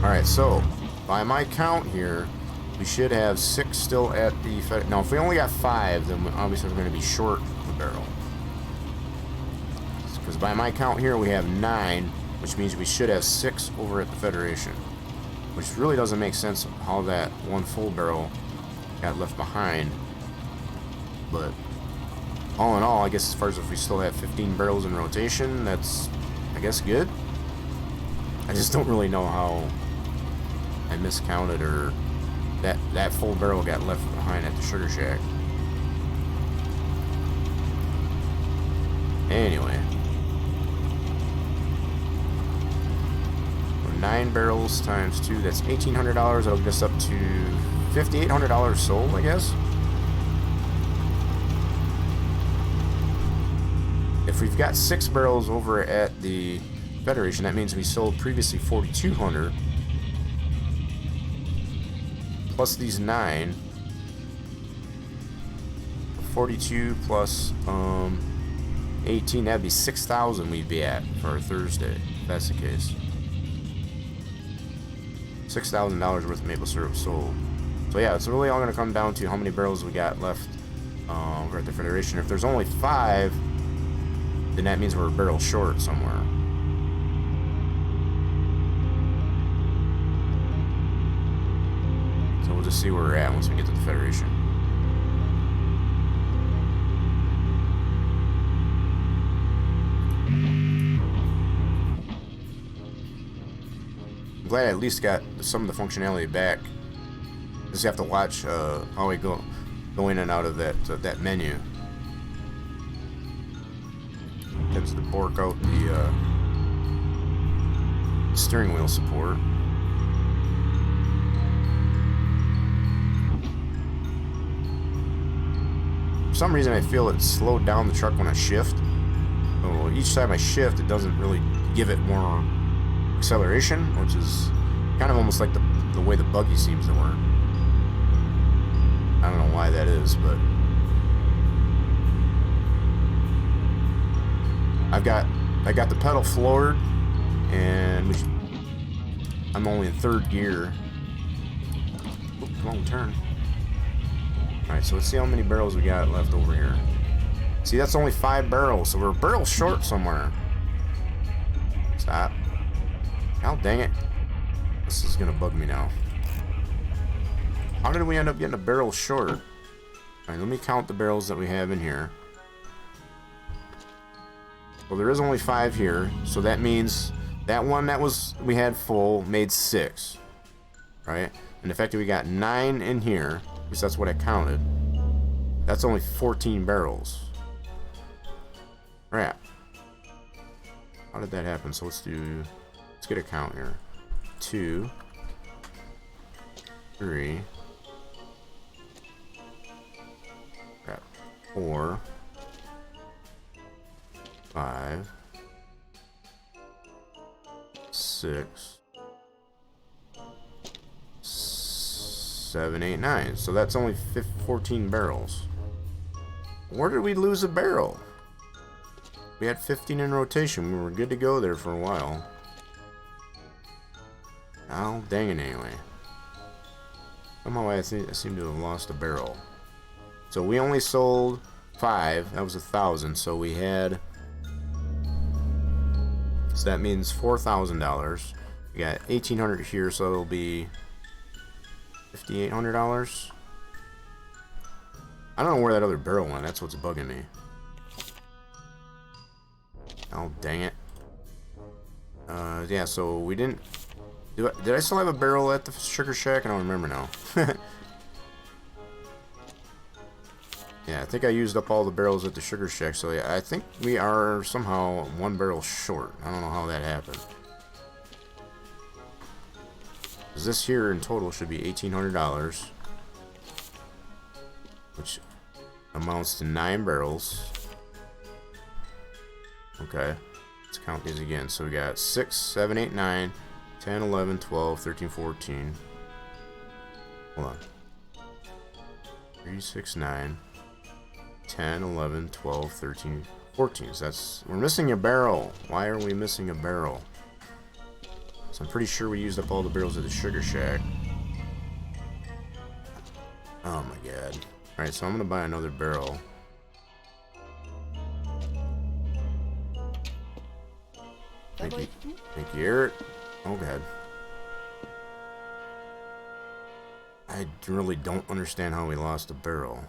Alright, so by my count here, we should have 6 still at the now if we only got 5, then obviously we're going to be short the barrel. Because by my count here we have 9, which means we should have 6 over at the Federation, which really doesn't make sense how that one full barrel got left behind. But all in all, I guess as far as if we still have 15 barrels in rotation, that's, I guess, good. I just don't really know how I miscounted, or that full barrel got left behind at the Sugar Shack. Anyway. 9 barrels times 2, that's $1,800. That'll get us up to $5,800 sold, I guess. If we've got 6 barrels over at the Federation, that means we sold previously 4,200. Plus these 9. 42 plus 18, that'd be 6,000 we'd be at for our Thursday, if that's the case. $6,000 worth of maple syrup sold. So yeah, it's really all going to come down to how many barrels we got left over at the Federation. If there's only 5, then that means we're a barrel short somewhere. So we'll just see where we're at once we get to the Federation. I'm glad I at least got some of the functionality back. Just have to watch how we go in and out of that menu. Tends to bork out the steering wheel support. For some reason I feel it slowed down the truck when I shift. So each time I shift, it doesn't really give it more acceleration, which is kind of almost like the way the buggy seems to work. I don't know why that is, but I got the pedal floored, and I'm only in 3rd gear. Oop, come on, turn. Alright, so let's see how many barrels we got left over here. See, that's only 5 barrels, so we're a barrel short somewhere. Stop. Oh, dang it. This is gonna bug me now. How did we end up getting a barrel short? Alright, let me count the barrels that we have in here. Well, there is only 5 here, so that means that one that we had full made 6. Right? And the fact that we got 9 in here, because that's what I counted, that's only 14 barrels. Crap. How did that happen? So let's get a count here. 2, 3, 4, 5, 6, 7, 8, 9. So that's only 14 barrels. Where did we lose a barrel? We had 15 in rotation. We were good to go there for a while. Oh, dang it anyway. Somehow I seem to have lost a barrel. So we only sold 5. That was 1,000. So we had... So that means $4,000. We got $1,800 here, so it'll be $5,800. I don't know where that other barrel went. That's what's bugging me. Oh, dang it. Yeah, so we didn't... Did I still have a barrel at the Sugar Shack? I don't remember now. Yeah, I think I used up all the barrels at the Sugar Shack, so yeah, I think we are somehow 1 barrel short. I don't know how that happened. Because this here in total should be $1,800, which amounts to 9 barrels. Okay, let's count these again. So we got 6, 7, 8, 9, 10, 11, 12, 13, 14. Hold on. 3, 6, 9, 10, 11, 12, 13, 14. So we're missing a barrel. Why are we missing a barrel? So I'm pretty sure we used up all the barrels at the Sugar Shack. Oh my god. Alright, so I'm gonna buy another barrel. Thank you, Eric. Oh god. I really don't understand how we lost a barrel.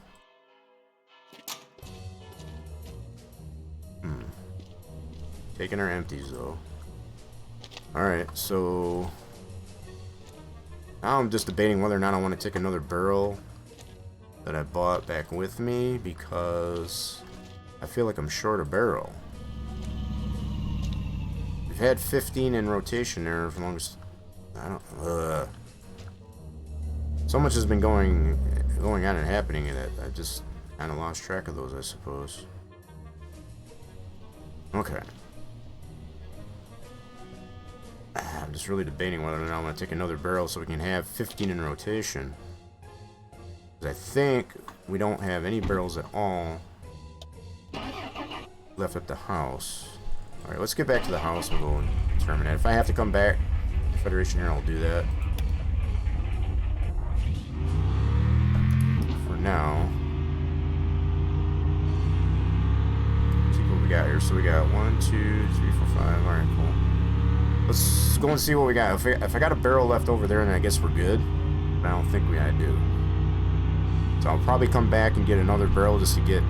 Taking our empties though. Alright, so now I'm just debating whether or not I want to take another barrel that I bought back with me, because I feel like I'm short a barrel. had 15 in rotation there for longest. I don't. So much has been going on and happening that I just kind of lost track of those, I suppose. Okay. I'm just really debating whether or not I'm going to take another barrel so we can have 15 in rotation. I think we don't have any barrels at all left at the house. Alright, let's get back to the house and go and determine that. If I have to come back to the Federation here, I'll do that. For now, see what we got here. So we got 1, 2, 3, 4, 5. Alright, cool. Let's go and see what we got. If I got a barrel left over there, then I guess we're good. But I don't think I do. So I'll probably come back and get another barrel just to get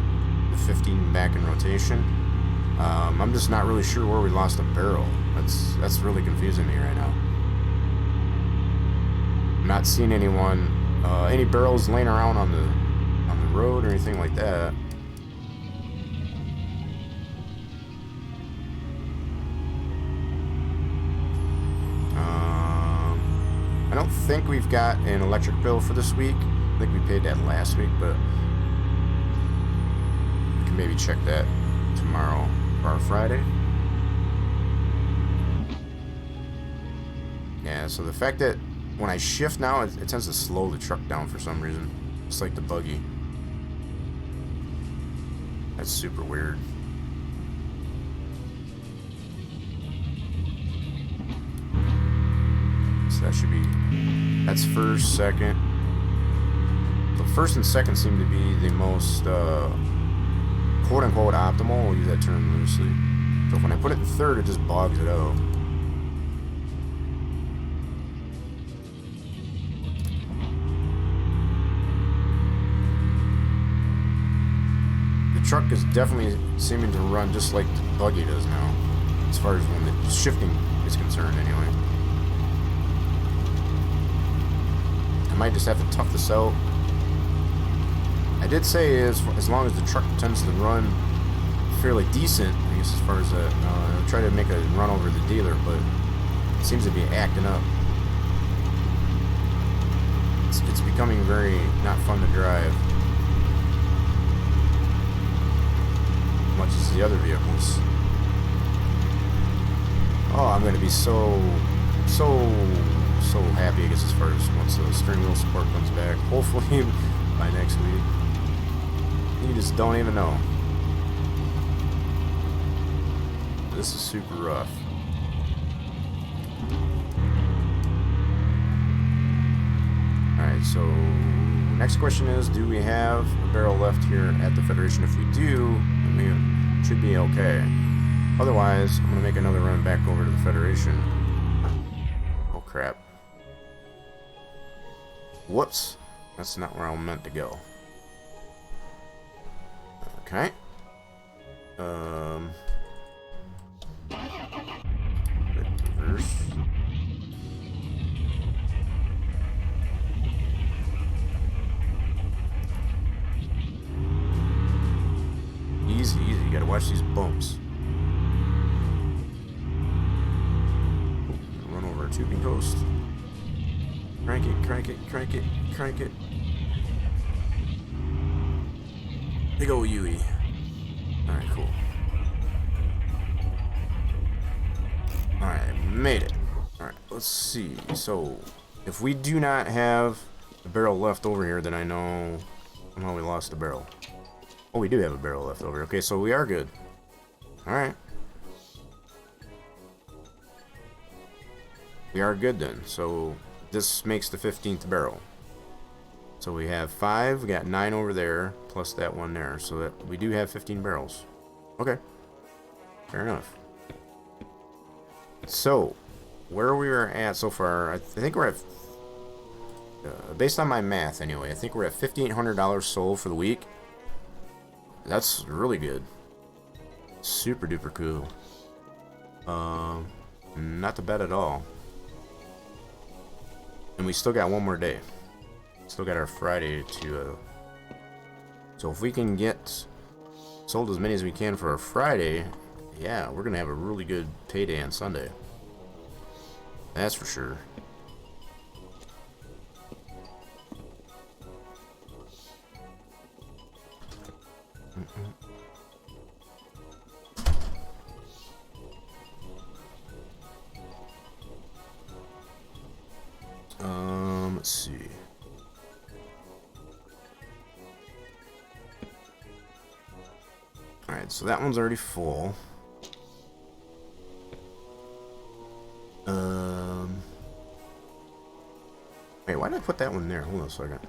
the 15 back in rotation. I'm just not really sure where we lost a barrel. That's really confusing me right now. I'm not seeing anyone, any barrels laying around on the road or anything like that. I don't think we've got an electric bill for this week. I think we paid that last week, but we can maybe check that tomorrow or Friday. Yeah, so the fact that when I shift now, it tends to slow the truck down for some reason. Just like the buggy. That's super weird. So that should be... That's first, second. The first and second seem to be the most, quote-unquote optimal. We'll use that term loosely. So when I put it in third, it just bogs it out. The truck is definitely seeming to run just like the buggy does now, as far as when the shifting is concerned anyway. I might just have to tough this out. I did say as long as the truck tends to run fairly decent, I guess as far as try to make a run over the dealer, but it seems to be acting up. It's becoming very not fun to drive, as much as the other vehicles. Oh, I'm going to be so happy, I guess, as far as once the steering wheel support comes back. Hopefully by next week. You just don't even know. This is super rough. Alright, so next question is, do we have a barrel left here at the Federation? If we do, then we should be okay. Otherwise, I'm going to make another run back over to the Federation. Oh crap. Whoops. That's not where I meant to go. Okay. Reverse. Easy, easy. You gotta watch these bumps. Run over a tubing post. Crank it, crank it, crank it, crank it. Big ol' Yui. Alright, cool. Alright, made it. Alright, let's see. So, if we do not have a barrel left over here, then I know somehow we lost a barrel. Oh, we do have a barrel left over. Okay, so we are good. Alright. We are good then. So, this makes the 15th barrel. So we have 5, we got 9 over there, plus that one there. So that we do have 15 barrels. Okay. Fair enough. So, where we are at so far, I think we're at, based on my math anyway, I think we're at $1,500 sold for the week. That's really good. Super duper cool. Not too bad at all. And we still got one more day. Still got our Friday to, so if we can get sold as many as we can for our Friday, yeah, we're gonna have a really good payday on Sunday. That's for sure. Let's see. Alright, so that one's already full. Wait, why did I put that one there? Hold on a second.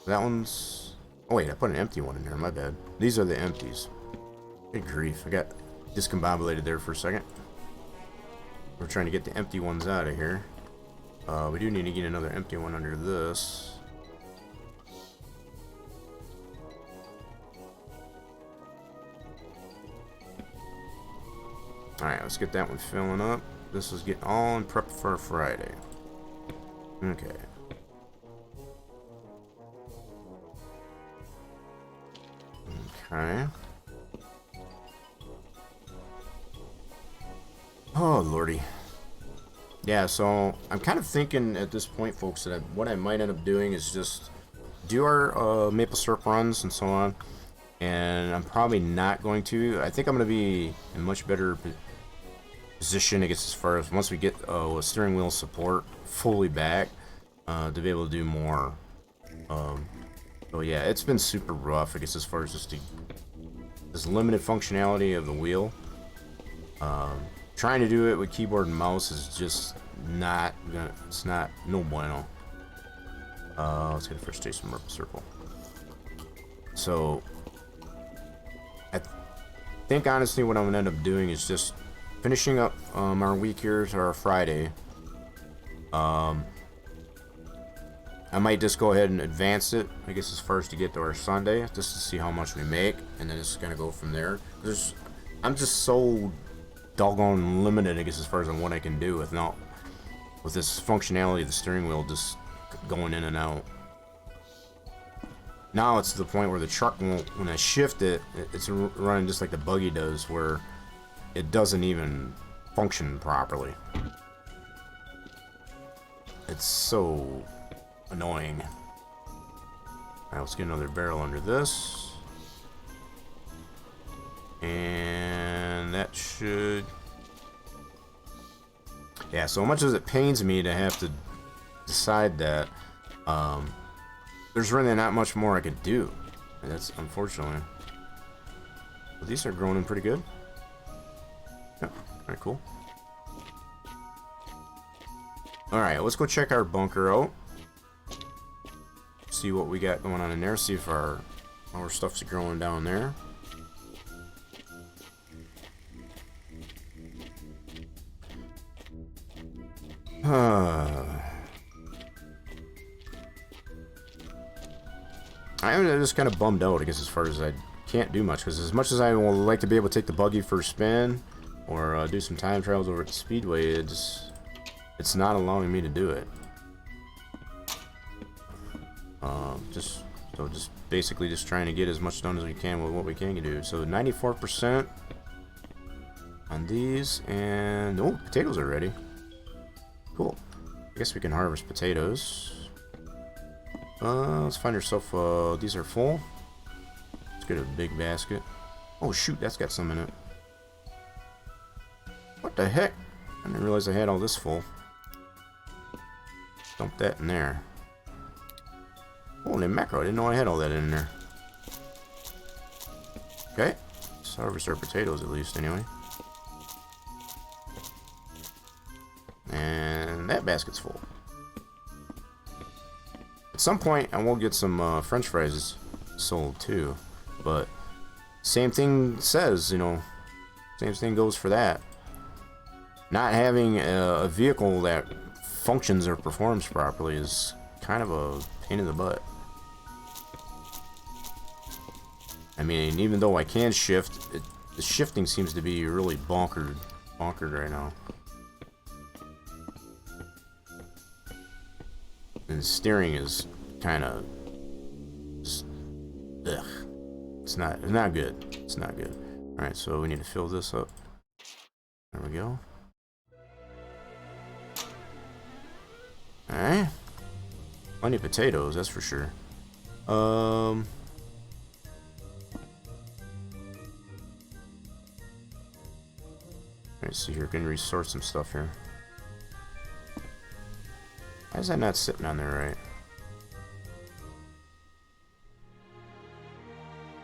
That one's... Oh wait, I put an empty one in there, my bad. These are the empties. Good grief, I got discombobulated there for a second. We're trying to get the empty ones out of here. We do need to get another empty one under this. Alright, let's get that one filling up. This is getting all in prep for Friday. Okay. Okay. Oh, lordy. Yeah, so I'm kind of thinking at this point, folks, that what I might end up doing is just do our maple syrup runs and so on. And I'm probably not going to. I think I'm going to be in much better position, I guess, as far as once we get a steering wheel support fully back to be able to do more. So yeah, it's been super rough, I guess, as far as just this limited functionality of the wheel. Trying to do it with keyboard and mouse is just not gonna, it's not, no bueno. Let's get a first taste of Purple Circle. So I think honestly what I'm gonna end up doing is just finishing up our week here to our Friday. I might just go ahead and advance it, I guess, as far as to get to our Sunday, just to see how much we make, and then it's gonna go from there. I'm just so doggone limited, I guess, as far as on what I can do with this functionality of the steering wheel just going in and out. Now it's to the point where the truck won't, when I shift it, it's running just like the buggy does, where it doesn't even function properly. It's so annoying. Alright, let's get another barrel under this. And that should... Yeah, so much as it pains me to have to decide that, there's really not much more I could do. And that's unfortunately. But these are growing in pretty good. Yep, alright, cool. Alright, let's go check our bunker out. See what we got going on in there. See if our stuff's growing down there. I'm just kind of bummed out, I guess, as far as I can't do much. Because as much as I would like to be able to take the buggy for a spin or do some time trials over at the Speedway, it's not allowing me to do it. Just basically just trying to get as much done as we can with what we can do. So 94% on these, and oh, potatoes are ready. Cool. I guess we can harvest potatoes. Let's find ourselves. These are full. Let's get a big basket. Oh shoot, that's got some in it. What the heck? I didn't realize I had all this full. Dump that in there. Holy mackerel, I didn't know I had all that in there. Okay. Let's harvest our potatoes at least, anyway. And that basket's full. At some point, I will get some French fries sold too. But same thing says, you know, same thing goes for that. Not having a vehicle that functions or performs properly is kind of a pain in the butt. I mean, even though I can shift, the shifting seems to be really bonkered right now. And steering is kind of just, ugh. It's not good. It's not good. Alright, so we need to fill this up. There we go. Alright. Plenty of potatoes, that's for sure. Let's see here, can resource some stuff here. Why is that not sitting on there right?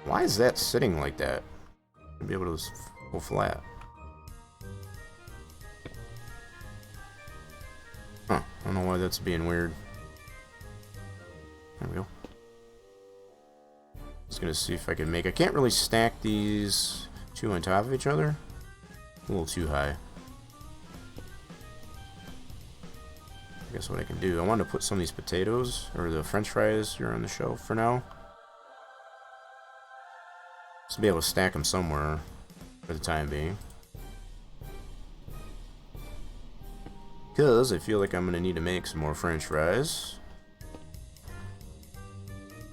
Why is that sitting like that? I'd be able to go flat. Huh, I don't know why that's being weird. There we go. Just gonna see if I can make... I can't really stack these two on top of each other. A little too high. I guess what I can do, I want to put some of these potatoes, or the french fries here on the shelf for now. Just to be able to stack them somewhere for the time being. Because I feel like I'm going to need to make some more french fries.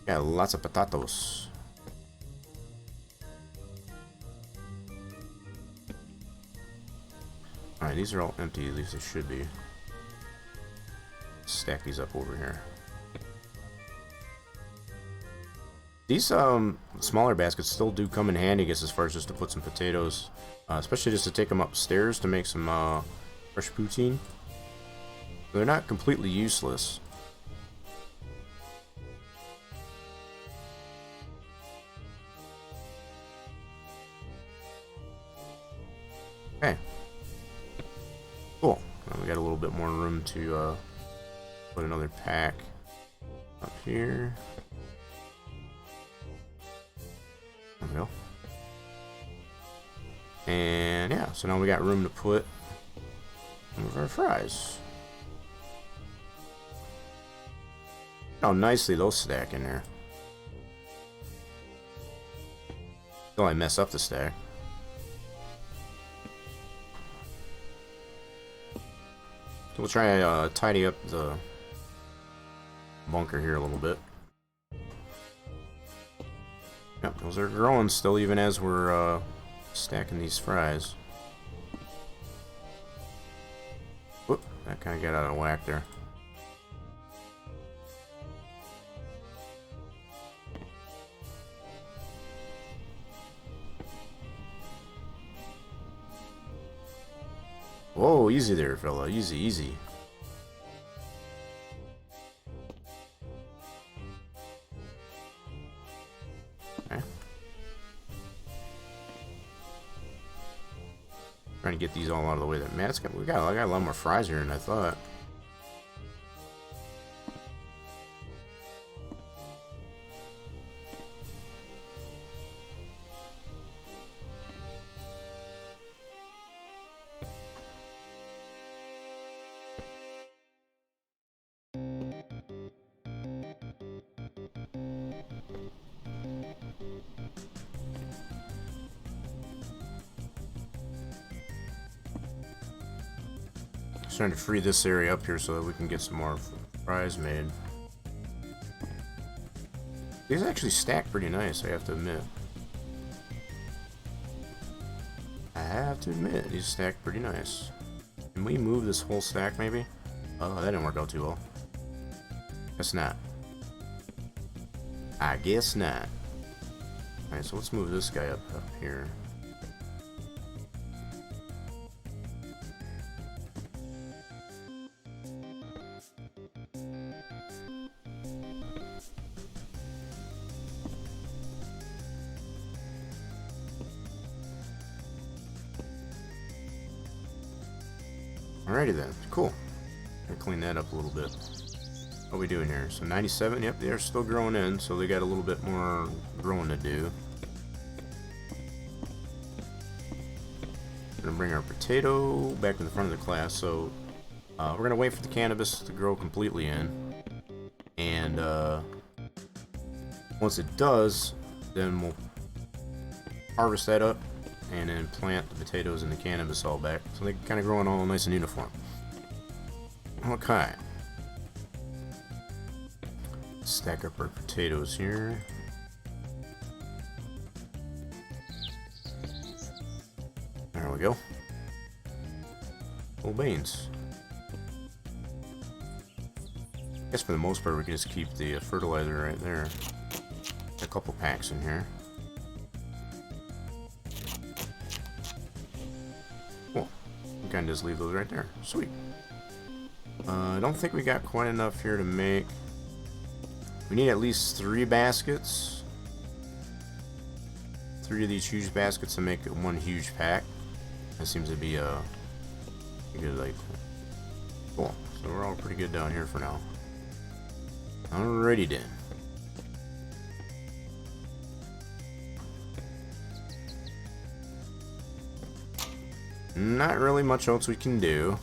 Got lots of potatoes. Alright, these are all empty, at least they should be. Stack these up over here. These smaller baskets still do come in handy, I guess, as far as just to put some potatoes, especially just to take them upstairs to make some fresh poutine. They're not completely useless. Okay. Cool. Now we got a little bit more room to put another pack up here. There we go. And yeah, so now we got room to put some of our fries. How nicely those stack in there. Until I mess up the stack. So we'll try tidy up the bunker here a little bit. Yep, those are growing still even as we're stacking these fries. Whoop, that kind of got out of whack there. Whoa, easy there, fella. Easy, easy. Okay. Trying to get these all out of the way. That man, I got a lot more fries here than I thought. Trying to free this area up here so that we can get some more fries made. These actually stack pretty nice, I have to admit. These stack pretty nice. Can we move this whole stack maybe? Oh, that didn't work out too well. Guess not. I guess not. Alright, so let's move this guy up here. Alrighty then, cool. Gonna clean that up a little bit. What are we doing here? So 97, yep, they're still growing in, so they got a little bit more growing to do. Gonna bring our potato back to the front of the class, so we're gonna wait for the cannabis to grow completely in. And once it does, then we'll harvest that up and then plant the potatoes and the cannabis all back, so they can kind of grow in all nice and uniform. Okay. Stack up our potatoes here. we go. Little beans. I guess for the most part we can just keep the fertilizer right there. A couple packs in here. Cool. We can just leave those right there. Sweet. I don't think we got quite enough here to make. We need at least 3 baskets. 3 of these huge baskets to make one huge pack. That seems to be a good idea. Cool. So we're all pretty good down here for now. Alrighty then. Not really much else we can do.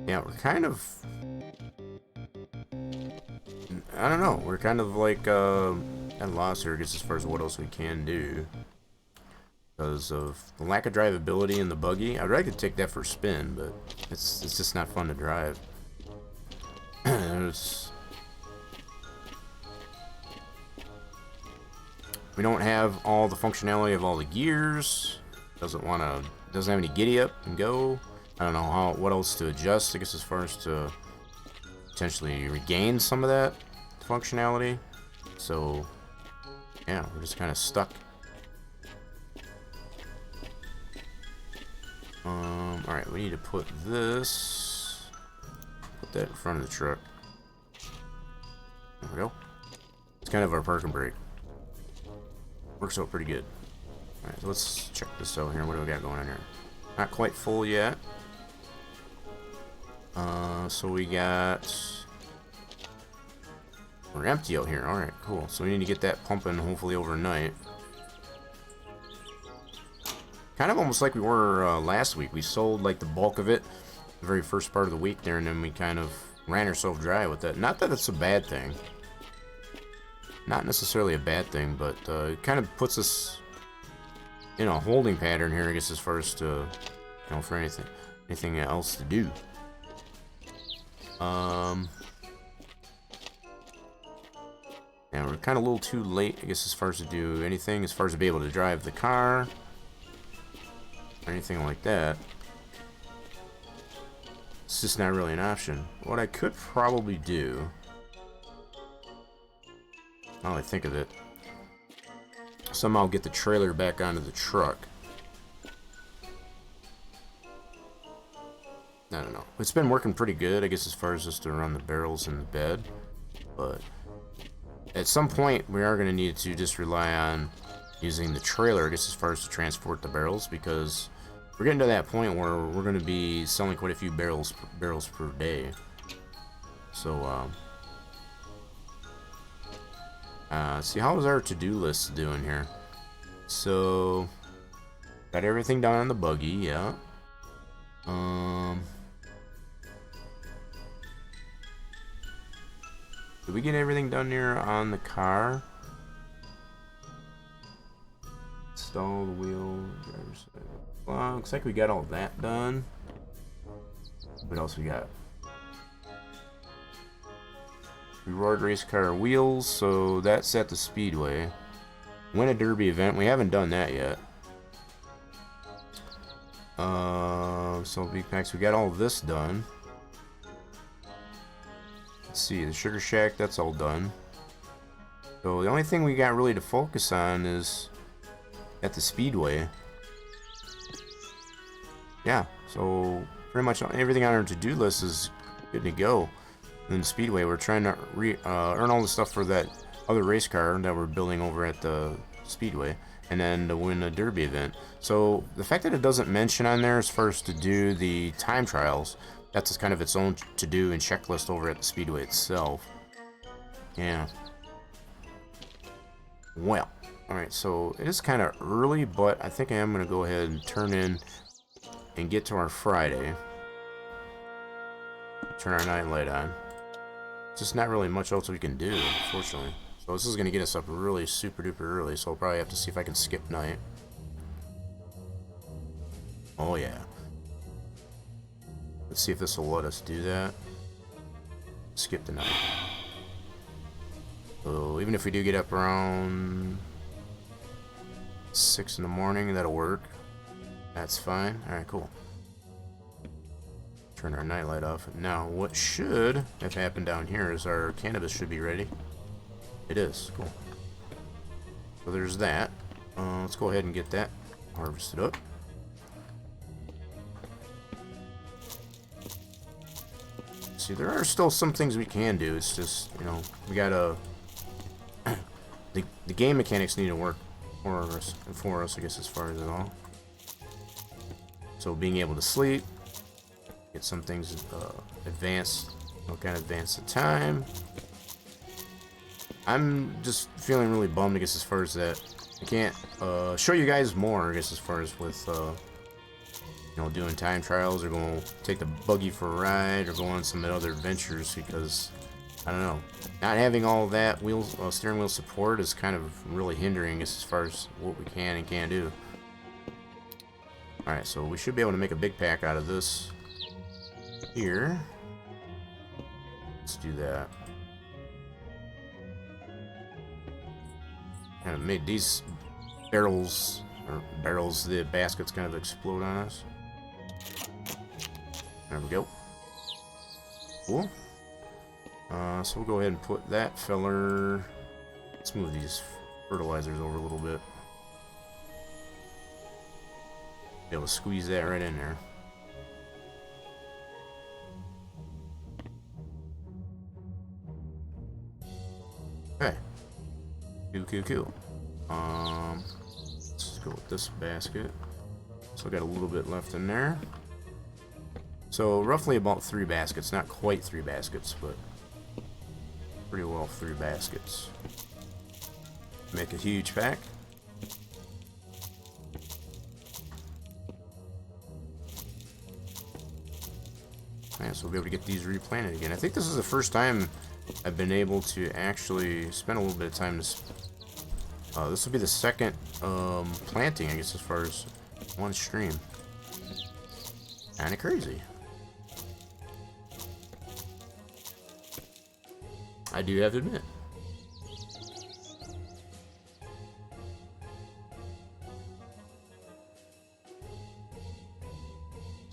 Yeah, we're kind of... I don't know. We're kind of like at loss here, I guess, as far as what else we can do. Because of the lack of drivability in the buggy. I'd rather take that for a spin, but it's just not fun to drive. We don't have all the functionality of all the gears. Doesn't have any giddy up and go. I don't know what else to adjust, I guess, as far as to potentially regain some of that functionality. So yeah, we're just kind of stuck. Alright, we need to put that in front of the truck. There we go. It's kind of our park and brake. Works out pretty good. Alright, so let's check this out here. What do we got going on here? Not quite full yet. So we're empty out here. Alright, cool. So we need to get that pumping hopefully overnight. Kind of almost like we were last week. We sold like the bulk of it the very first part of the week there, and then we kind of ran ourselves dry with that. Not that it's a bad thing. Not necessarily a bad thing, but it kind of puts us in a holding pattern here, I guess, as far as to, you know, for anything else to do. Yeah, we're kind of a little too late, I guess, as far as to do anything, as far as to be able to drive the car, or anything like that. It's just not really an option. What I could probably do, now I think of it, somehow get the trailer back onto the truck. I don't know. It's been working pretty good, I guess, as far as just to run the barrels in the bed. But at some point, we are going to need to just rely on using the trailer, I guess, as far as to transport the barrels, because we're getting to that point where we're going to be selling quite a few barrels per day. So, see, how is our to-do list doing here? So, got everything done on the buggy, yeah. Did we get everything done here on the car? Install the wheel, driver's side. Well, looks like we got all that done. What else we got? We roared race car wheels, so that's at the speedway. Win a derby event. We haven't done that yet. So big packs. We got all this done. Let's see, the Sugar Shack, that's all done. So the only thing we got really to focus on is at the speedway. Yeah, so pretty much everything on our to-do list is good to go. And then speedway, we're trying to earn all the stuff for that other race car that we're building over at the speedway, and then to win a derby event. So the fact that it doesn't mention on there as far as to do the time trials, that's kind of its own to-do and checklist over at the speedway itself. Yeah. Well, alright, so it is kind of early, but I think I am going to go ahead and turn in and get to our Friday. Turn our night light on. Just not really much else we can do, unfortunately. So this is going to get us up really super duper early, so I'll probably have to see if I can skip night. Oh yeah. Let's see if this will let us do that. Skip the night. So even if we do get up around 6 in the morning, that'll work. That's fine. Alright, cool. Turn our nightlight off. Now, what should have happened down here is our cannabis should be ready. It is. Cool. So there's that. Let's go ahead and get that harvested up. See, there are still some things we can do. It's just, you know, we gotta... the game mechanics need to work for us, I guess, as far as it all. So being able to sleep, get some things advanced, kind of advance the time. I'm just feeling really bummed, I guess, as far as that. I can't show you guys more, I guess, as far as with, you know, doing time trials or going to take the buggy for a ride or go on some other adventures because, I don't know, not having all that steering wheel support is kind of really hindering us as far as what we can and can't do. Alright, so we should be able to make a big pack out of this here. Let's do that. Kind of made these barrels, the baskets kind of explode on us. There we go. Cool. So we'll go ahead and put that feller. Let's move these fertilizers over a little bit. Be able to squeeze that right in there. Okay. Cool. Let's go with this basket. Still got a little bit left in there. So roughly about 3 baskets. Not quite 3 baskets, but pretty well 3 baskets. Make a huge pack. Yeah, so we'll be able to get these replanted again. I think this is the first time I've been able to actually spend a little bit of time to... this will be the second planting, I guess, as far as one stream. Kinda crazy. I do have to admit.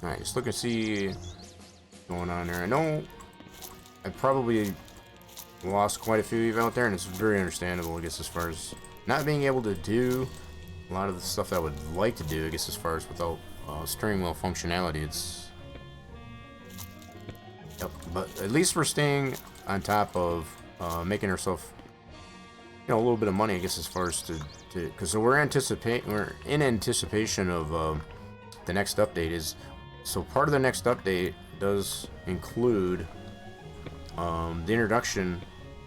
Alright, just looking to see what's going on there. I know I probably lost quite a few of you out there, and it's very understandable, I guess, as far as not being able to do a lot of the stuff I would like to do, I guess, as far as without steering wheel functionality. It's... Yep, but at least we're staying on top of making ourselves, you know, a little bit of money, I guess, as far as to because we're in anticipation of the next update. Is so part of the next update does include the introduction,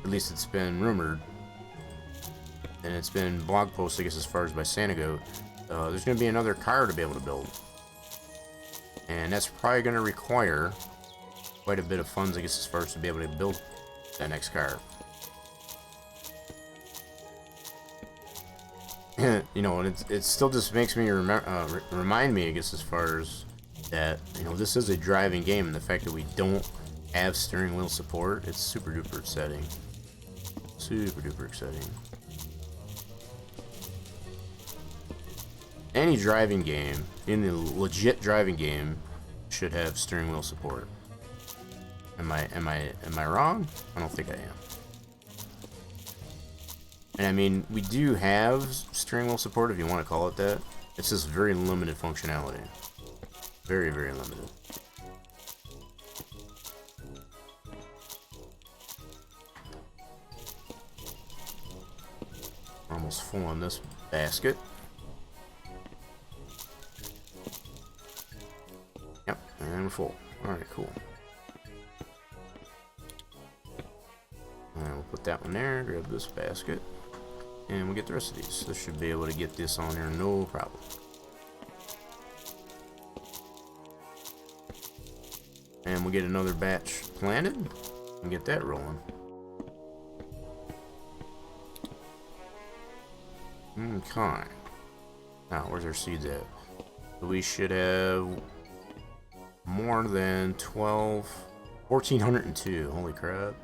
at least it's been rumored, and it's been blog posted, I guess, as far as by Santa Goat. There's going to be another car to be able to build, and that's probably going to require quite a bit of funds, I guess, as far as to be able to build that next car. You know, and it still just makes me remind me, I guess, as far as that, you know, this is a driving game, and the fact that we don't have steering wheel support, it's super duper exciting. Super duper exciting. Any driving game, in the legit driving game, should have steering wheel support. Am I wrong? I don't think I am. And I mean, we do have steering wheel support, if you want to call it that. It's just very limited functionality. Very, very limited. We're almost full on this basket. Yep, and we're full. Alright, cool. Alright, we'll put that one there, grab this basket, and we'll get the rest of these. This should be able to get this on there, no problem. And we'll get another batch planted and get that rolling. Okay. Now, where's our seeds at? So we should have more than 1,402. Holy crap.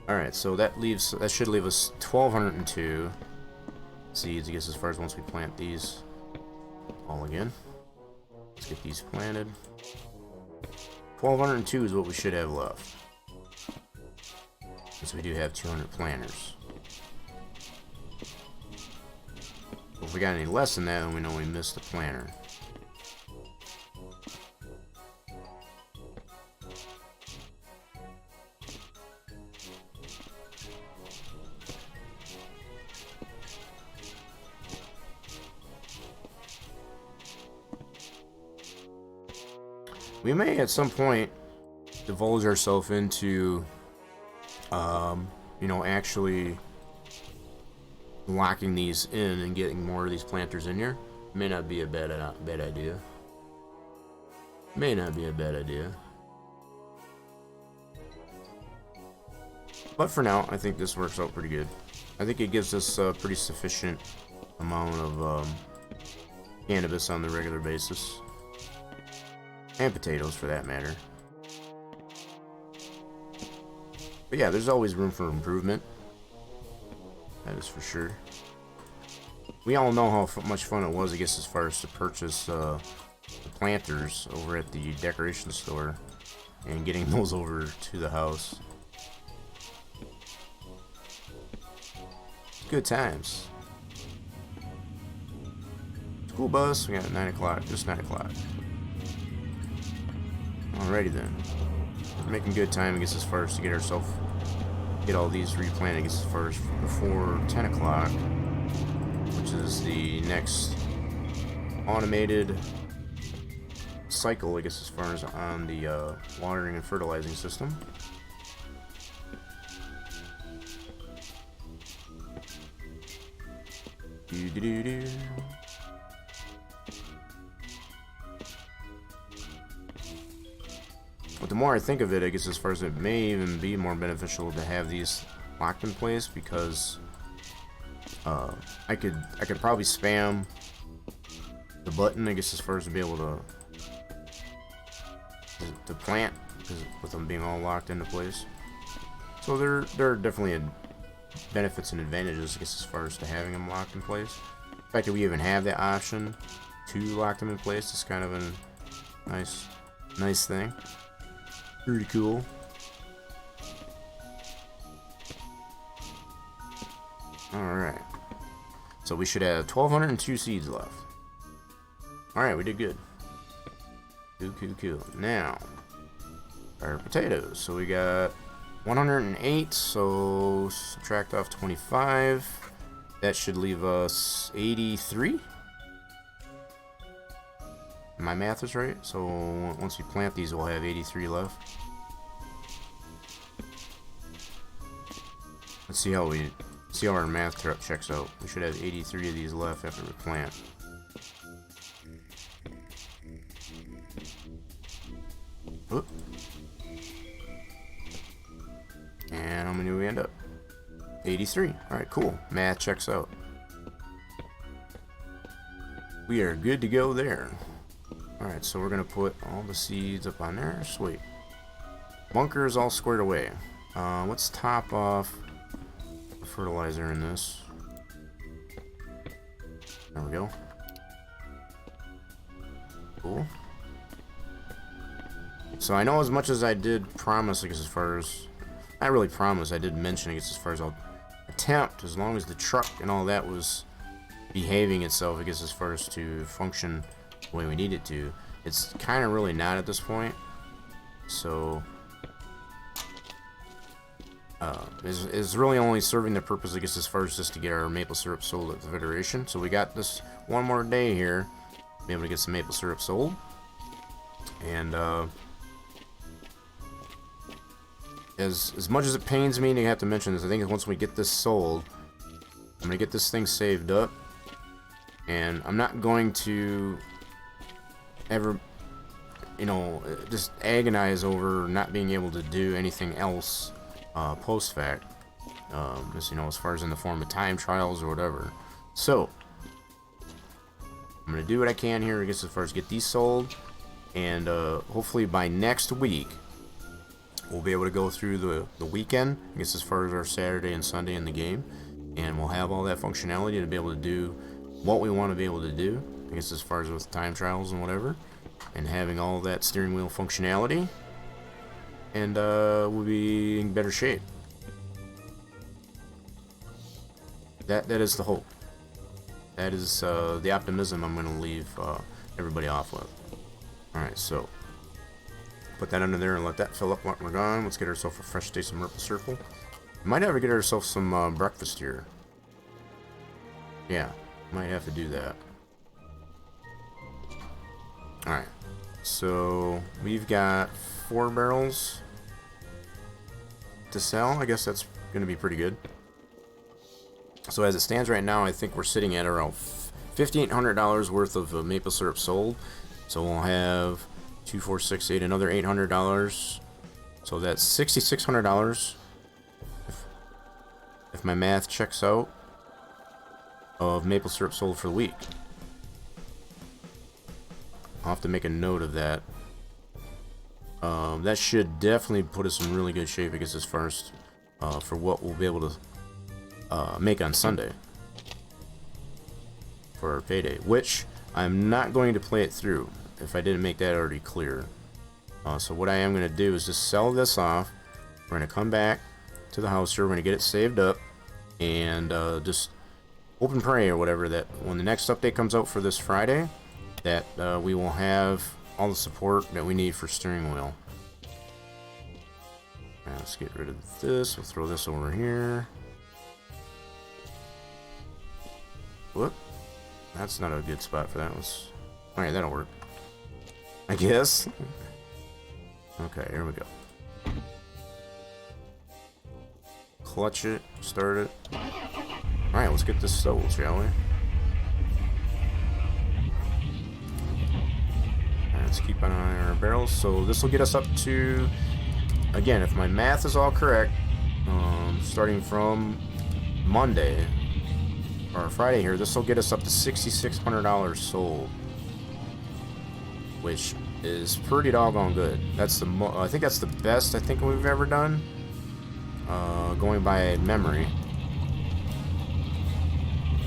Alright, so that should leave us 1,202 seeds, I guess, as far as once we plant these all again. Let's get these planted. 1,202 is what we should have left, since we do have 200 planters. If we got any less than that, then we know we missed the planter. We may at some point divulge ourselves into, you know, actually locking these in and getting more of these planters in here. May not be a bad idea. May not be a bad idea. But for now, I think this works out pretty good. I think it gives us a pretty sufficient amount of cannabis on the regular basis. And potatoes, for that matter. But yeah, there's always room for improvement. That is for sure. We all know how much fun it was, I guess, as far as to purchase the planters over at the decoration store and getting those over to the house. Good times. School bus, we got 9 o'clock, just 9 o'clock. Alrighty then. We're making good time, I guess, as far as to get all these replanted, I guess, as far as before 10 o'clock, which is the next automated cycle, I guess, as far as on the watering and fertilizing system. Do-do-do-do. But the more I think of it, I guess, as far as it may even be more beneficial to have these locked in place, because I could probably spam the button, I guess, as far as to be able to plant, with them being all locked into place. So there are definitely benefits and advantages, I guess, as far as to having them locked in place. The fact that we even have that option to lock them in place is kind of a nice thing. Pretty cool. Alright. So we should have 1,202 seeds left. Alright, we did good. Cool. Now, our potatoes. So we got 108, so subtract off 25. That should leave us 83. My math is right, so once we plant these, we'll have 83 left. Let's see how our math checks out. We should have 83 of these left after we plant. Oop. And how many do we end up? 83. Alright, cool. Math checks out. We are good to go there. Alright, so we're going to put all the seeds up on there. Sweet. Bunker is all squared away. Let's top off the fertilizer in this. There we go. Cool. So I know, as much as I did promise, I guess, as far as... Not really promise, I did mention, I guess, as far as I'll attempt, as long as the truck and all that was behaving itself, I guess, as far as to function the way we need it to. It's kind of really not at this point. So is really only serving the purpose, I guess, as far as just to get our maple syrup sold at the Federation. So we got this one more day here to be able to get some maple syrup sold. And as much as it pains me to have to mention this, I think once we get this sold, I'm gonna get this thing saved up, and I'm not going to ever, you know, just agonize over not being able to do anything else post fact, just, you know, as far as in the form of time trials or whatever. So I'm gonna do what I can here, I guess, as far as get these sold, and hopefully by next week we'll be able to go through the weekend, I guess, as far as our Saturday and Sunday in the game, and we'll have all that functionality to be able to do what we want to be able to do, I guess, as far as with time trials and whatever, and having all that steering wheel functionality, and we'll be in better shape. That is the hope. That is the optimism I'm going to leave everybody off with. Alright, so put that under there and let that fill up while we're gone. Let's get ourselves a fresh taste of Maple Circle. Might have to get ourselves some breakfast here. Yeah, might have to do that. Alright, so we've got 4 barrels to sell. I guess that's going to be pretty good. So as it stands right now, I think we're sitting at around $5,800 worth of maple syrup sold. So we'll have 2, 4, 6, 8, another $800. So that's $6,600, if my math checks out, of maple syrup sold for the week. I'll have to make a note of that. That should definitely put us in really good shape, I guess, as far as for what we'll be able to make on Sunday for our payday, which I'm not going to play it through if I didn't make that already clear. So what I am going to do is just sell this off. We're going to come back to the house here, we're going to get it saved up, and just hope and pray or whatever that when the next update comes out for this Friday, that we will have all the support that we need for steering wheel. Now let's get rid of this. We'll throw this over here. Whoop. That's not a good spot for that. Alright, that'll work, I guess. Okay, here we go. Clutch it, start it. Alright, let's get this sold, shall we? Alright, let's keep an eye on our barrels. So this will get us up to, again, if my math is all correct, starting from Monday or Friday here, this will get us up to $6,600 sold, which is pretty doggone good. That's the I think that's the best I think we've ever done, going by memory.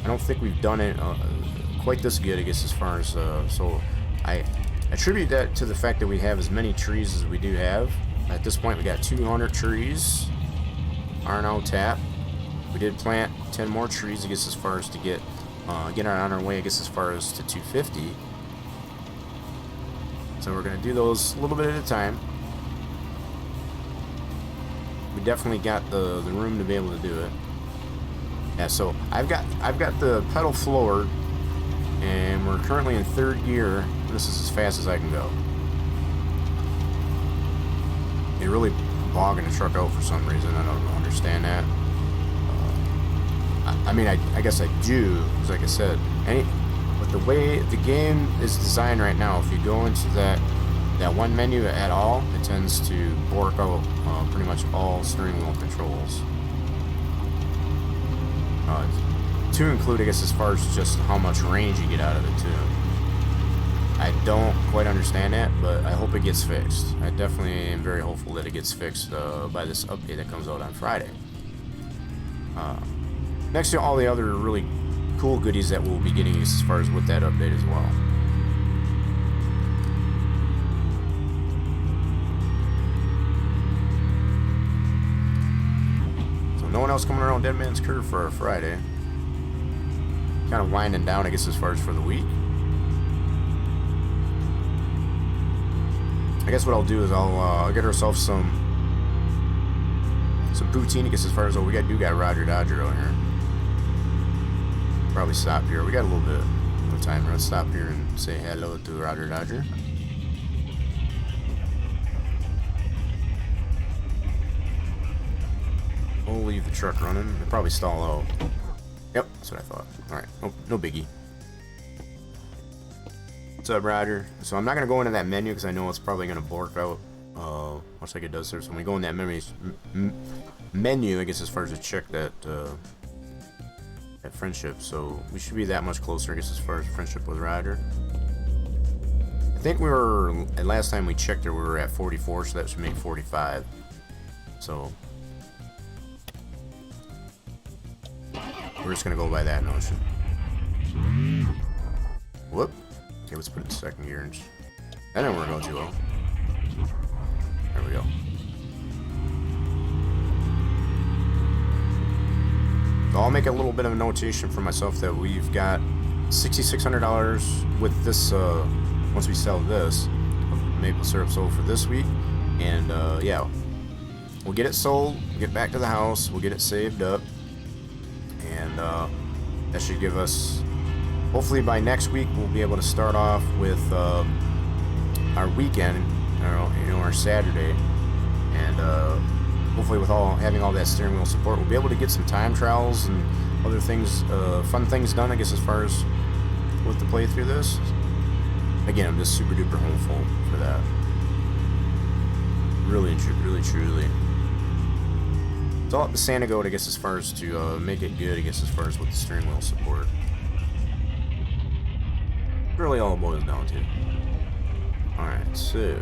I don't think we've done it quite this good, I guess, as far as so I attribute that to the fact that we have as many trees as we do have. At this point, we got 200 trees are now tapped. We did plant 10 more trees, I guess, as far as to get on our way, I guess, as far as to 250. So we're gonna do those a little bit at a time. We definitely got the room to be able to do it. Yeah, so I've got the pedal floored, and we're currently in 3rd gear. This is as fast as I can go. You're really bogging the truck out for some reason. I don't understand that. I mean, I guess I do, because like I said, but the way the game is designed right now, if you go into that one menu at all, it tends to bork out pretty much all steering wheel controls. To include, I guess, as far as just how much range you get out of it too. I don't quite understand that, but I hope it gets fixed. I definitely am very hopeful that it gets fixed by this update that comes out on Friday. Next to all the other really cool goodies that we'll be getting as far as with that update as well. So no one else coming around Dead Man's Curve for our Friday. Kind of winding down, I guess, as far as for the week. I guess what I'll do is I'll get ourselves some poutine, I guess, as far as we got Roger Dodger out here. Probably stop here. We got a little bit of time. Let's stop here and say hello to Roger Dodger. We'll leave the truck running. It'll probably stall out. Yep, that's what I thought. Alright, no biggie. What's up, Roger? So I'm not going to go into that menu because I know it's probably going to bork out, much like it does there. So when we go in that menu, I guess, as far as to check that friendship, so we should be that much closer, I guess, as far as friendship with Roger. I think we were, last time we checked it, we were at 44, so that should make 45. So we're just gonna go by that notion. Whoop. Okay, let's put it in second gear. And that didn't work out too well. There we go. So I'll make a little bit of a notation for myself that we've got $6,600 with this, once we sell this, maple syrup sold for this week. And yeah, we'll get it sold, we'll get back to the house, we'll get it saved up. And that should give us, hopefully by next week, we'll be able to start off with our weekend, you know, our Saturday. And hopefully with having all that steering wheel support, we'll be able to get some time trials and other things, fun things done, I guess, as far as with the playthrough this. Again, I'm just super duper hopeful for that. Really, truly. It's all up to Santa Goat, I guess, as far as to make it good, I guess, as far as with the steering wheel support. Really all it boils down to. Alright, so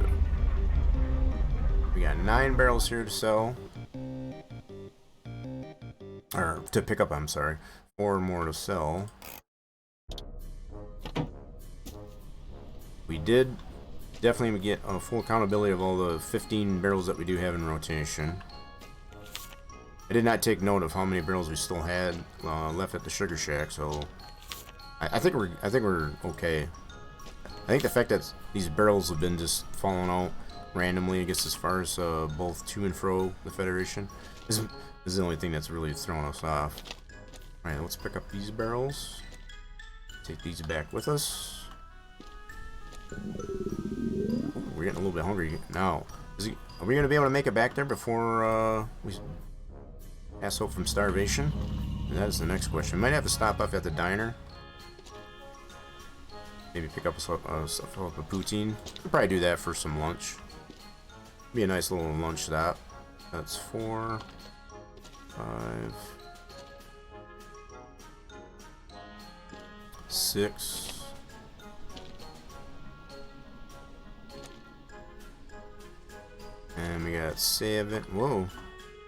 we got 9 barrels here to sell. Or to pick up, I'm sorry. 4 more to sell. We did definitely get a full accountability of all the 15 barrels that we do have in rotation. I did not take note of how many barrels we still had left at the Sugar Shack, so I think we're okay. I think the fact that these barrels have been just falling out randomly, I guess, as far as both to and fro the Federation, is the only thing that's really throwing us off. Alright, let's pick up these barrels. Take these back with us. Ooh, we're getting a little bit hungry now. Are we going to be able to make it back there before we pass out from starvation? And that is the next question. Might have to stop up at the diner. Maybe pick up a poutine. We'll probably do that for some lunch. Be a nice little lunch stop. That's 4, 5, 6. And we got 7. Whoa.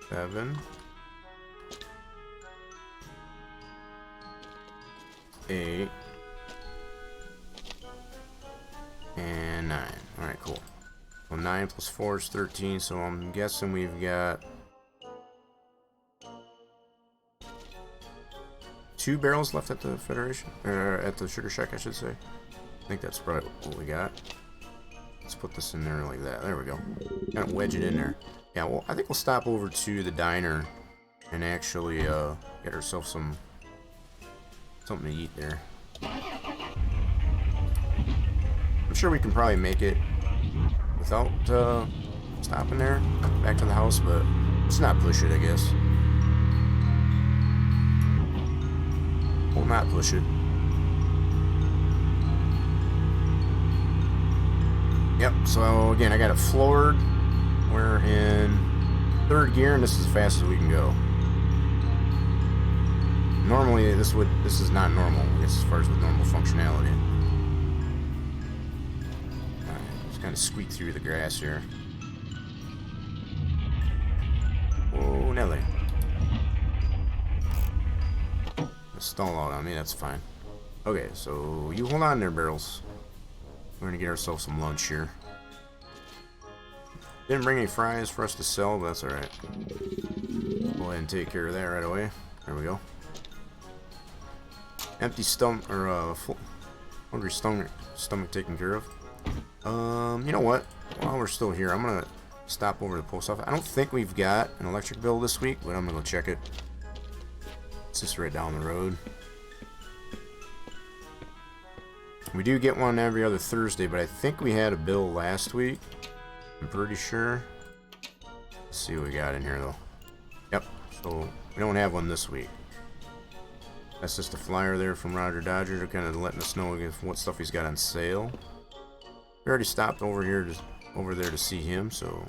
7. 8. And 9. Alright, cool. Well, 9 plus 4 is 13, so I'm guessing we've got 2 barrels left at the Federation, or at the Sugar Shack, I should say. I think that's probably what we got. Let's put this in there like that. There we go. Kind of wedge it in there. Yeah, well, I think we'll stop over to the diner and actually get ourselves something to eat there. I'm sure we can probably make it without stopping there, back to the house, but let's not push it, I guess. We'll not push it. Yep, so again, I got it floored. We're in 3rd gear, and this is as fast as we can go. Normally, this is not normal, I guess, as far as with normal functionality. Alright, just kind of squeak through the grass here. Whoa, Nelly. Stall out on me, that's fine. Okay, so you hold on there, barrels. We're gonna get ourselves some lunch here. Didn't bring any fries for us to sell, but that's alright. Go ahead and take care of that right away. There we go. Empty stomach, or full, hungry stomach taken care of. You know what? While we're still here, I'm gonna stop over to the post office. I don't think we've got an electric bill this week, but I'm gonna go check it. It's just right down the road. We do get one every other Thursday, but I think we had a bill last week. I'm pretty sure. Let's see what we got in here, though. Yep, so we don't have one this week. That's just a flyer there from Roger Dodger to kind of letting us know what stuff he's got on sale. We already stopped over here, over there to see him, so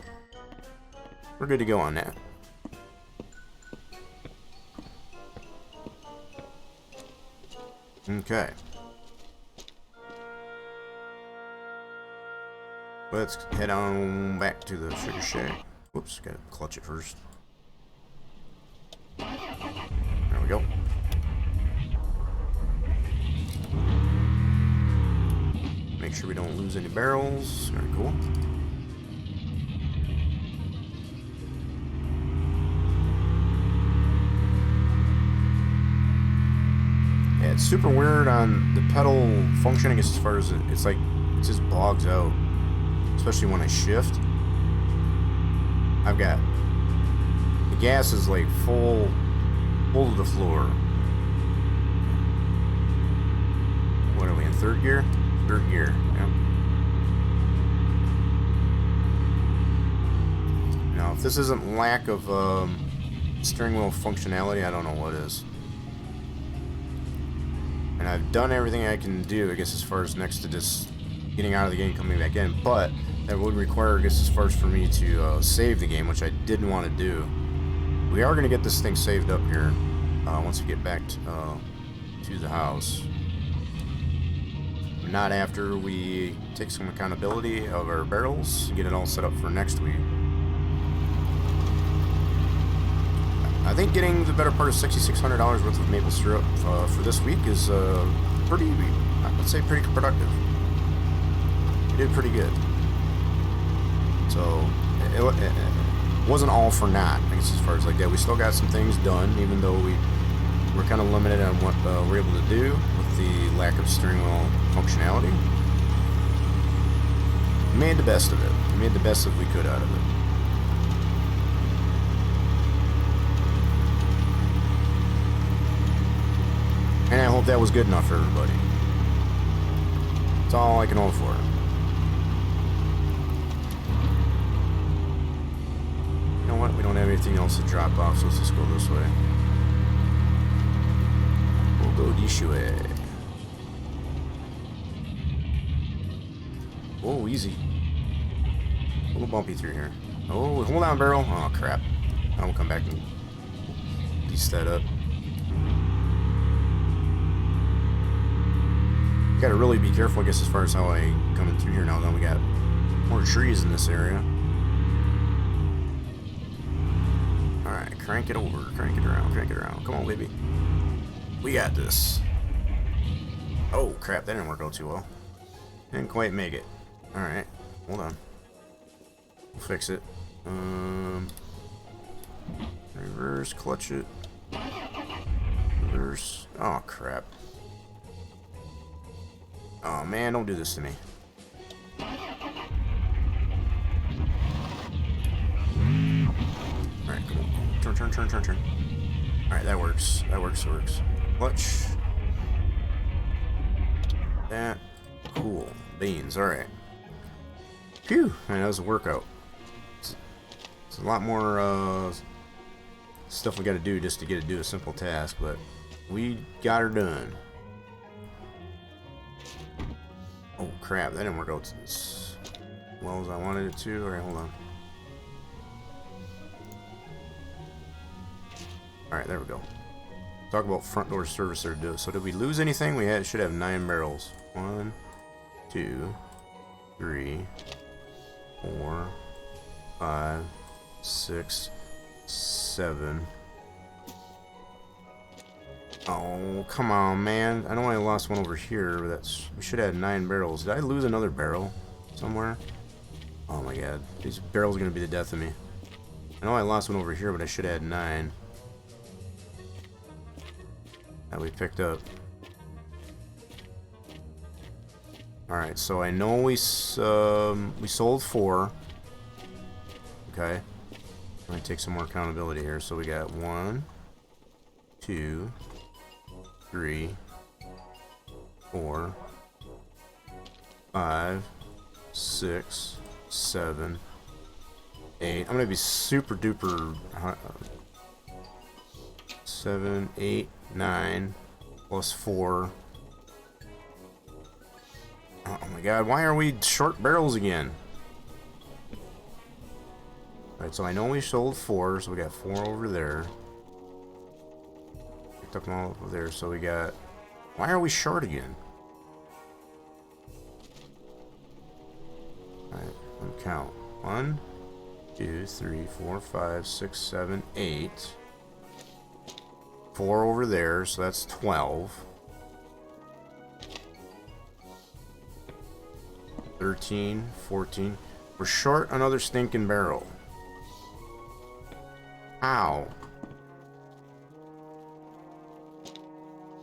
we're good to go on that. Okay. Let's head on back to the sugar shack. Whoops, gotta clutch it first. There we go. Make sure we don't lose any barrels. Very cool. Yeah, it's super weird on the pedal functioning as far as it's like it just bogs out, especially when I shift. I've got the gas is like full to the floor. What are we in third gear? Third gear. Yep. Now, if this isn't lack of steering wheel functionality, I don't know what is. And I've done everything I can do, I guess, as far as next to just getting out of the game, coming back in. But that would require, I guess, as far as for me to save the game, which I didn't want to do. We are going to get this thing saved up here once we get back to the house. Not after we take some accountability of our barrels, get it all set up for next week. I think getting the better part of $6,600 worth of maple syrup for this week is pretty, I would say, pretty productive. We did pretty good. So it wasn't all for naught, I guess, as far as like that. We still got some things done, even though we're kind of limited on what we're able to do with the lack of steering wheel functionality. We made the best of it. We made the best that we could out of it. And I hope that was good enough for everybody. That's all I can hope for. You know what? We don't have anything else to drop off, so let's just go this way. We'll go this way. Oh, easy. A little bumpy through here. Oh, hold on, barrel. Oh, crap. I'll come back and piece that up. Gotta really be careful, I guess, as far as how I coming through here now. Then we got more trees in this area. Alright, crank it over. Crank it around. Crank it around. Come on, baby. We got this. Oh, crap. That didn't work out too well. Didn't quite make it. Alright. Hold on. We'll fix it. Reverse, clutch it. Reverse. Oh, crap. Oh, man, don't do this to me. Alright, come on. Turn. Alright, that works. That works. Clutch. That. Cool. Beans, alright. Phew! Man, that was a workout. It's a lot more stuff we gotta do just to get it to do a simple task, but we got her done. Oh crap, that didn't work out as well as I wanted it to. Alright, hold on. Alright, there we go. Talk about front door service there. So did we lose anything? We should have 9 barrels. 1, 2, 3, 4, 5, 6, 7. Oh, come on, man. I know I lost one over here, but we should have had 9 barrels. Did I lose another barrel somewhere? Oh my god. These barrels are going to be the death of me. I know I lost one over here, but I should have had 9. That we picked up. Alright, so I know we sold 4. Okay. I'm going to take some more accountability here. So we got 1, 2, 3, 4, 5, 6, 7, 8. I'm gonna be super duper 7, 8, 9 plus 4. Oh my god, why are we short barrels again? Alright, so I know we sold 4, so we got 4 over there. Picked up them all over there, so we got... Why are we short again? Alright, let me count. 1, 2, 3, 4, 5, 6, 7, 8. 4 over there, so that's 12. 13, 14. We're short another stinking barrel. Ow.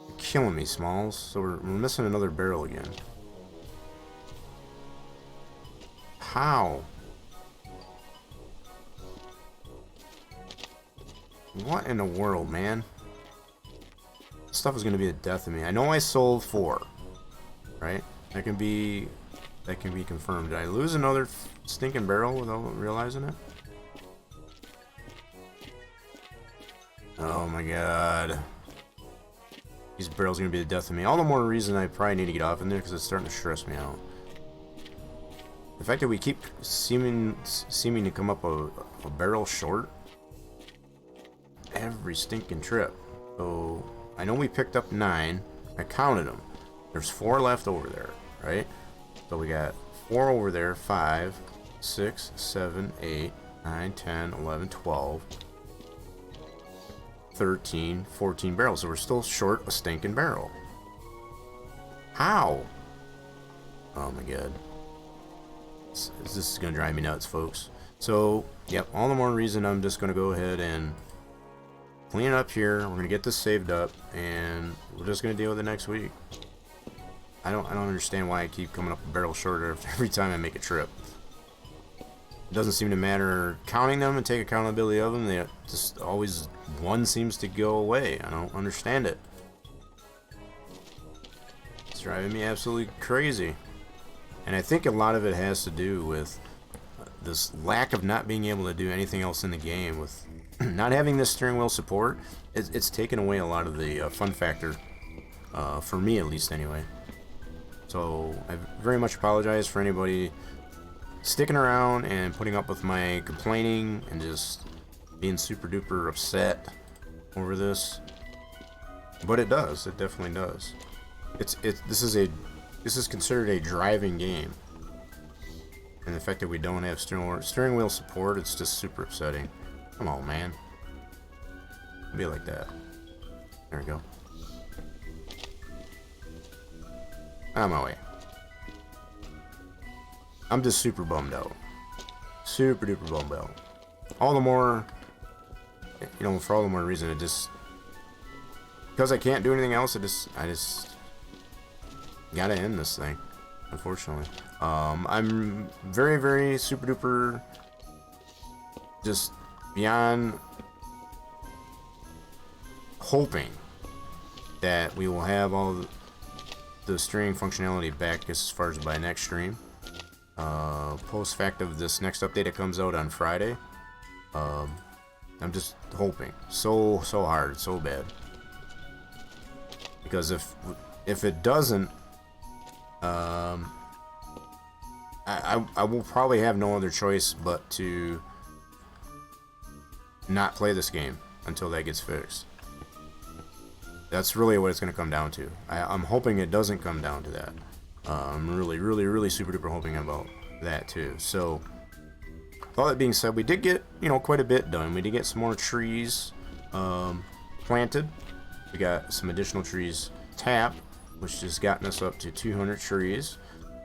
You're killing me, Smalls. So we're missing another barrel again. How? What in the world, man? This stuff is going to be the death of me. I know I sold 4. Right? That can be confirmed. Did I lose another stinking barrel without realizing it? Oh my god. These barrels are going to be the death of me. All the more reason I probably need to get off in there because it's starting to stress me out. The fact that we keep seeming to come up a barrel short every stinking trip. So I know we picked up 9. I counted them. There's 4 left over there, right? So we got 4 over there, 5, 6, 7, 8, 9, 10, 11, 12, 13, 14 barrels. So we're still short a stinking barrel. How? Oh my god. This is going to drive me nuts, folks. So, yep, all the more reason I'm just going to go ahead and clean it up here. We're going to get this saved up, and we're just going to deal with it next week. I don't understand why I keep coming up a barrel shorter every time I make a trip. It doesn't seem to matter counting them and take accountability of them. They just always, one seems to go away. I don't understand it. It's driving me absolutely crazy. And I think a lot of it has to do with this lack of not being able to do anything else in the game. With not having this steering wheel support, it's taken away a lot of the fun factor, for me at least anyway. So I very much apologize for anybody sticking around and putting up with my complaining and just being super duper upset over this. But it does. It definitely does. This is considered a driving game, and the fact that we don't have steering wheel support, it's just super upsetting. Come on, man. Be like that. There we go. On my way. I'm just super bummed out. Super duper bummed out. All the more, you know, for all the more reason, it just, because I can't do anything else, I just gotta end this thing, unfortunately. I'm very, very super duper just beyond hoping that we will have all the streaming functionality back as far as by next stream. Post fact of this next update that comes out on Friday. I'm just hoping so hard, so bad, because if it doesn't, I will probably have no other choice but to not play this game until that gets fixed. That's really what it's going to come down to. I'm hoping it doesn't come down to that. I'm really super duper hoping about that too. So, with all that being said, we did get, you know, quite a bit done. We did get some more trees planted. We got some additional trees tapped, which has gotten us up to 200 trees.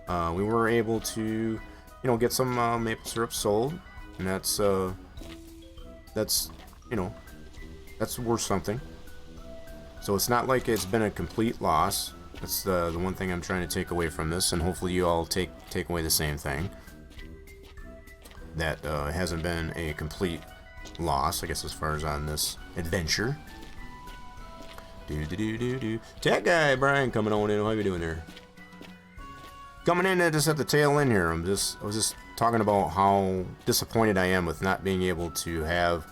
We were able to, you know, get some maple syrup sold, and that's you know, that's worth something. So it's not like it's been a complete loss. That's the one thing I'm trying to take away from this, and hopefully you all take away the same thing. That hasn't been a complete loss, I guess, as far as on this adventure. Tech guy Brian coming on in. How you doing there? Coming in just at the tail end here. I was just talking about how disappointed I am with not being able to have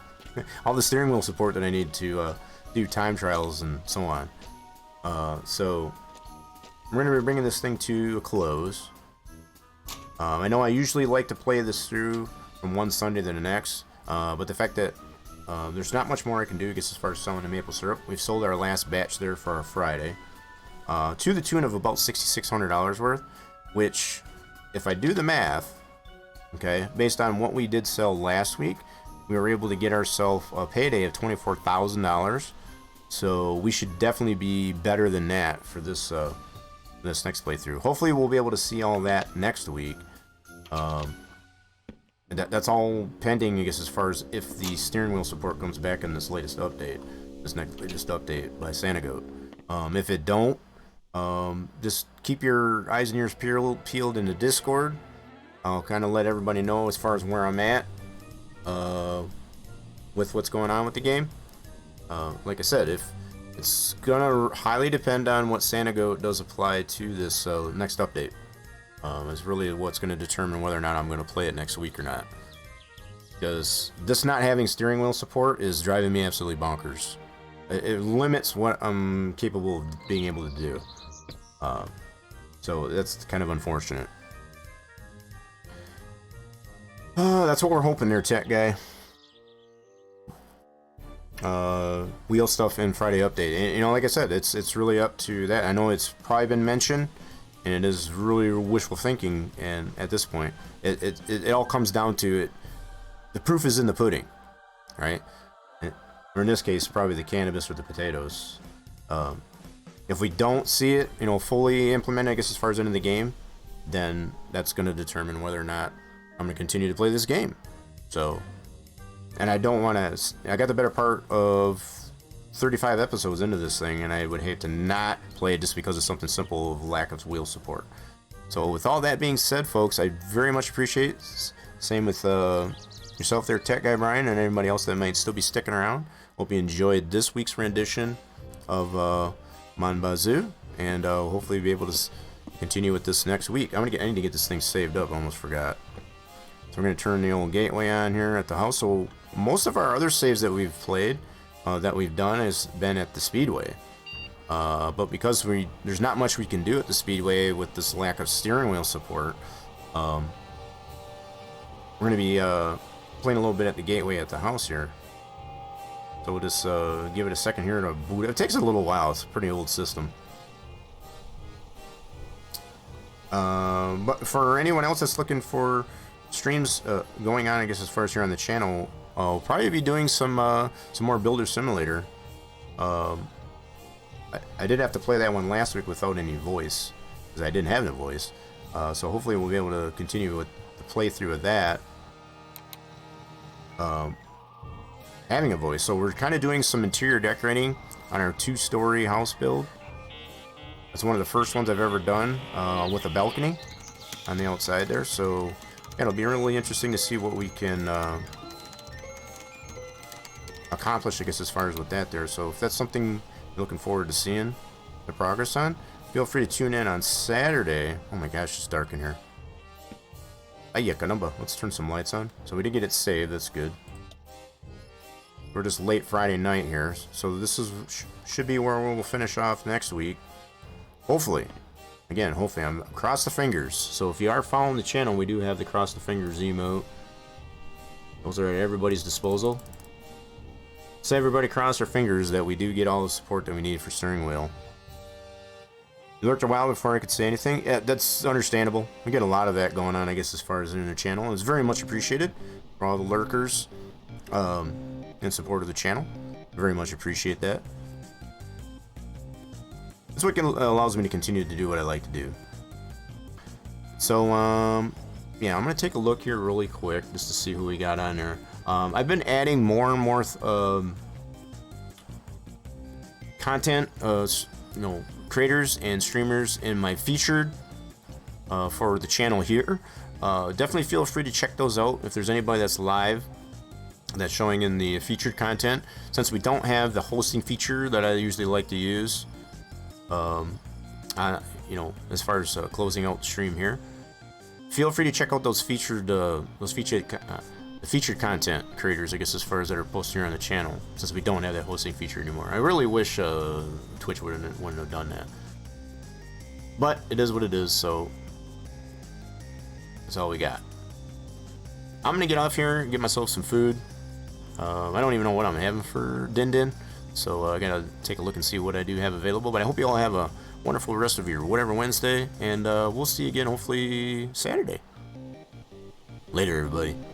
all the steering wheel support that I need to do time trials and so on. So we're going to be bringing this thing to a close. I know I usually like to play this through from one Sunday to the next, but the fact that there's not much more I can do, I guess, as far as selling the maple syrup. We've sold our last batch there for our Friday, to the tune of about $6,600 worth, which, if I do the math, Okay, based on what we did sell last week, we were able to get ourselves a payday of $24,000. So we should definitely be better than that for this this next playthrough. Hopefully we'll be able to see all that next week. That's all pending, I guess, as far as if the steering wheel support comes back in this latest update, this next latest update by Santa Goat. If it don't, just keep your eyes and ears peeled in the Discord. I'll kind of let everybody know as far as where I'm at with what's going on with the game. Like I said, if it's gonna highly depend on what Santa Goat does apply to this next update. Is really what's going to determine whether or not I'm going to play it next week or not. Because this not having steering wheel support is driving me absolutely bonkers. It limits what I'm capable of being able to do. So that's kind of unfortunate. That's what we're hoping there, tech guy. Wheel stuff in Friday update. And, you know, like I said, it's really up to that. I know it's probably been mentioned, and it is really wishful thinking. And at this point, it all comes down to it. The proof is in the pudding, right? Or in this case, probably the cannabis or the potatoes. If we don't see it, you know, fully implemented, I guess, as far as into the game, then that's going to determine whether or not I'm going to continue to play this game. So, and I don't want to. I got the better part of 35 episodes into this thing, and I would hate to not play it just because of something simple of lack of wheel support. So, with all that being said, folks, I very much appreciate. Same with yourself there, Tech Guy Brian, and anybody else that might still be sticking around. Hope you enjoyed this week's rendition of Mon Bazou, and hopefully be able to continue with this next week. I need to get this thing saved up. I almost forgot. So we're going to turn the old gateway on here at the house. So most of our other saves that we've played, that we've done, has been at the Speedway. But because there's not much we can do at the Speedway with this lack of steering wheel support, we're going to be playing a little bit at the gateway at the house here. So we'll just give it a second here to boot it. It takes a little while. It's a pretty old system. But for anyone else that's looking for streams going on, I guess, as far as here on the channel, I'll probably be doing some more Builder Simulator. I did have to play that one last week without any voice, because I didn't have the voice. So hopefully we'll be able to continue with the playthrough of that. Having a voice. So we're kind of doing some interior decorating on our 2-story house build. It's one of the first ones I've ever done with a balcony on the outside there. So yeah, it'll be really interesting to see what we can accomplish, I guess, as far as with that there. So if that's something you're looking forward to seeing the progress on, feel free to tune in on Saturday. Oh my gosh, it's dark in here. Ay, caramba. Let's turn some lights on. So we did get it saved. That's good. We're just late Friday night here, so this should be where we'll finish off next week. Hopefully. Again, hopefully. I'm cross the fingers. So if you are following the channel, we do have the cross the fingers emote. Those are at everybody's disposal. So everybody cross their fingers that we do get all the support that we need for steering wheel. You lurked a while before I could say anything. Yeah, that's understandable. We get a lot of that going on, I guess, as far as in the channel. It's very much appreciated for all the lurkers in support of the channel. Very much appreciate that. That's what allows me to continue to do what I like to do. So, yeah, I'm going to take a look here really quick just to see who we got on there. I've been adding more and more content, you know, creators and streamers in my featured for the channel here. Definitely feel free to check those out if there's anybody that's live that's showing in the featured content. Since we don't have the hosting feature that I usually like to use, you know, as far as closing out the stream here, feel free to check out those featured content creators, I guess, as far as that are posted here on the channel, since we don't have that hosting feature anymore. I really wish Twitch wouldn't have done that, but it is what it is. So that's all we got. I'm gonna get off here and get myself some food. I don't even know what I'm having for Din Din, so I gotta take a look and see what I do have available. But I hope you all have a wonderful rest of your WhatEver Wednesday, and we'll see you again hopefully Saturday. Later, everybody.